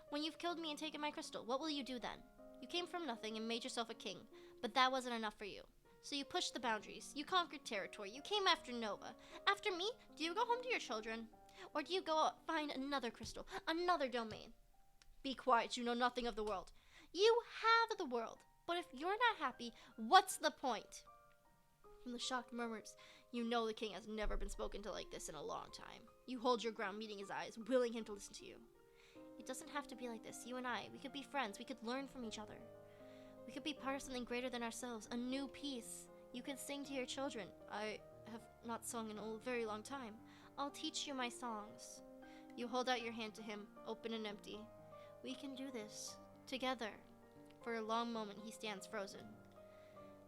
When you've killed me and taken my crystal, what will you do then? You came from nothing and made yourself a king, but that wasn't enough for you. So you pushed the boundaries, you conquered territory, you came after Nova. After me, do you go home to your children? Or do you go out, find another crystal, another domain? Be quiet, you know nothing of the world. You have the world, but if you're not happy, what's the point? From the shocked murmurs, you know the king has never been spoken to like this in a long time. You hold your ground, meeting his eyes, willing him to listen to you. It doesn't have to be like this. You and I, we could be friends. We could learn from each other. We could be part of something greater than ourselves, a new piece. You could sing to your children. I have not sung in a very long time. I'll teach you my songs. You hold out your hand to him, open and empty. We can do this, together. For a long moment, he stands frozen.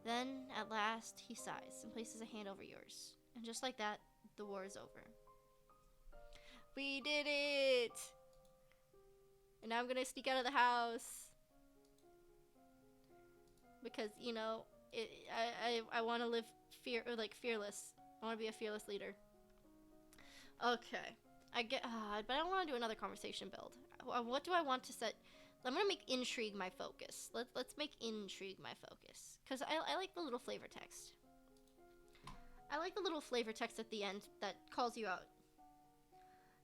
Then, at last, he sighs and places a hand over yours. And just like that, the war is over. We did it! And now I'm gonna sneak out of the house. Because, you know, I want to live fearless. I want to be a fearless leader. Okay. But I don't want to do another conversation build. What do I want to set? I'm gonna make intrigue my focus. Let's make intrigue my focus. Because I like the little flavor text. I like the little flavor text at the end that calls you out.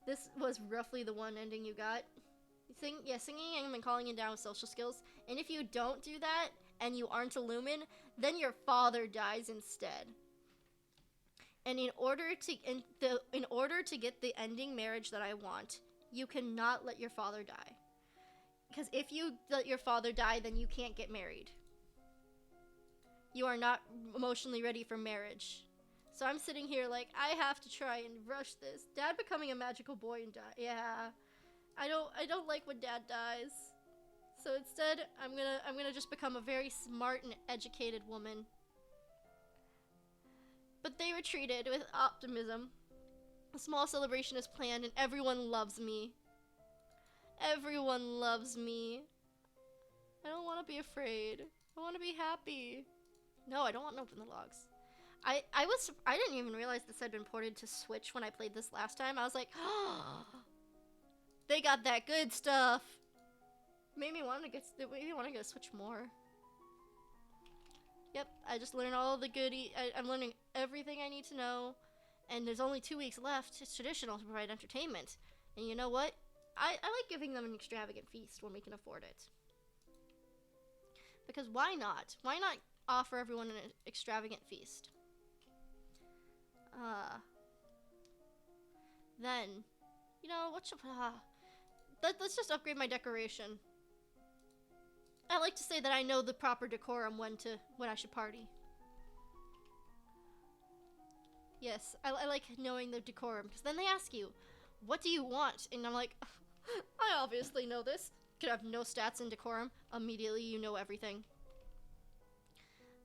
This was roughly the one ending you got. Singing and calling you down with social skills. And if you don't do that, and you aren't a lumen, then your father dies instead. And in order to get the ending marriage that I want, you cannot let your father die. Because if you let your father die, then you can't get married. You are not emotionally ready for marriage. So I'm sitting here like, I have to try and rush this. Dad becoming a magical boy and die. Yeah. I don't like when Dad dies. So instead, I'm gonna just become a very smart and educated woman. But they retreated with optimism. A small celebration is planned and everyone loves me. Everyone loves me. I don't want to be afraid. I want to be happy. No, I don't want to open the logs. I didn't even realize this had been ported to Switch when I played this last time. I was like, oh, they got that good stuff. Made me want to get a Switch more. Yep, I just learned all the goodie. I'm learning everything I need to know. And there's only 2 weeks left. It's traditional to provide entertainment. And you know what? I like giving them an extravagant feast when we can afford it. Because why not? Why not offer everyone an extravagant feast? Then, you know, let's just upgrade my decoration. I like to say that I know the proper decorum when I should party. Yes, I like knowing the decorum, because then they ask you, what do you want? And I'm like, I obviously know this. Could have no stats in decorum. Immediately you know everything.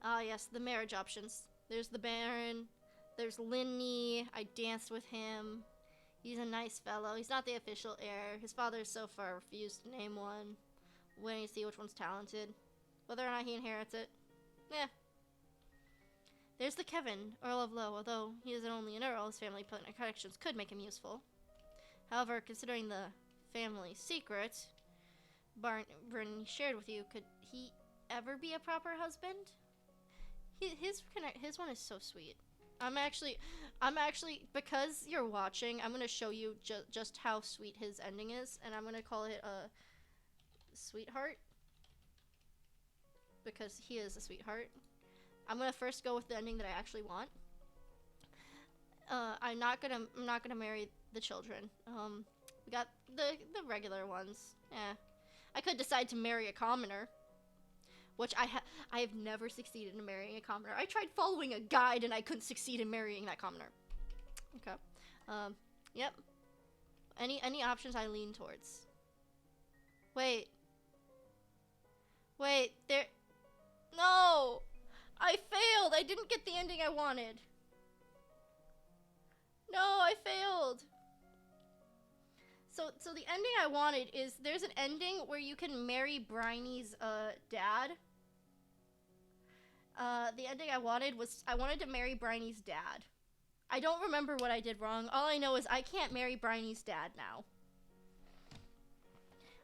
Ah yes, the marriage options. There's the Baron. There's Linny. I danced with him. He's a nice fellow. He's not the official heir. His father so far refused to name one. Waiting to see which one's talented. Whether or not he inherits it. Eh. There's the Kevin, Earl of Lowe. Although he isn't only an earl, his family connections could make him useful. However, considering the family secret Barney shared with you, could he ever be a proper husband? His one is so sweet. I'm actually, because you're watching, I'm gonna show you just how sweet his ending is, and I'm gonna call it a sweetheart, because he is a sweetheart. I'm gonna first go with the ending that I actually want. I'm not gonna marry the children. We got the regular ones. Yeah, I could decide to marry a commoner, which I have never succeeded in marrying a commoner. I tried following a guide and I couldn't succeed in marrying that commoner. Okay. Yep. Any options I lean towards. Wait, there. No! ending I wanted. No, I failed. So the ending I wanted is there's an ending where you can marry Bryony's dad. The ending I wanted was I wanted to marry Bryony's dad. I don't remember what I did wrong. All I know is I can't marry Bryony's dad now.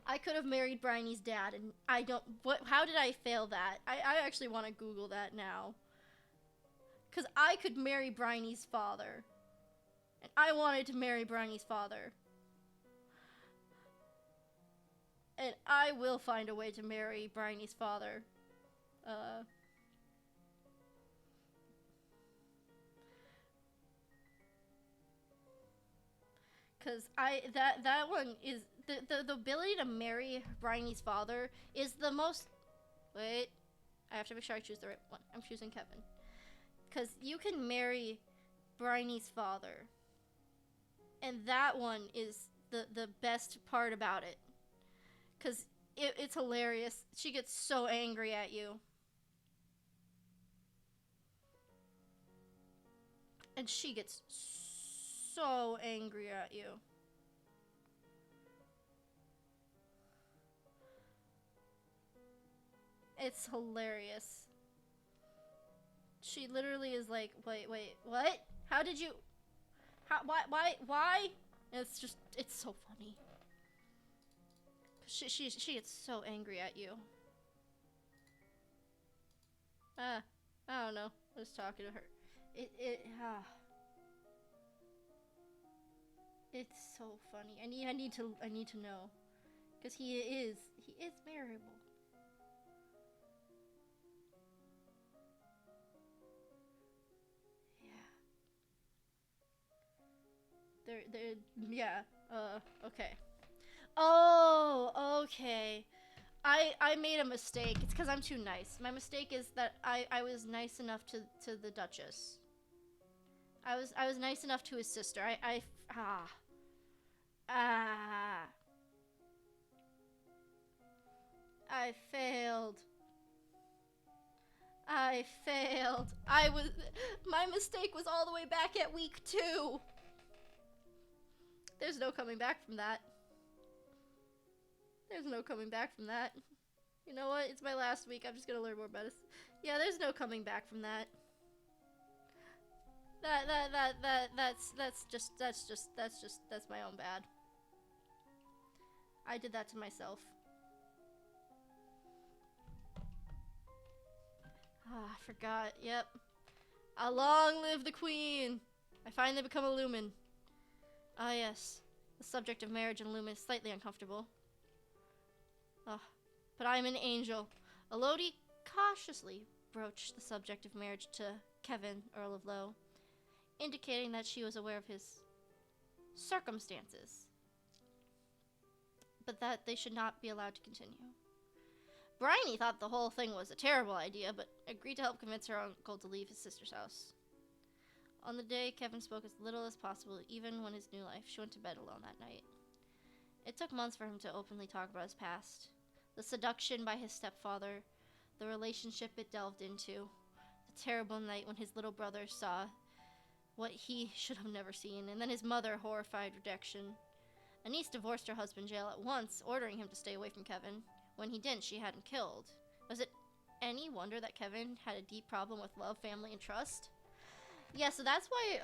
I could have married Bryony's dad, and I don't. How did I fail that? I actually want to Google that now. Because I could marry Bryony's father. And I wanted to marry Bryony's father. And I will find a way to marry Bryony's father. Cause that one is the ability to marry Bryony's father is the most. Wait, I have to make sure I choose the right one. I'm choosing Kevin. Cause you can marry Bryony's father, and that one is the best part about it. Cause it's hilarious. She gets so angry at you. And she gets so angry at you. It's hilarious. She literally is like, wait, what? How did you... Why? It's just, it's so funny. She gets so angry at you. I don't know. I was talking to her. It's so funny. I need to know. Because he is marriable. Yeah. Okay. Oh, okay. I made a mistake. It's because I'm too nice. My mistake is that I was nice enough to the Duchess. I was nice enough to his sister. I failed. My mistake was all the way back at week 2. There's no coming back from that. There's no coming back from that. You know what? It's my last week. I'm just gonna learn more about it. Yeah, there's no coming back from that. That's my own bad. I did that to myself. I forgot. Yep. Long live the queen! I finally become a lumen. Ah, yes. The subject of marriage and lumen is slightly uncomfortable. But I'm an angel. Elodie cautiously broached the subject of marriage to Kevin, Earl of Lowe, indicating that she was aware of his circumstances, but that they should not be allowed to continue. Bryony thought the whole thing was a terrible idea, but agreed to help convince her uncle to leave his sister's house. On the day, Kevin spoke as little as possible, even when his new life. She went to bed alone that night. It took months for him to openly talk about his past. The seduction by his stepfather, the relationship it delved into, the terrible night when his little brother saw what he should have never seen, and then his mother horrified rejection. Anise divorced her husband Jael at once, ordering him to stay away from Kevin. When he didn't, she had him killed. Was it any wonder that Kevin had a deep problem with love, family, and trust? Yeah, so that's why,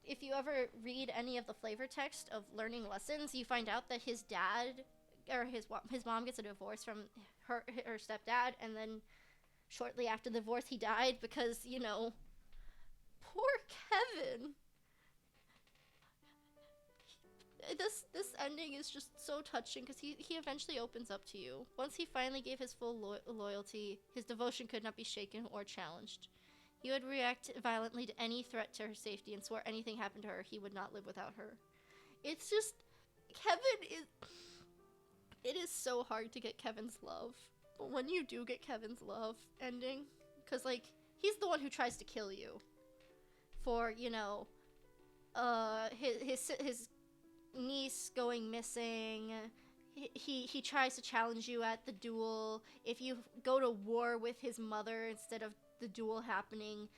if you ever read any of the flavor text of Learning Lessons, you find out that his dad, or his mom gets a divorce from her stepdad, and then shortly after the divorce he died because, you know, poor Kevin. This ending is just so touching because he eventually opens up to you. Once he finally gave his full loyalty, his devotion could not be shaken or challenged. He would react violently to any threat to her safety and swore anything happened to her, he would not live without her. It's just, it is so hard to get Kevin's love. But when you do get Kevin's love ending, because, like, he's the one who tries to kill you for, you know, his niece going missing. He tries to challenge you at the duel. If you go to war with his mother instead of the duel happening,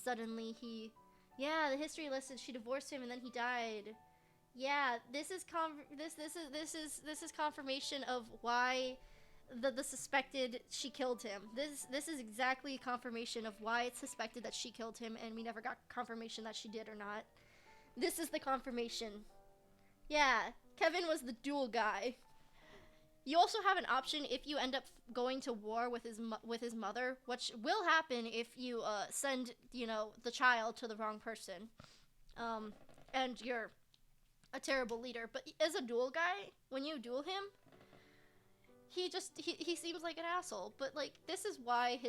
Suddenly he, yeah, the history listed she divorced him and then he died. Yeah, this is confirmation of why the suspected she killed him. This is exactly confirmation of why it's suspected that she killed him, and we never got confirmation that she did or not. This is the confirmation. Yeah, Kevin was the dual guy. You also have an option if you end up going to war with his mother, which will happen if you send the child to the wrong person, and you're a terrible leader. But as a dual guy, when you duel him, he seems like an asshole. But like this is why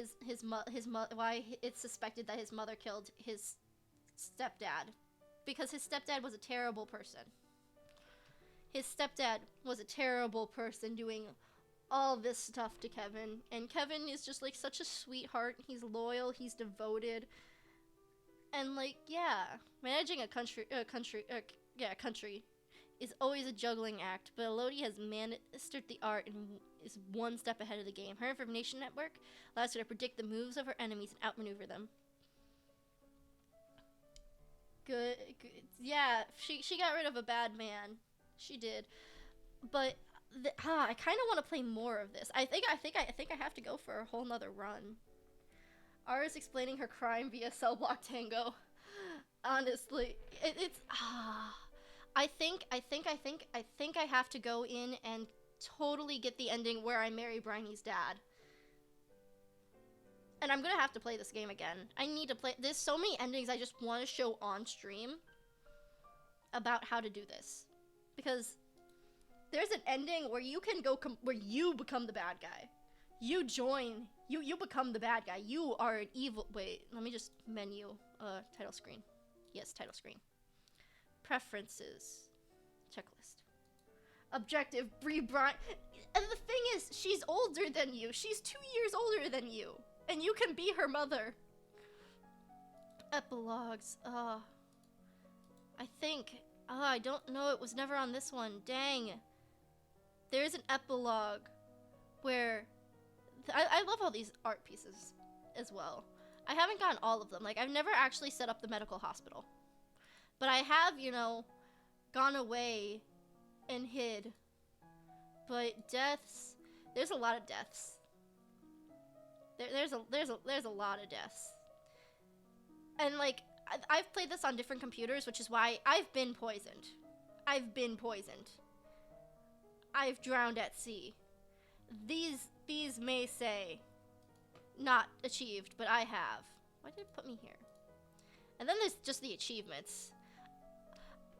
why it's suspected that his mother killed his stepdad, because his stepdad was a terrible person. His stepdad was a terrible person doing all this stuff to Kevin, and Kevin is just like such a sweetheart. He's loyal, he's devoted, and like managing a country is always a juggling act. But Elodie has mastered the art and is one step ahead of the game. Her information network allows her to predict the moves of her enemies and outmaneuver them. Good. Yeah, she got rid of a bad man. She did, but I kind of want to play more of this. I think I have to go for a whole nother run. Ara's explaining her crime via Cell Block Tango. Honestly, it's I think I have to go in and totally get the ending where I marry Briney's dad. And I'm gonna have to play this game again. I need to play. There's so many endings I just want to show on stream about how to do this. Because there's an ending where you can go where you become the bad guy. You join. You become the bad guy. You are an evil. Wait, let me just menu. Title screen. Yes, title screen. Preferences. Checklist. Objective. Bree Bryant. And the thing is, she's older than you. She's 2 years older than you. And you can be her mother. Epilogues. I think. I don't know. It was never on this one. Dang. There's an epilogue where I love all these art pieces as well. I haven't gotten all of them. Like, I've never actually set up the medical hospital. But I have, gone away and hid. But deaths, there's a lot of deaths. There's a lot of deaths. And like I've played this on different computers, which is why I've been poisoned. I've drowned at sea. These may say not achieved, but I have. Why did it put me here? And then there's just the achievements.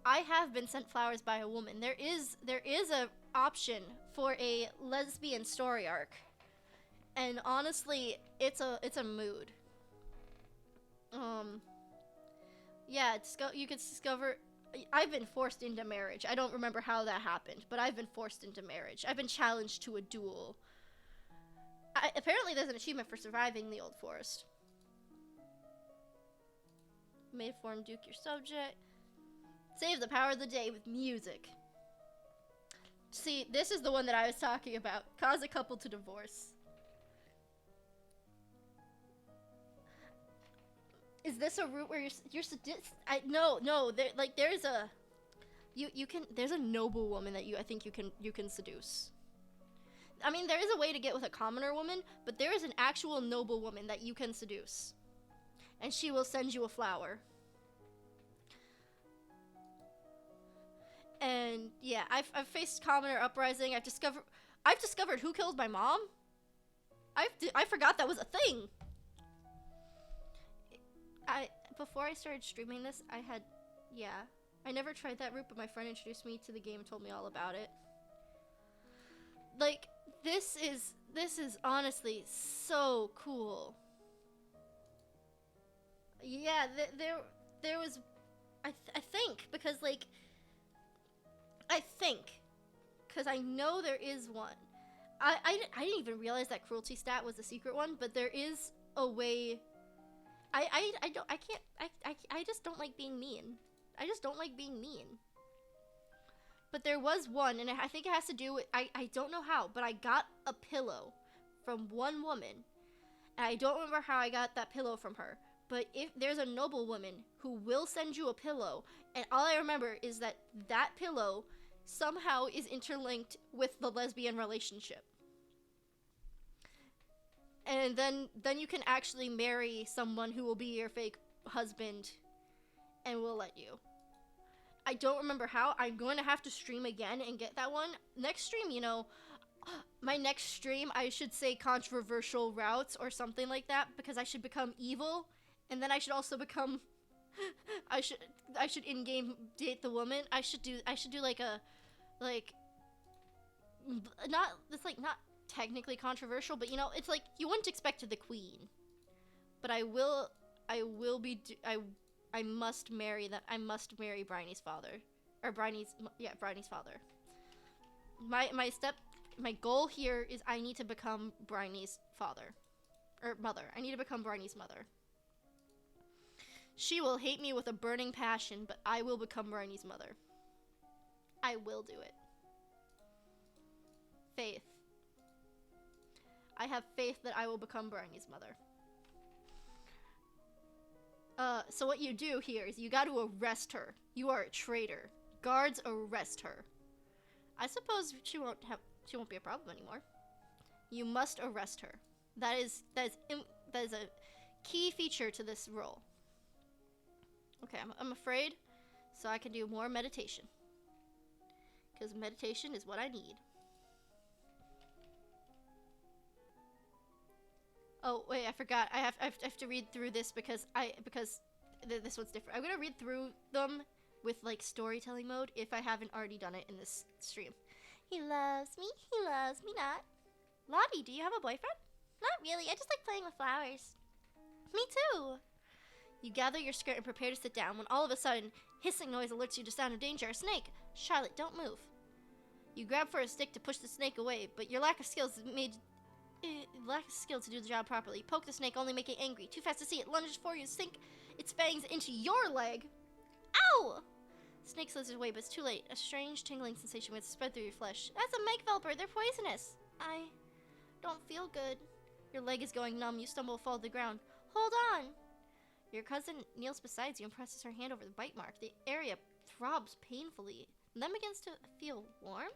I have been sent flowers by a woman. There is a option for a lesbian story arc. And honestly, it's a mood. Yeah, you could discover. I've been forced into marriage. I don't remember how that happened, but I've been forced into marriage. I've been challenged to a duel. Apparently, there's an achievement for surviving the Old Forest. Made form Duke your subject. Save the power of the day with music. See, this is the one that I was talking about. Cause a couple to divorce. Is this a route where you're sadist? No. There's a there's a noble woman that I think you can seduce. I mean, there is a way to get with a commoner woman, but there is an actual noble woman that you can seduce, and she will send you a flower. And yeah, I've faced commoner uprising. I've discovered who killed my mom. I forgot that was a thing. Before I started streaming this, I never tried that route, but my friend introduced me to the game and told me all about it. Like, this is honestly so cool. Yeah, there was, I think, because I know there is one. I didn't even realize that cruelty stat was a secret one, but there is a way. I just don't like being mean. But there was one, and I think it has to do with, I don't know how, but I got a pillow from one woman, and I don't remember how I got that pillow from her, But if there's a noblewoman who will send you a pillow, and all I remember is that that pillow somehow is interlinked with the lesbian relationship. And then you can actually marry someone who will be your fake husband and will let you. I don't remember how. I'm going to have to stream again and get that one. Next stream, my next stream, I should say controversial routes or something like that, because I should become evil, and then I should also become I should in-game date the woman. I should do like a not technically controversial, but it's like you wouldn't expect the queen. But I must marry Bryony's father. Or Bryony's father. My goal here is I need to become Bryony's father. Or mother. I need to become Bryony's mother. She will hate me with a burning passion, but I will become Bryony's mother. I will do it. Faith. I have faith that I will become Bryony's mother. So what you do here is you got to arrest her. You are a traitor. Guards, arrest her. I suppose she won't be a problem anymore. You must arrest her. That is a key feature to this role. Okay, I'm afraid, so I can do more meditation. Because meditation is what I need. Oh wait, I forgot. I have to read through this because this one's different. I'm gonna read through them with like storytelling mode if I haven't already done it in this stream. He loves me not. Lottie, do you have a boyfriend? Not really. I just like playing with flowers. Me too. You gather your skirt and prepare to sit down when all of a sudden, hissing noise alerts you to sound of danger. A snake. Charlotte, don't move. You grab for a stick to push the snake away, but your lack of skill to do the job properly. Poke the snake, only make it angry. Too fast to see, it lunges for you, sink its fangs into your leg. Ow! Snake slithers away, but it's too late. A strange tingling sensation will spread through your flesh. That's a Megvelper. They're poisonous. I don't feel good. Your leg is going numb. You stumble and fall to the ground. Hold on. Your cousin kneels beside you and presses her hand over the bite mark. The area throbs painfully, and then begins to feel warm.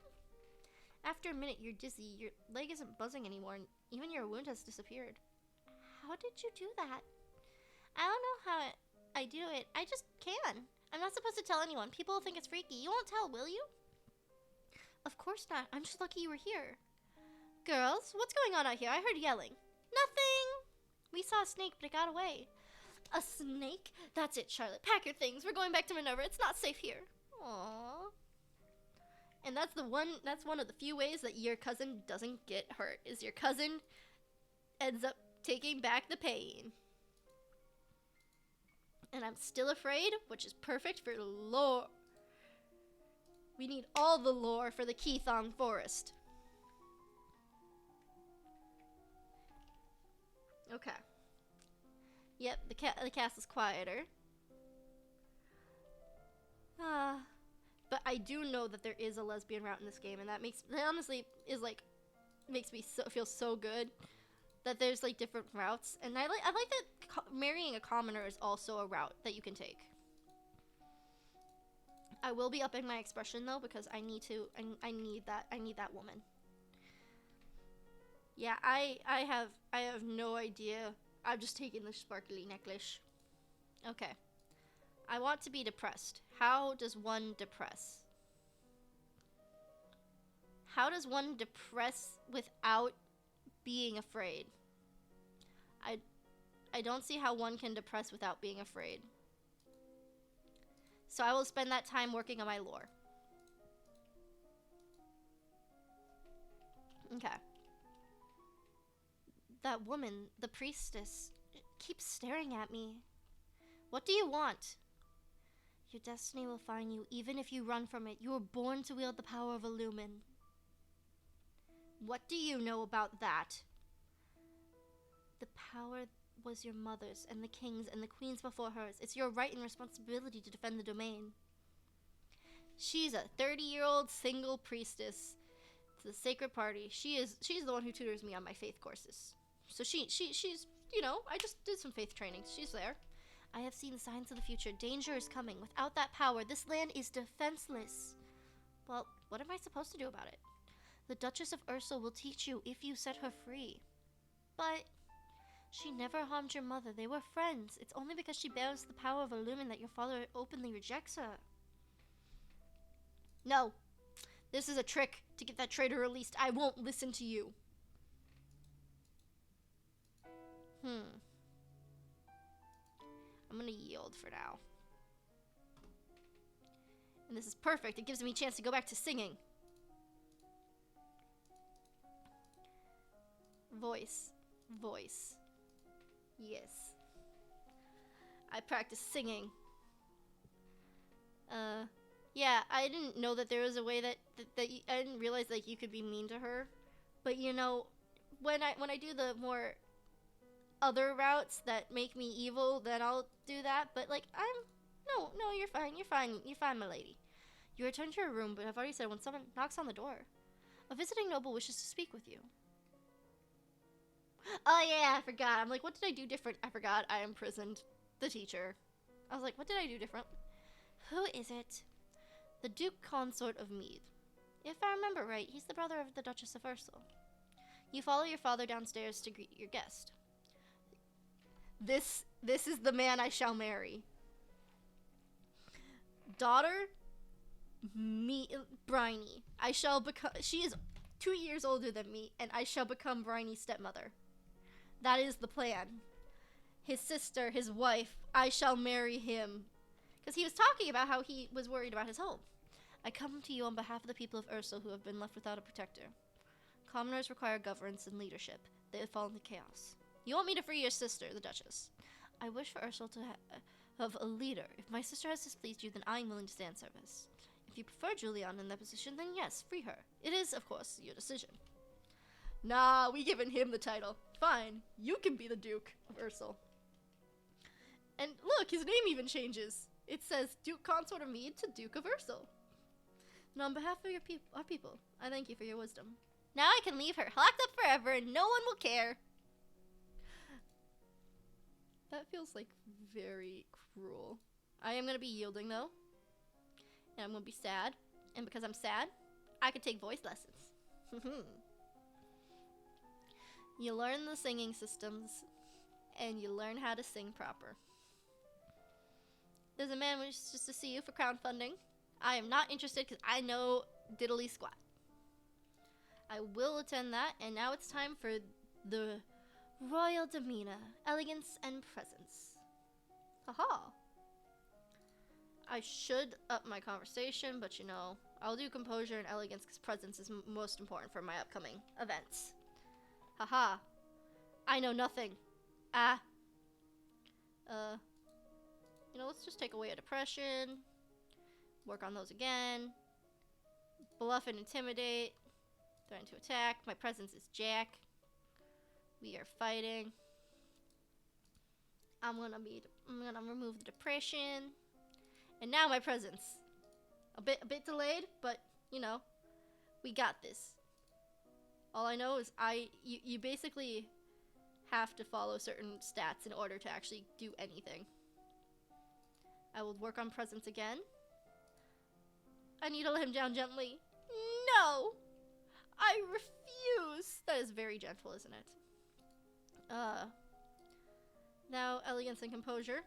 After a minute, you're dizzy. Your leg isn't buzzing anymore, and even your wound has disappeared. How did you do that? I don't know how I do it. I just can. I'm not supposed to tell anyone. People will think it's freaky. You won't tell, will you? Of course not. I'm just lucky you were here. Girls, what's going on out here? I heard yelling. Nothing. We saw a snake, but it got away. A snake? That's it, Charlotte. Pack your things. We're going back to Minerva. It's not safe here. Aww. And that's one of the few ways that your cousin doesn't get hurt, is your cousin ends up taking back the pain. And I'm still afraid, which is perfect for lore. We need all the lore for the Keithon Forest. Okay. Yep, the castle's quieter. But I do know that there is a lesbian route in this game, and that honestly makes me feel so good that there's like different routes, and I like that marrying a commoner is also a route that you can take. I will be upping my expression though, because I need that woman. Yeah, I have no idea. I'm just taking the sparkly necklace. Okay. I want to be depressed. How does one depress? How does one depress without being afraid? I don't see how one can depress without being afraid. So I will spend that time working on my lore. Okay. That woman, the priestess, keeps staring at me. What do you want? Your destiny will find you, even if you run from it. You were born to wield the power of Illumin. What do you know about that? The power was your mother's, and the king's, and the queen's before hers. It's your right and responsibility to defend the domain. She's a 30-year-old single priestess to the sacred party. She's the one who tutors me on my faith courses. So she's, you know, I just did some faith training. She's there. I have seen the signs of the future. Danger is coming. Without that power, this land is defenseless. Well, what am I supposed to do about it? The Duchess of Ursul will teach you if you set her free. But she never harmed your mother. They were friends. It's only because she bears the power of Illumin that your father openly rejects her. No. This is a trick to get that traitor released. I won't listen to you. I'm gonna yield for now. And this is perfect. It gives me a chance to go back to singing. Voice. Voice. Yes. I practice singing. Yeah, I didn't know that there was a way that I didn't realize like you could be mean to her. But you know, when I do the more other routes that make me evil, then I'll do that. But like no, you're fine, my lady. You return to your room, but I've already said when someone knocks on the door, a visiting noble wishes to speak with you. Oh yeah, I forgot. I'm like, what did I do different? I forgot. I imprisoned the teacher. I was like, what did I do different? Who is it? The Duke Consort of Mead. If I remember right, he's the brother of the Duchess of Ursul. You follow your father downstairs to greet your guest. This is the man I shall marry. Daughter, Bryony. I shall become. She is 2 years older than me, and I shall become Bryony's stepmother. That is the plan. His sister, his wife, I shall marry him. Because he was talking about how he was worried about his home. I come to you on behalf of the people of Ursul who have been left without a protector. Commoners require governance and leadership. They have fallen to chaos. You want me to free your sister, the Duchess. I wish for Ursul to have a leader. If my sister has displeased you, then I am willing to stand service. If you prefer Julian in that position, then yes, free her. It is, of course, your decision. Nah, we given him the title. Fine, you can be the Duke of Ursul. And look, his name even changes. It says Duke Consort of Mead to Duke of Ursul. And on behalf of our people, I thank you for your wisdom. Now I can leave her locked up forever and no one will care. That feels like very cruel. I am going to be yielding though. And I'm going to be sad. And because I'm sad, I could take voice lessons. You learn the singing systems and you learn how to sing proper. There's a man who wishes to see you for crowdfunding. I am not interested because I know diddly squat. I will attend that, and now it's time for the royal demeanor, elegance, and presence. Haha. I should up my conversation, but you know, I'll do composure and elegance because presence is most important for my upcoming events. Haha. I know nothing. You know, let's just take away a depression. Work on those again. Bluff and intimidate. Threaten to attack. My presence is Jack. We are fighting. I'm gonna remove the depression. And now my presence. A bit delayed, but you know, we got this. All I know is you basically have to follow certain stats in order to actually do anything. I will work on presence again. I needle him down gently. No! I refuse! That is very gentle, isn't it? Now, elegance and composure.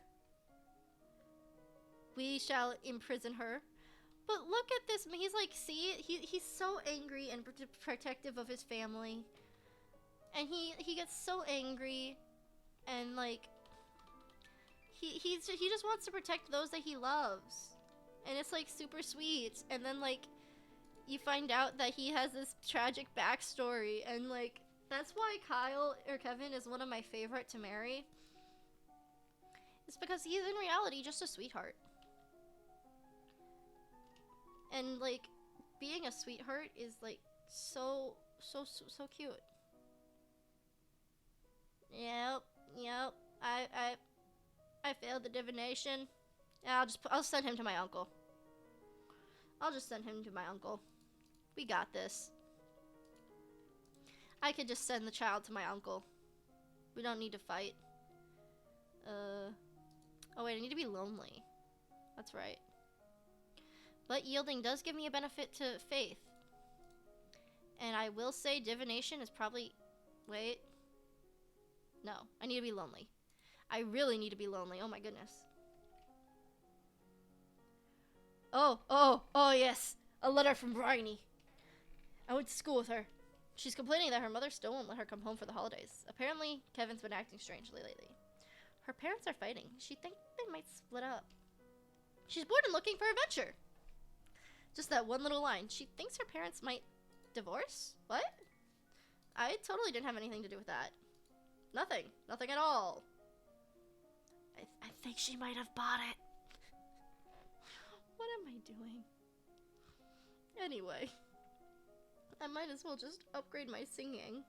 We shall imprison her. But look at this. He's like, see? He's so angry and protective of his family. And he gets so angry. And like, he just wants to protect those that he loves. And it's like super sweet. And then like, you find out that he has this tragic backstory. And like, that's why Kevin is one of my favorite to marry. It's because he's in reality just a sweetheart. And like, being a sweetheart is like so cute. Yep. I failed the divination. I'll send him to my uncle. I'll just send him to my uncle. We got this. I could just send the child to my uncle. We don't need to fight. Oh wait, I need to be lonely. That's right. But yielding does give me a benefit to faith. And I will say divination is probably... Wait. No, I need to be lonely. I really need to be lonely. Oh my goodness. Oh yes. A letter from Bryony. I went to school with her. She's complaining that her mother still won't let her come home for the holidays. Apparently, Kevin's been acting strangely lately. Her parents are fighting. She thinks they might split up. She's bored and looking for adventure. Just that one little line. She thinks her parents might divorce? What? I totally didn't have anything to do with that. Nothing. Nothing at all. I think she might have bought it. What am I doing? Anyway. I might as well just upgrade my singing.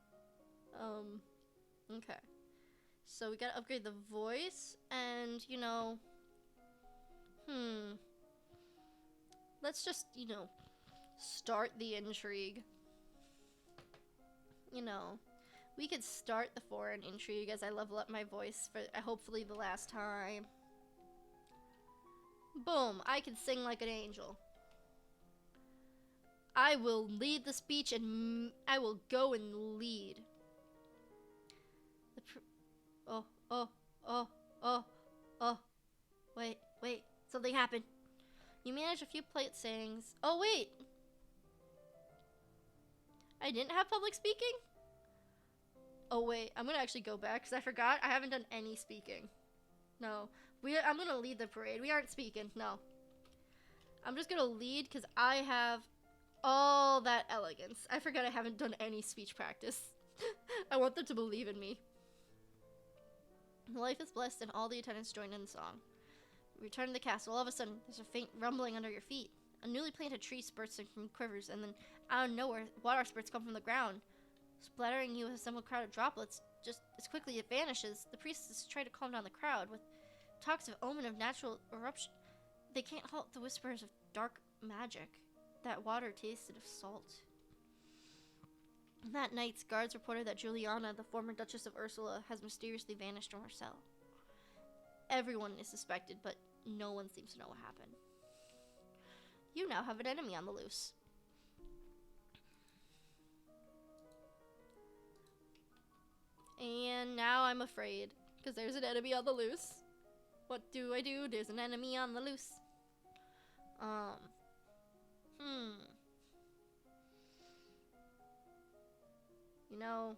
Okay. So we gotta upgrade the voice, and, you know... Let's just, you know, start the intrigue. You know, we could start the foreign intrigue as I level up my voice for hopefully the last time. Boom, I can sing like an angel. I will lead the speech and I will go and lead. Wait, something happened. You managed a few plate sayings. Oh, wait. I didn't have public speaking? Oh, wait. I'm going to actually go back because I forgot. I haven't done any speaking. No. I'm going to lead the parade. We aren't speaking. No. I'm just going to lead because I have all that elegance. I forgot I haven't done any speech practice. I want them to believe in me. Life is blessed and all the attendants join in the song. We return to the castle. All of a sudden, there's a faint rumbling under your feet. A newly planted tree spurts from quivers, and then out of nowhere, water spurts come from the ground, splattering you with a simple crowd of droplets. Just as quickly it vanishes. The priestess try to calm down the crowd with talks of omen of natural eruption. They can't halt the whispers of dark magic. That water tasted of salt. That night, guards reported that Juliana, the former Duchess of Ursula, has mysteriously vanished from her cell. Everyone is suspected, but no one seems to know what happened. You now have an enemy on the loose. And now I'm afraid, because there's an enemy on the loose. What do I do? There's an enemy on the loose. You know,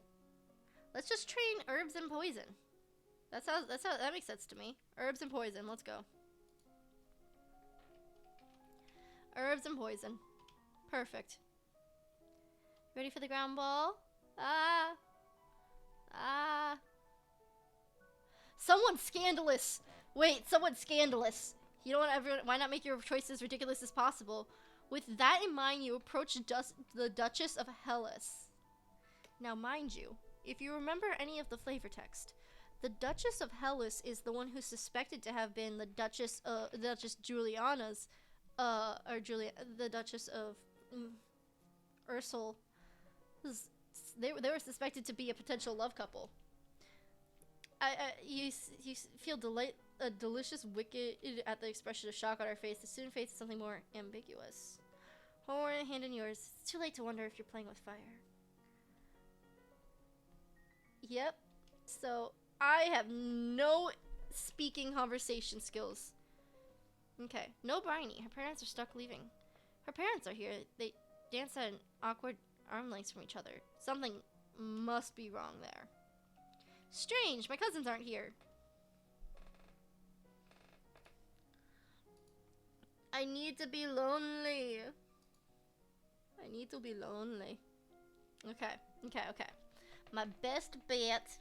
let's just train herbs and poison. That makes sense to me. Herbs and poison, let's go. Herbs and poison. Perfect. Ready for the ground ball? Someone scandalous. Wait, someone scandalous. You know what, everyone, why not make your choices as ridiculous as possible? With that in mind, you approach the Duchess of Hellas. Now, mind you, if you remember any of the flavor text, the Duchess of Hellas is the one who's suspected to have been the Duchess Juliana's, the Duchess of Ursula. They were suspected to be a potential love couple. You feel a delicious wicked at the expression of shock on her face. The student faces something more ambiguous. Hold her hand in yours. It's too late to wonder if you're playing with fire. Yep. So I have no speaking conversation skills. Okay. No Bryony. Her parents are stuck leaving. Her parents are here. They dance at an awkward arm lengths from each other. Something must be wrong there. Strange. My cousins aren't here. I need to be lonely. I need to be lonely. Okay. My best bet.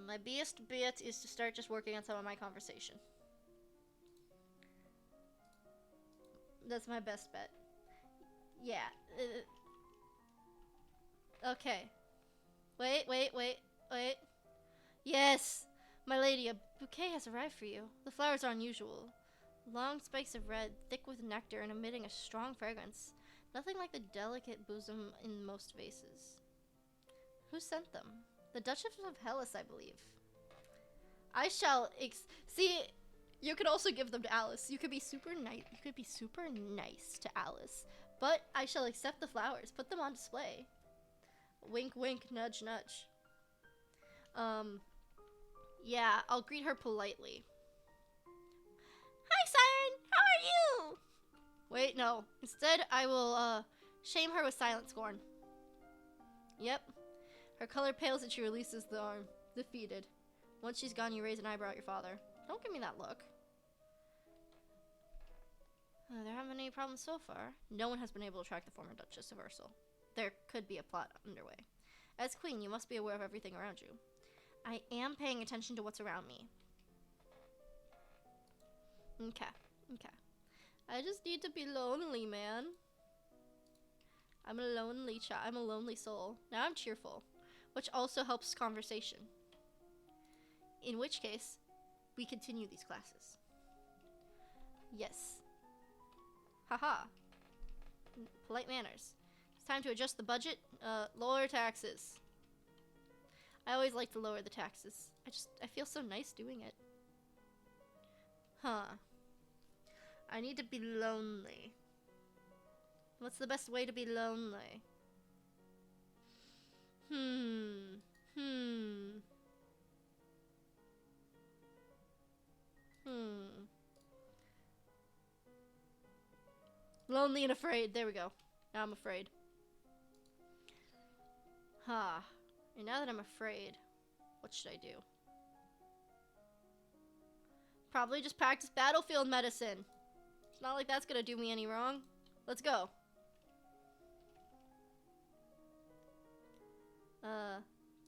My best bet is to start just working on some of my conversation. That's my best bet. Yeah. Okay. Wait. Yes! My lady, a bouquet has arrived for you. The flowers are unusual. Long spikes of red, thick with nectar and emitting a strong fragrance. Nothing like the delicate bosom in most vases. Who sent them? The Duchess of Hellas, I believe. I shall see. You could also give them to Alice. You could be super nice. You could be super nice to Alice. But I shall accept the flowers. Put them on display. Wink, wink, nudge, nudge. Yeah, I'll greet her politely. Hi, Siren. How are you? Wait, no. Instead, I will shame her with silent scorn. Yep. Her color pales and she releases the arm. Defeated. Once she's gone, you raise an eyebrow at your father. Don't give me that look. There haven't been any problems so far. No one has been able to track the former Duchess of Ursel. There could be a plot underway. As queen, you must be aware of everything around you. I am paying attention to what's around me. Okay. I just need to be lonely, man. I'm a lonely child. I'm a lonely soul. Now I'm cheerful, which also helps conversation. In which case, we continue these classes. Yes. Haha. Polite manners. It's time to adjust the budget. Lower taxes. I always like to lower the taxes. I feel so nice doing it. Huh. I need to be lonely. What's the best way to be lonely? Lonely and afraid. There we go. Now I'm afraid. And now that I'm afraid, what should I do? Probably just practice battlefield medicine. It's not like that's gonna do me any wrong. Let's go.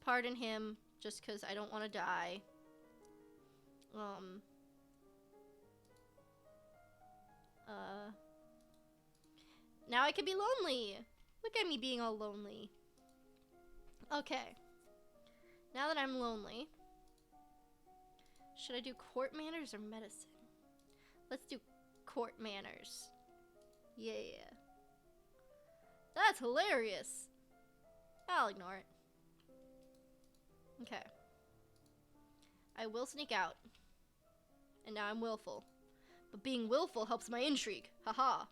Pardon him, just because I don't want to die. Now I can be lonely. Look at me being all lonely. Okay. Now that I'm lonely, should I do court manners or medicine? Let's do court manners. Yeah. That's hilarious. I'll ignore it. Okay. I will sneak out. And now I'm willful. But being willful helps my intrigue. Haha.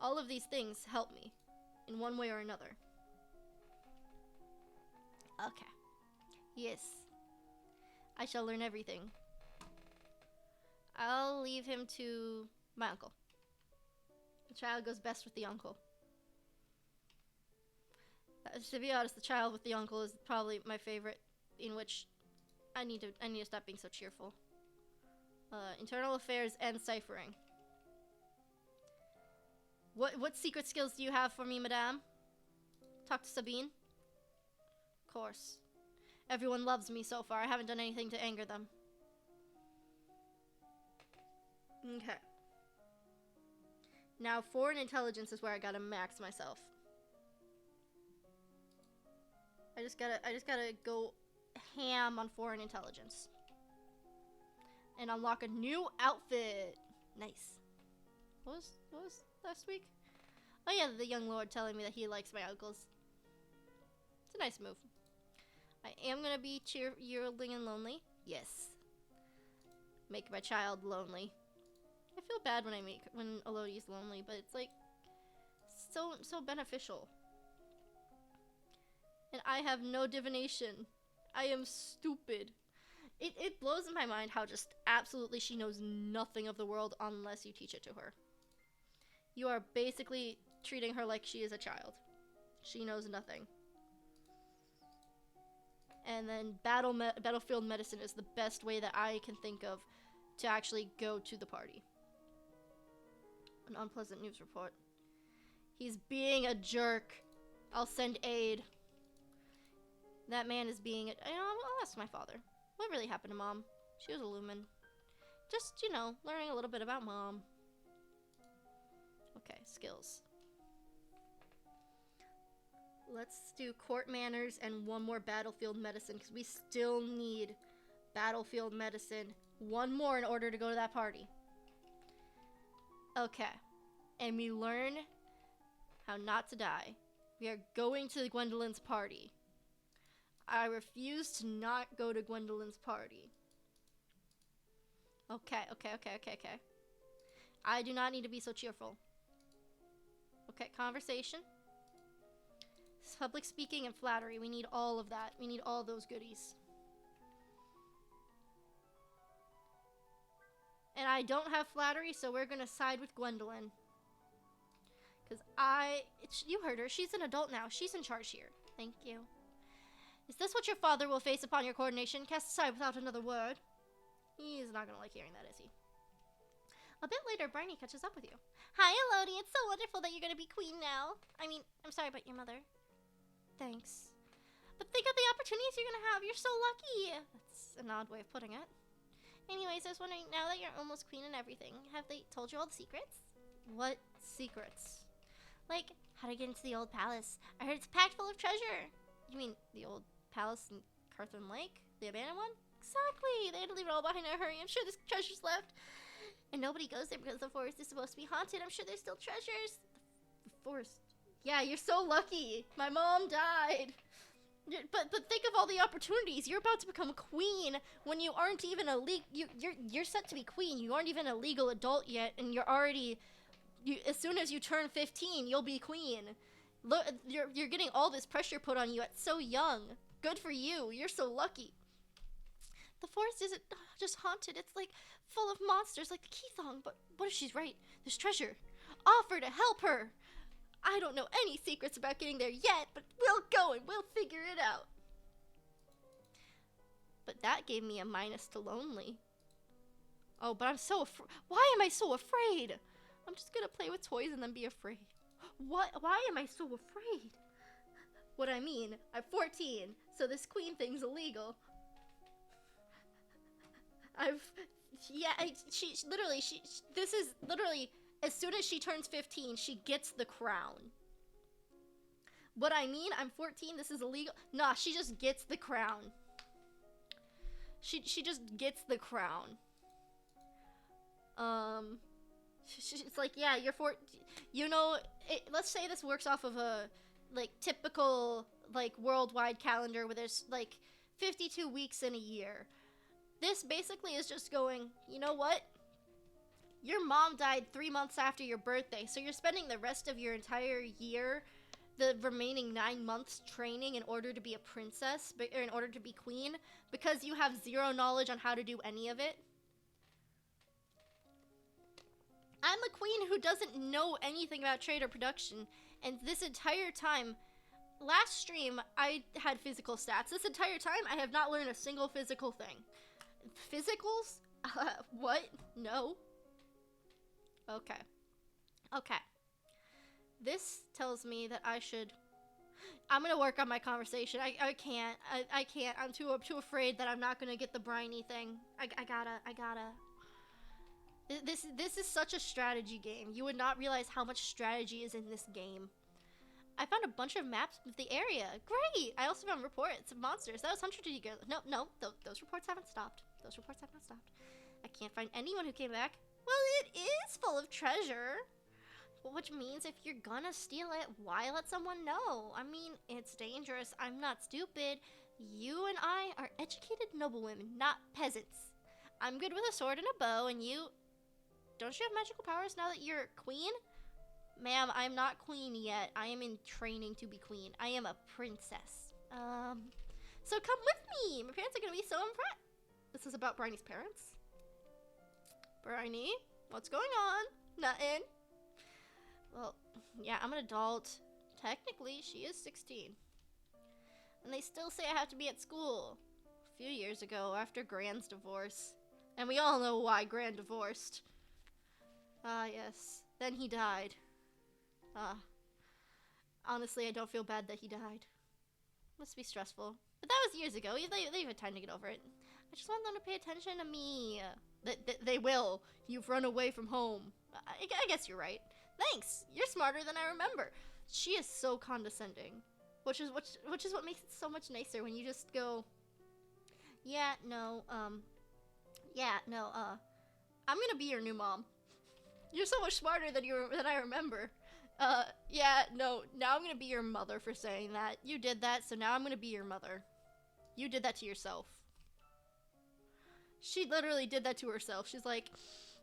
All of these things help me. In one way or another. Okay. Yes. I shall learn everything. I'll leave him to my uncle. The child goes best with the uncle. To be honest, the child with the uncle is probably my favorite, in which I need to stop being so cheerful. Internal affairs and ciphering. What secret skills do you have for me, madame? Talk to Sabine? Of course. Everyone loves me so far. I haven't done anything to anger them. Okay. Now, foreign intelligence is where I gotta max myself. I just gotta go ham on foreign intelligence. And unlock a new outfit. Nice. What was last week? Oh yeah, the young lord telling me that he likes my uncles. It's a nice move. I am gonna be yearling and lonely. Yes. Make my child lonely. I feel bad when Elodie's lonely, but it's like so beneficial. And I have no divination. I am stupid. It blows my mind how just absolutely she knows nothing of the world unless you teach it to her. You are basically treating her like she is a child. She knows nothing. And then battlefield medicine is the best way that I can think of to actually go to the party. An unpleasant news report. He's being a jerk. I'll send aid. That man is being I'll ask my father. What really happened to Mom? She was a lumen. Just, learning a little bit about Mom. Okay, skills. Let's do court manners and one more battlefield medicine, because we still need battlefield medicine. One more in order to go to that party. Okay. And we learn how not to die. We are going to Gwendolyn's party. I refuse to not go to Gwendolyn's party. Okay. I do not need to be so cheerful. Okay, conversation. Public speaking and flattery. We need all of that. We need all those goodies. And I don't have flattery, so we're gonna side with Gwendolyn. Because you heard her. She's an adult now. She's in charge here. Thank you. Is this what your father will face upon your coordination? Cast aside without another word. He's not gonna like hearing that, is he? A bit later, Bryony catches up with you. Hi, Elodie. It's so wonderful that you're gonna be queen now. I mean, I'm sorry about your mother. Thanks. But think of the opportunities you're gonna have. You're so lucky. That's an odd way of putting it. Anyways, I was wondering, now that you're almost queen and everything, have they told you all the secrets? What secrets? Like, how to get into the old palace. I heard it's packed full of treasure. You mean the old palace in Carthon Lake? The abandoned one? Exactly. They had to leave it all behind in a hurry. I'm sure there's treasures left. And nobody goes there because the forest is supposed to be haunted. I'm sure there's still treasures. The forest. Yeah, you're so lucky. My mom died. But think of all the opportunities. You're about to become a queen when you aren't even a you're set to be queen. You aren't even a legal adult yet, and you're already as soon as you turn 15, you'll be queen. Look, you're getting all this pressure put on you at so young. Good for you. You're so lucky. The forest isn't just haunted. It's like full of monsters like the Keithong. But what if she's right? There's treasure. Offer to help her. I don't know any secrets about getting there yet, but we'll go and we'll figure it out. But that gave me a minus to lonely. Oh, but I'm so afraid. Why am I so afraid? I'm just gonna play with toys and then be afraid. What? Why am I so afraid? What I mean, I'm 14, so this queen thing's illegal. This is literally, as soon as she turns 15, she gets the crown. What I mean, I'm 14, this is illegal. Nah, she just gets the crown. She just gets the crown. It's like, yeah, you're 14, you know, let's say this works off of a, like, typical, like, worldwide calendar where there's, like, 52 weeks in a year. This basically is just going, you know what? Your mom died 3 months after your birthday, so you're spending the rest of your entire year, the remaining 9 months training in order to be a princess, or in order to be queen, because you have zero knowledge on how to do any of it. I'm a queen who doesn't know anything about trade or production, and this entire time, last stream, I had physical stats. This entire time, I have not learned a single physical thing. Physicals? What? No. Okay. This tells me that I'm gonna work on my conversation. I can't. I'm too afraid that I'm not gonna get the Bryony thing. I gotta. This is such a strategy game. You would not realize how much strategy is in this game. I found a bunch of maps of the area. Great! I also found reports of monsters. That was Hunter Digger. No, those reports haven't stopped. Those reports have not stopped. I can't find anyone who came back. Well, it is full of treasure. Which means if you're gonna steal it, why let someone know? I mean, it's dangerous. I'm not stupid. You and I are educated noblewomen, not peasants. I'm good with a sword and a bow, and you... Don't you have magical powers now that you're queen? Ma'am, I'm not queen yet. I am in training to be queen. I am a princess. So come with me. My parents are gonna be so impressed. This is about Bryony's parents. Bryony, what's going on? Nothing. Well, yeah, I'm an adult. Technically, she is 16. And they still say I have to be at school. A few years ago, after Gran's divorce. And we all know why Gran divorced. Ah, yes. Then he died. Honestly, I don't feel bad that he died. Must be stressful. But that was years ago. They've had time to get over it. I just want them to pay attention to me. They will. You've run away from home. I guess you're right. Thanks. You're smarter than I remember. She is so condescending. Which is what makes it so much nicer when you just go, yeah, no, I'm gonna be your new mom. You're so much smarter than I remember. Yeah, no, now I'm gonna be your mother for saying that. You did that, so now I'm gonna be your mother. You did that to yourself. She literally did that to herself. She's like,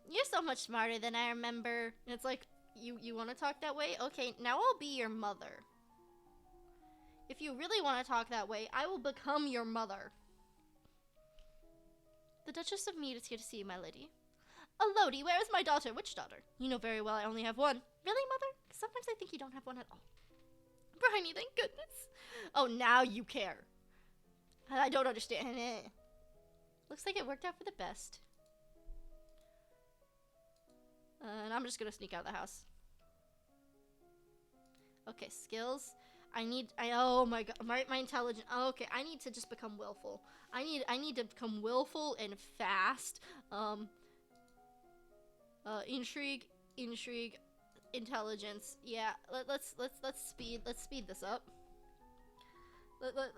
you're so much smarter than I remember. And it's like, you want to talk that way? Okay, now I'll be your mother. If you really want to talk that way, I will become your mother. The Duchess of Mead is here to see you, my lady. Oh, Lodi, where is my daughter? Which daughter? You know very well I only have one. Really, mother? Sometimes I think you don't have one at all. Bryony, thank goodness. Oh, now you care. I don't understand. Looks like it worked out for the best. And I'm just gonna sneak out of the house. Okay, skills. Oh my god, my intelligence. Oh, okay, I need to just become willful. I need to become willful and fast. Intrigue, intelligence. Yeah, let's speed this up.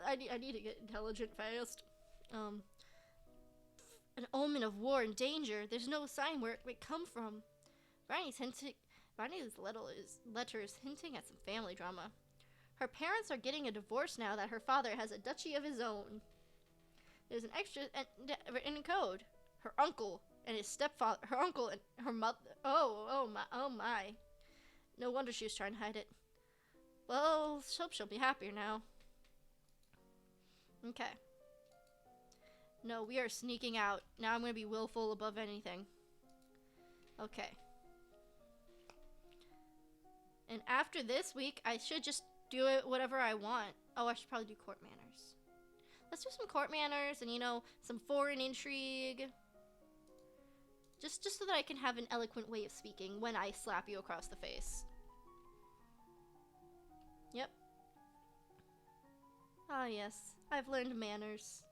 I need to get intelligent fast. An omen of war and danger. There's no sign where it might come from. Bryony's letters hinting at some family drama. Her parents are getting a divorce now that her father has a duchy of his own. There's an extra written in code. Her uncle and his stepfather, her uncle and her mother. Oh my. No wonder she was trying to hide it. Well, hope she'll be happier now. Okay. No, we are sneaking out. Now I'm gonna be willful above anything. Okay. And after this week, I should just do it whatever I want. Oh, I should probably do court manners. Let's do some court manners and, you know, some foreign intrigue. Just so that I can have an eloquent way of speaking when I slap you across the face. Yep. Ah, yes. I've learned manners.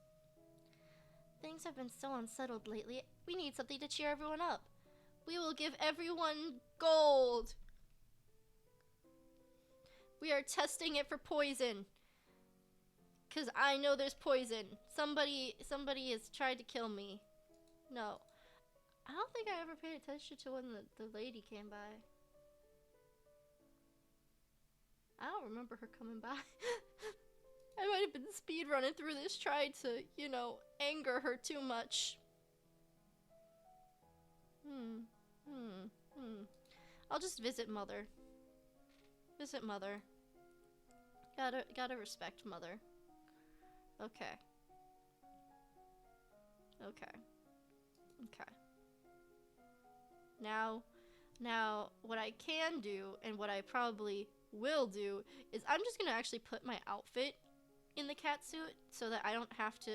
Things have been so unsettled lately. We need something to cheer everyone up. We will give everyone gold. We are testing it for poison. Because I know there's poison. Somebody has tried to kill me. No. I don't think I ever paid attention to when the lady came by. I don't remember her coming by. I might have been speed running through this trying to, you know, anger her too much. I'll just visit Mother. Visit Mother. Gotta respect Mother. Okay. Now, what I can do, and what I probably will do, is I'm just gonna actually put my outfit in the cat suit so that I don't have to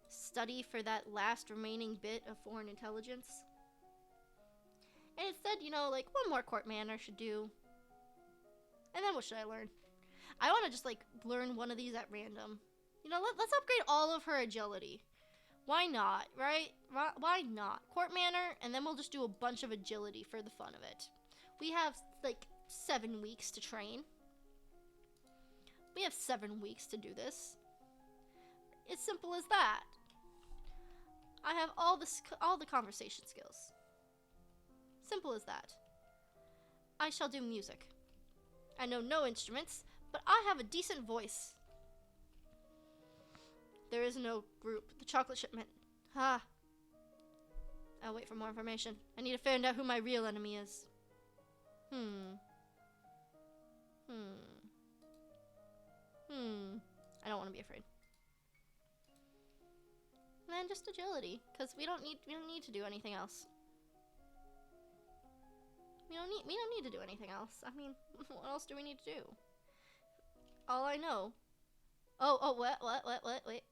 study for that last remaining bit of foreign intelligence. And instead, you know, like, one more court manner should do. And then what should I learn? I want to just, like, learn one of these at random. You know, let's upgrade all of her agility. Why not, right? Why not? Court manner, and then we'll just do a bunch of agility for the fun of it. We have, like, 7 weeks to train. We have 7 weeks to do this. It's simple as that. I have all the conversation skills. Simple as that. I shall do music. I know no instruments, but I have a decent voice. There is no group. The chocolate shipment. Ha. I'll wait for more information. I need to find out who my real enemy is. I don't want to be afraid. And then just agility, because we don't need to do anything else. We don't need to do anything else. I mean, what else do we need to do? All I know. What? Wait.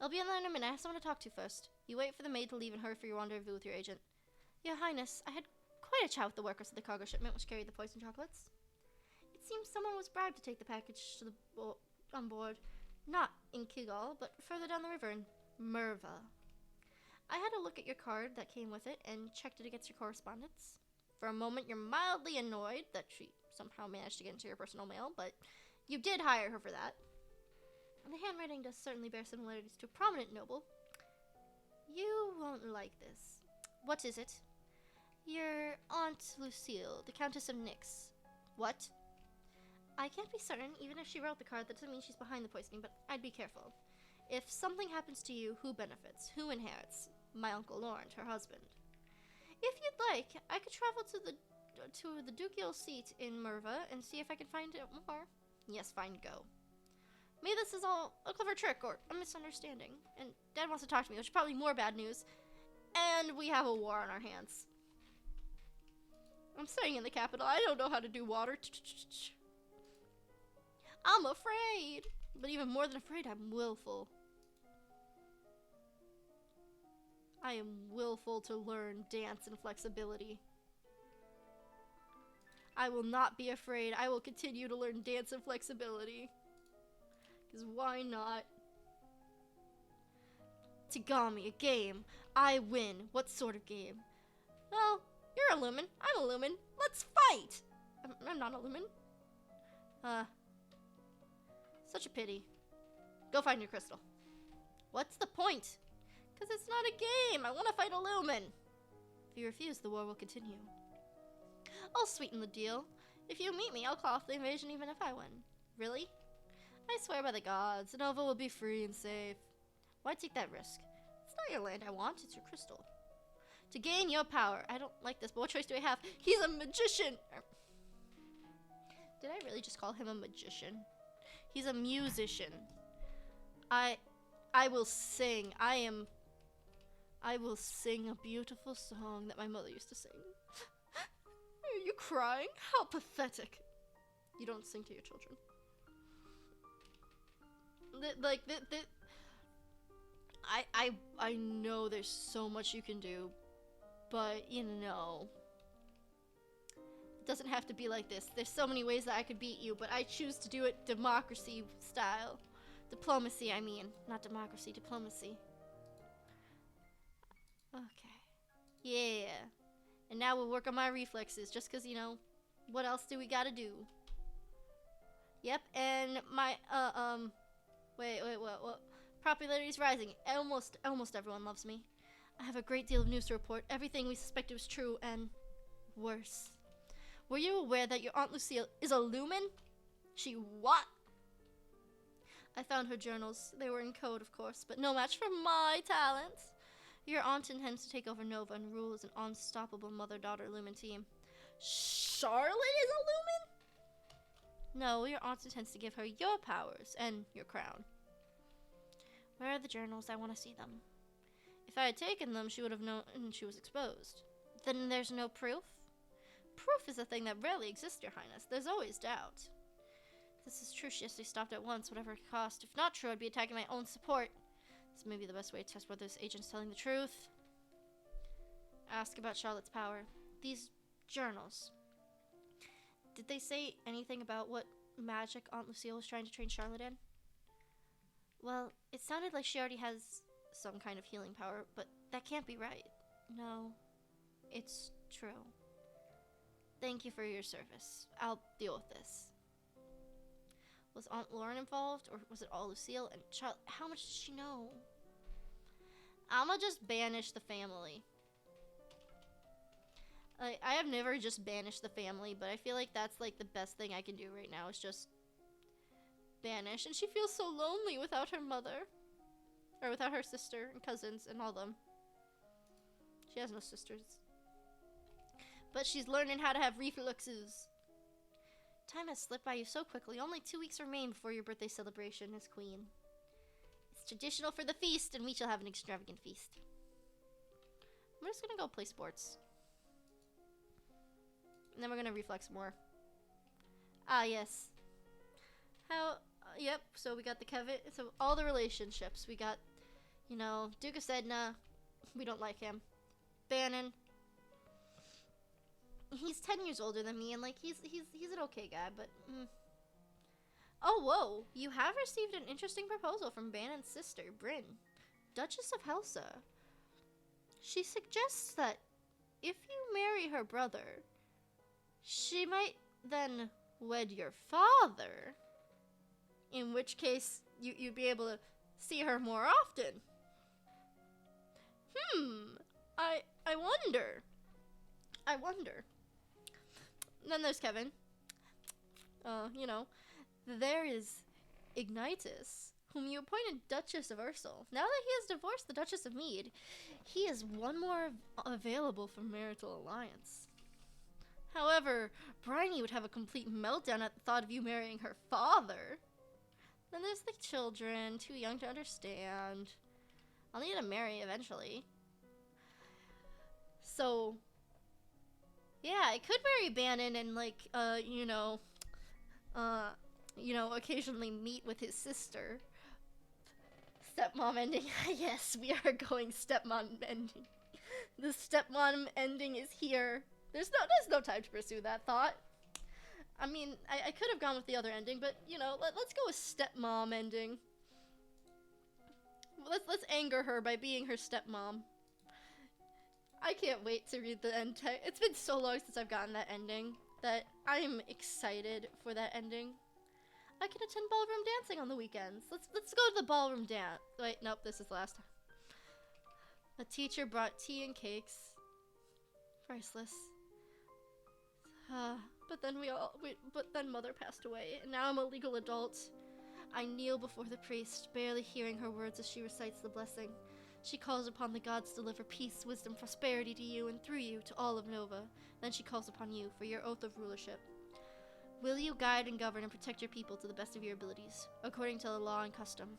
I'll be in there in a minute. I have someone to talk to first. You wait for the maid to leave and hurry for your rendezvous with your agent. Your Highness, I had quite a chat with the workers of the cargo shipment which carried the poison chocolates. It seems someone was bribed to take the package to on board. Not in Kigal, but further down the river in Merva. I had a look at your card that came with it and checked it against your correspondence. For a moment, you're mildly annoyed that she somehow managed to get into your personal mail, but you did hire her for that. The handwriting does certainly bear similarities to a prominent noble. You won't like this. What is it? Your Aunt Lucille, the Countess of Nyx. What? I can't be certain. Even if she wrote the card, that doesn't mean she's behind the poisoning, but I'd be careful. If something happens to you, who benefits? Who inherits? My Uncle Laurent, her husband. If you'd like, I could travel to the ducal seat in Merva and see if I can find out more. Yes, fine, go. Maybe this is all a clever trick or a misunderstanding. And Dad wants to talk to me, which is probably more bad news. And we have a war on our hands. I'm staying in the capital. I don't know how to do water. I'm afraid. But even more than afraid, I'm willful. I am willful to learn dance and flexibility. I will not be afraid. I will continue to learn dance and flexibility. Because why not? Tagami, a game. I win. What sort of game? Well, you're a Lumen. I'm a Lumen. Let's fight! I'm not a Lumen. Such a pity. Go find your crystal. What's the point? Because it's not a game. I want to fight a Lumen. If you refuse, the war will continue. I'll sweeten the deal. If you meet me, I'll call off the invasion even if I win. Really? I swear by the gods, Nova will be free and safe. Why take that risk? It's not your land I want, it's your crystal. To gain your power. I don't like this, but what choice do I have? He's a magician! Did I really just call him a magician? He's a musician. I will sing. I will sing a beautiful song that my mother used to sing. Are you crying? How pathetic. You don't sing to your children. I know there's so much you can do, but you know, it doesn't have to be like this. There's so many ways that I could beat you, but I choose to do it democracy style. Diplomacy, I mean. Not democracy, diplomacy. Okay. Yeah. And now we'll work on my reflexes, just because, you know, what else do we gotta do? Yep, and my, wait, what? Popularity's rising. Almost everyone loves me. I have a great deal of news to report. Everything we suspected was true, and worse. Were you aware that your Aunt Lucille is a Lumen? She what? I found her journals. They were in code, of course, but no match for my talents. Your aunt intends to take over Nova and rule as an unstoppable mother-daughter Lumen team. Charlotte is a Lumen? No, your aunt intends to give her your powers and your crown. Where are the journals? I want to see them. If I had taken them, she would have known she was exposed. Then there's no proof? Proof is a thing that rarely exists, Your Highness. There's always doubt. If this is true, she has to be stopped at once, whatever it cost. If not true, I'd be attacking my own support. This may be the best way to test whether this agent's telling the truth. Ask about Charlotte's power. These journals. Did they say anything about what magic Aunt Lucille was trying to train Charlotte in? Well, it sounded like she already has some kind of healing power, but that can't be right. No, it's true. Thank you for your service. I'll deal with this. Was Aunt Lauren involved, or was it all Lucille? And Charlotte, how much does she know? I'ma just banish the family. I have never just banished the family, but I feel like that's like the best thing I can do right now is just banish. And she feels so lonely without her mother. Or without her sister and cousins and all them. She has no sisters. But she's learning how to have reflexes. Time has slipped by you so quickly. Only 2 weeks remain before your birthday celebration as queen. It's traditional for the feast, and we shall have an extravagant feast. I'm just gonna go play sports. And then we're gonna reflex more. Ah, yes. Yep, so we got the Kevin, so all the relationships. We got, you know, Duke of Sedna. We don't like him. Bannon. He's 10 years older than me, and, like, he's an okay guy, but, Oh, whoa. You have received an interesting proposal from Bannon's sister, Bryn, Duchess of Helsa. She suggests that if you marry her brother, she might then wed your father. In which case, you'd be able to see her more often. I wonder. And then there's Kevin. There is Ignitus, whom you appointed Duchess of Ursel. Now that he has divorced the Duchess of Mead, he is one more available for marital alliance. However, Bryony would have a complete meltdown at the thought of you marrying her father. Then there's the children, too young to understand. I'll need to marry eventually. So, yeah, I could marry Bannon and, occasionally meet with his sister. Stepmom ending. Yes, we are going stepmom ending. The stepmom ending is here. There's no time to pursue that thought. I mean, I could have gone with the other ending, but, let's go with stepmom ending. Let's anger her by being her stepmom. I can't wait to read the end text. It's been so long since I've gotten that ending that I'm excited for that ending. I can attend ballroom dancing on the weekends. Let's go to the ballroom dance. Wait, nope, this is the last time. A teacher brought tea and cakes. Priceless. But then mother passed away, and now I'm a legal adult. I kneel before the priest, barely hearing her words as she recites the blessing. She calls upon the gods to deliver peace, wisdom, prosperity to you, and through you to all of Nova. Then she calls upon you for your oath of rulership. Will you guide and govern and protect your people to the best of your abilities, according to the law and custom?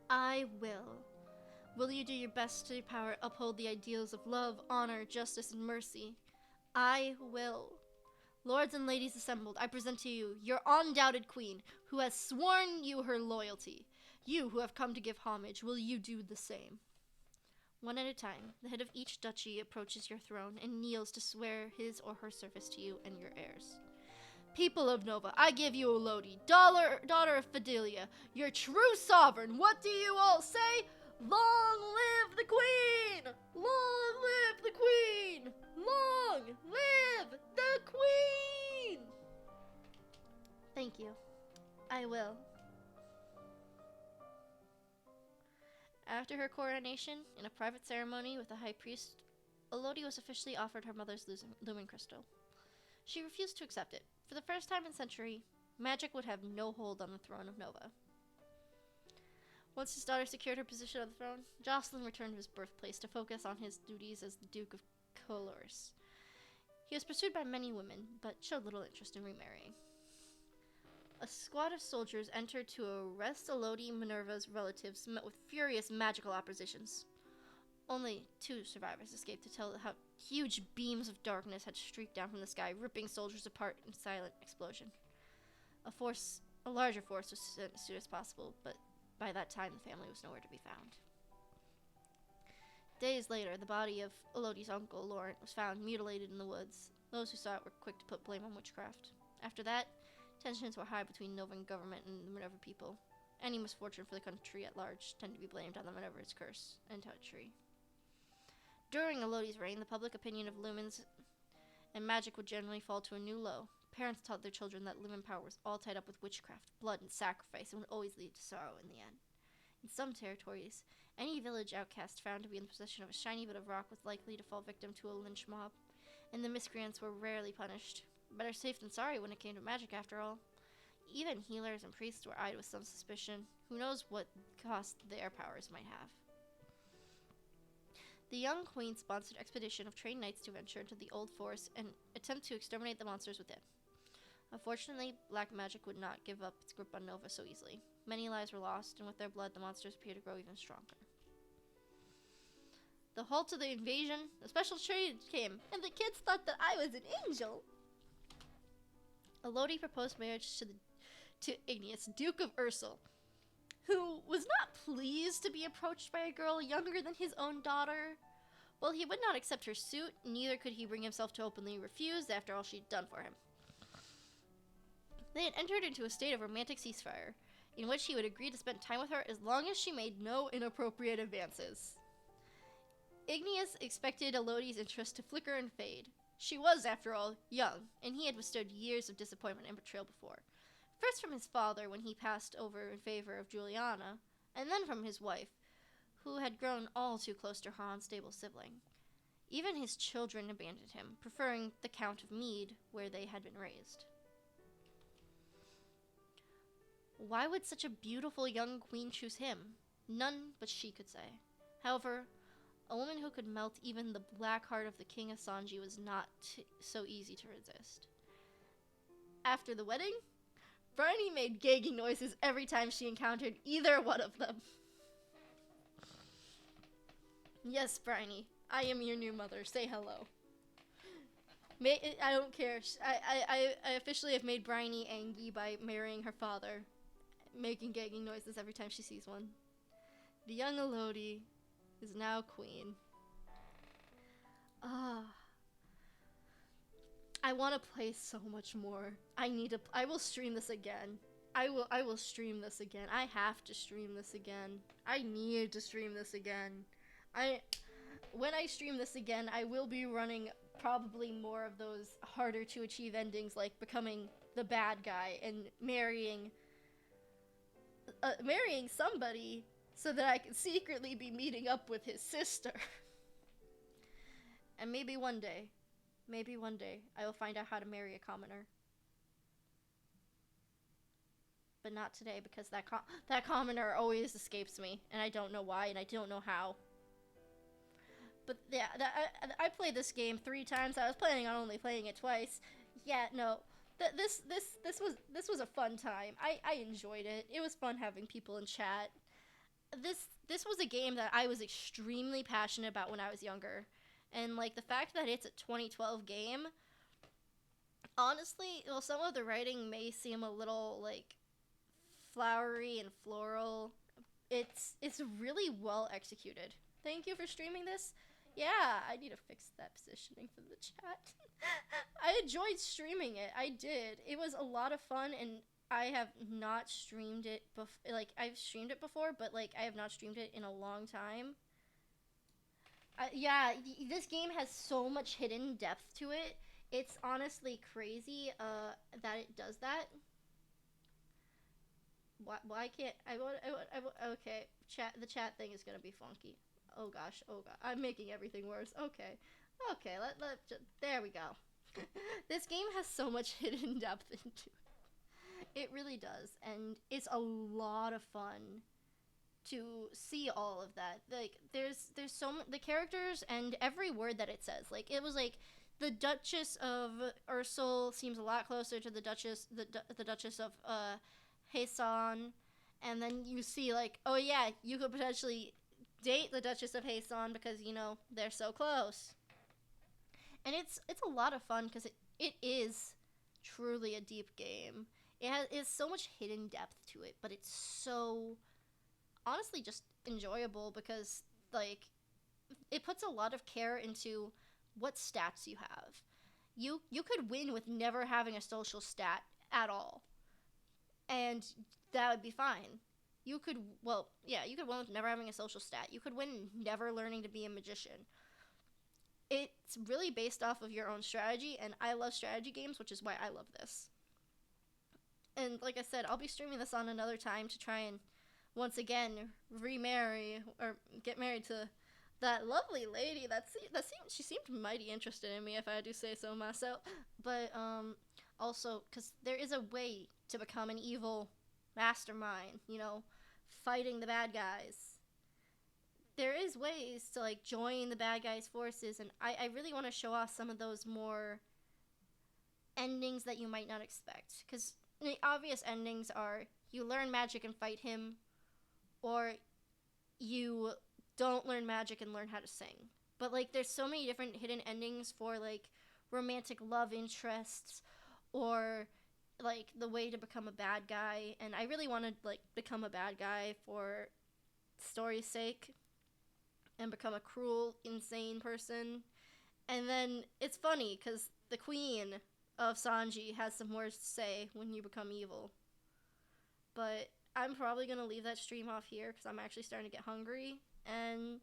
I will. Will you do your best to your power uphold the ideals of love, honor, justice, and mercy? I will. Lords and ladies assembled, I present to you your undoubted queen, who has sworn you her loyalty. You who have come to give homage, will you do the same? One at a time, the head of each duchy approaches your throne and kneels to swear his or her service to you and your heirs. People of Nova, I give you Elodie, daughter of Fidelia, your true sovereign. What do you all say? Long live the queen! Long live the queen! Long live the queen! Thank you. I will. After her coronation, in a private ceremony with the high priest, Elodie was officially offered her mother's lumen crystal. She refused to accept it. For the first time in a century, magic would have no hold on the throne of Nova. Once his daughter secured her position on the throne, Jocelyn returned to his birthplace to focus on his duties as the Duke of Colores. He was pursued by many women, but showed little interest in remarrying. A squad of soldiers entered to arrest Elodie Minerva's relatives, met with furious magical oppositions. Only 2 survivors escaped to tell how huge beams of darkness had streaked down from the sky, ripping soldiers apart in silent explosion. A larger force was sent as soon as possible, but by that time the family was nowhere to be found. Days later, the body of Elodie's uncle, Laurent, was found mutilated in the woods. Those who saw it were quick to put blame on witchcraft. After that, tensions were high between Novan government and the Minerva people. Any misfortune for the country at large tended to be blamed on the Minerva's curse and treachery. During Elodie's reign, the public opinion of lumens and magic would generally fall to a new low. Parents taught their children that lumen power was all tied up with witchcraft, blood, and sacrifice, and would always lead to sorrow in the end. In some territories, any village outcast found to be in the possession of a shiny bit of rock was likely to fall victim to a lynch mob, and the miscreants were rarely punished. Better safe than sorry when it came to magic, after all. Even healers and priests were eyed with some suspicion. Who knows what cost their powers might have. The young queen sponsored an expedition of trained knights to venture into the old forest and attempt to exterminate the monsters within. Unfortunately, black magic would not give up its grip on Nova so easily. Many lives were lost, and with their blood, the monsters appeared to grow even stronger. The halt of the invasion, a special train came, and the kids thought that I was an angel. Elodie proposed marriage to Ignius, Duke of Ursel, who was not pleased to be approached by a girl younger than his own daughter. While he would not accept her suit, neither could he bring himself to openly refuse after all she'd done for him. They had entered into a state of romantic ceasefire, in which he would agree to spend time with her as long as she made no inappropriate advances. Ignius expected Elodie's interest to flicker and fade. She was, after all, young, and he had withstood years of disappointment and betrayal before. First from his father when he passed over in favor of Juliana, and then from his wife, who had grown all too close to her unstable sibling. Even his children abandoned him, preferring the Count of Mead, where they had been raised. Why would such a beautiful young queen choose him? None but she could say. However, a woman who could melt even the black heart of the king of Sanji was not so easy to resist. After the wedding, Bryony made gagging noises every time she encountered either one of them. Yes, Bryony, I am your new mother. Say hello. I don't care. I officially have made Bryony angry by marrying her father, making gagging noises every time she sees one. The young Elodie is now queen. I want to play so much more. I will stream this again. I will stream this again. I have to stream this again. I need to stream this again. When I stream this again, I will be running probably more of those harder to achieve endings, like becoming the bad guy and marrying somebody so that I can secretly be meeting up with his sister. And maybe one day, I will find out how to marry a commoner. But not today, because that commoner always escapes me, and I don't know why, and I don't know how. But yeah, I played this game 3 times. I was planning on only playing it twice. Yeah, no. This was a fun time. I enjoyed it. It was fun having people in chat. This was a game that I was extremely passionate about when I was younger. And like the fact that it's a 2012 game, honestly, well, some of the writing may seem a little like flowery and floral. It's really well executed. Thank you for streaming this. Yeah, I need to fix that positioning for the chat. I enjoyed streaming it. I did. It was a lot of fun, and I have not streamed it like I've streamed it before, but like I have not streamed it in a long time. Yeah, this game has so much hidden depth to it. It's honestly crazy that it does that. Why can't I want okay, the chat thing is gonna be funky. Oh gosh, I'm making everything worse. Okay, there we go. This game has so much hidden depth into it. It really does, and it's a lot of fun to see all of that. Like there's the characters and every word that it says. Like it was like the Duchess of Ursul seems a lot closer to the Duchess of Heisan, and then you see like, oh yeah, you could potentially date the Duchess of Heisan because you know they're so close. And it's a lot of fun because it is truly a deep game. It's so much hidden depth to it, but it's so honestly just enjoyable because like it puts a lot of care into what stats you have. You could win with never having a social stat at all, and that would be fine. You could win with never having a social stat. You could win never learning to be a magician. It's really based off of your own strategy, and I love strategy games, which is why I love this. And like I said, I'll be streaming this on another time to try and once again remarry or get married to that lovely lady she seemed mighty interested in me, if I do say so myself. But also because there is a way to become an evil mastermind, you know, fighting the bad guys. There is ways to like join the bad guys' forces, and I really want to show off some of those more endings that you might not expect. Because the obvious endings are you learn magic and fight him, or you don't learn magic and learn how to sing. But like there's so many different hidden endings for like romantic love interests, or like the way to become a bad guy. And I really want to like become a bad guy for story's sake and become a cruel, insane person. And then it's funny because the queen of Sanji has some words to say when you become evil. But I'm probably going to leave that stream off here because I'm actually starting to get hungry. And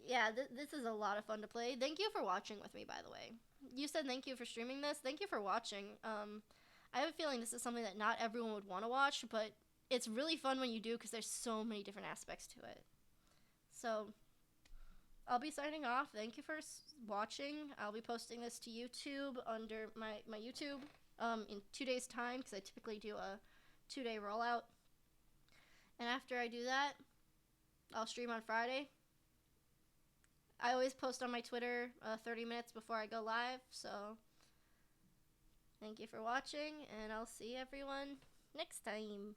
yeah, this is a lot of fun to play. Thank you for watching with me, by the way. You said thank you for streaming this. Thank you for watching. I have a feeling this is something that not everyone would want to watch, but it's really fun when you do because there's so many different aspects to it. So I'll be signing off. Thank you for watching. I'll be posting this to YouTube under my YouTube in 2 days' time because I typically do a 2-day rollout. And after I do that, I'll stream on Friday. I always post on my Twitter 30 minutes before I go live, so thank you for watching, and I'll see everyone next time.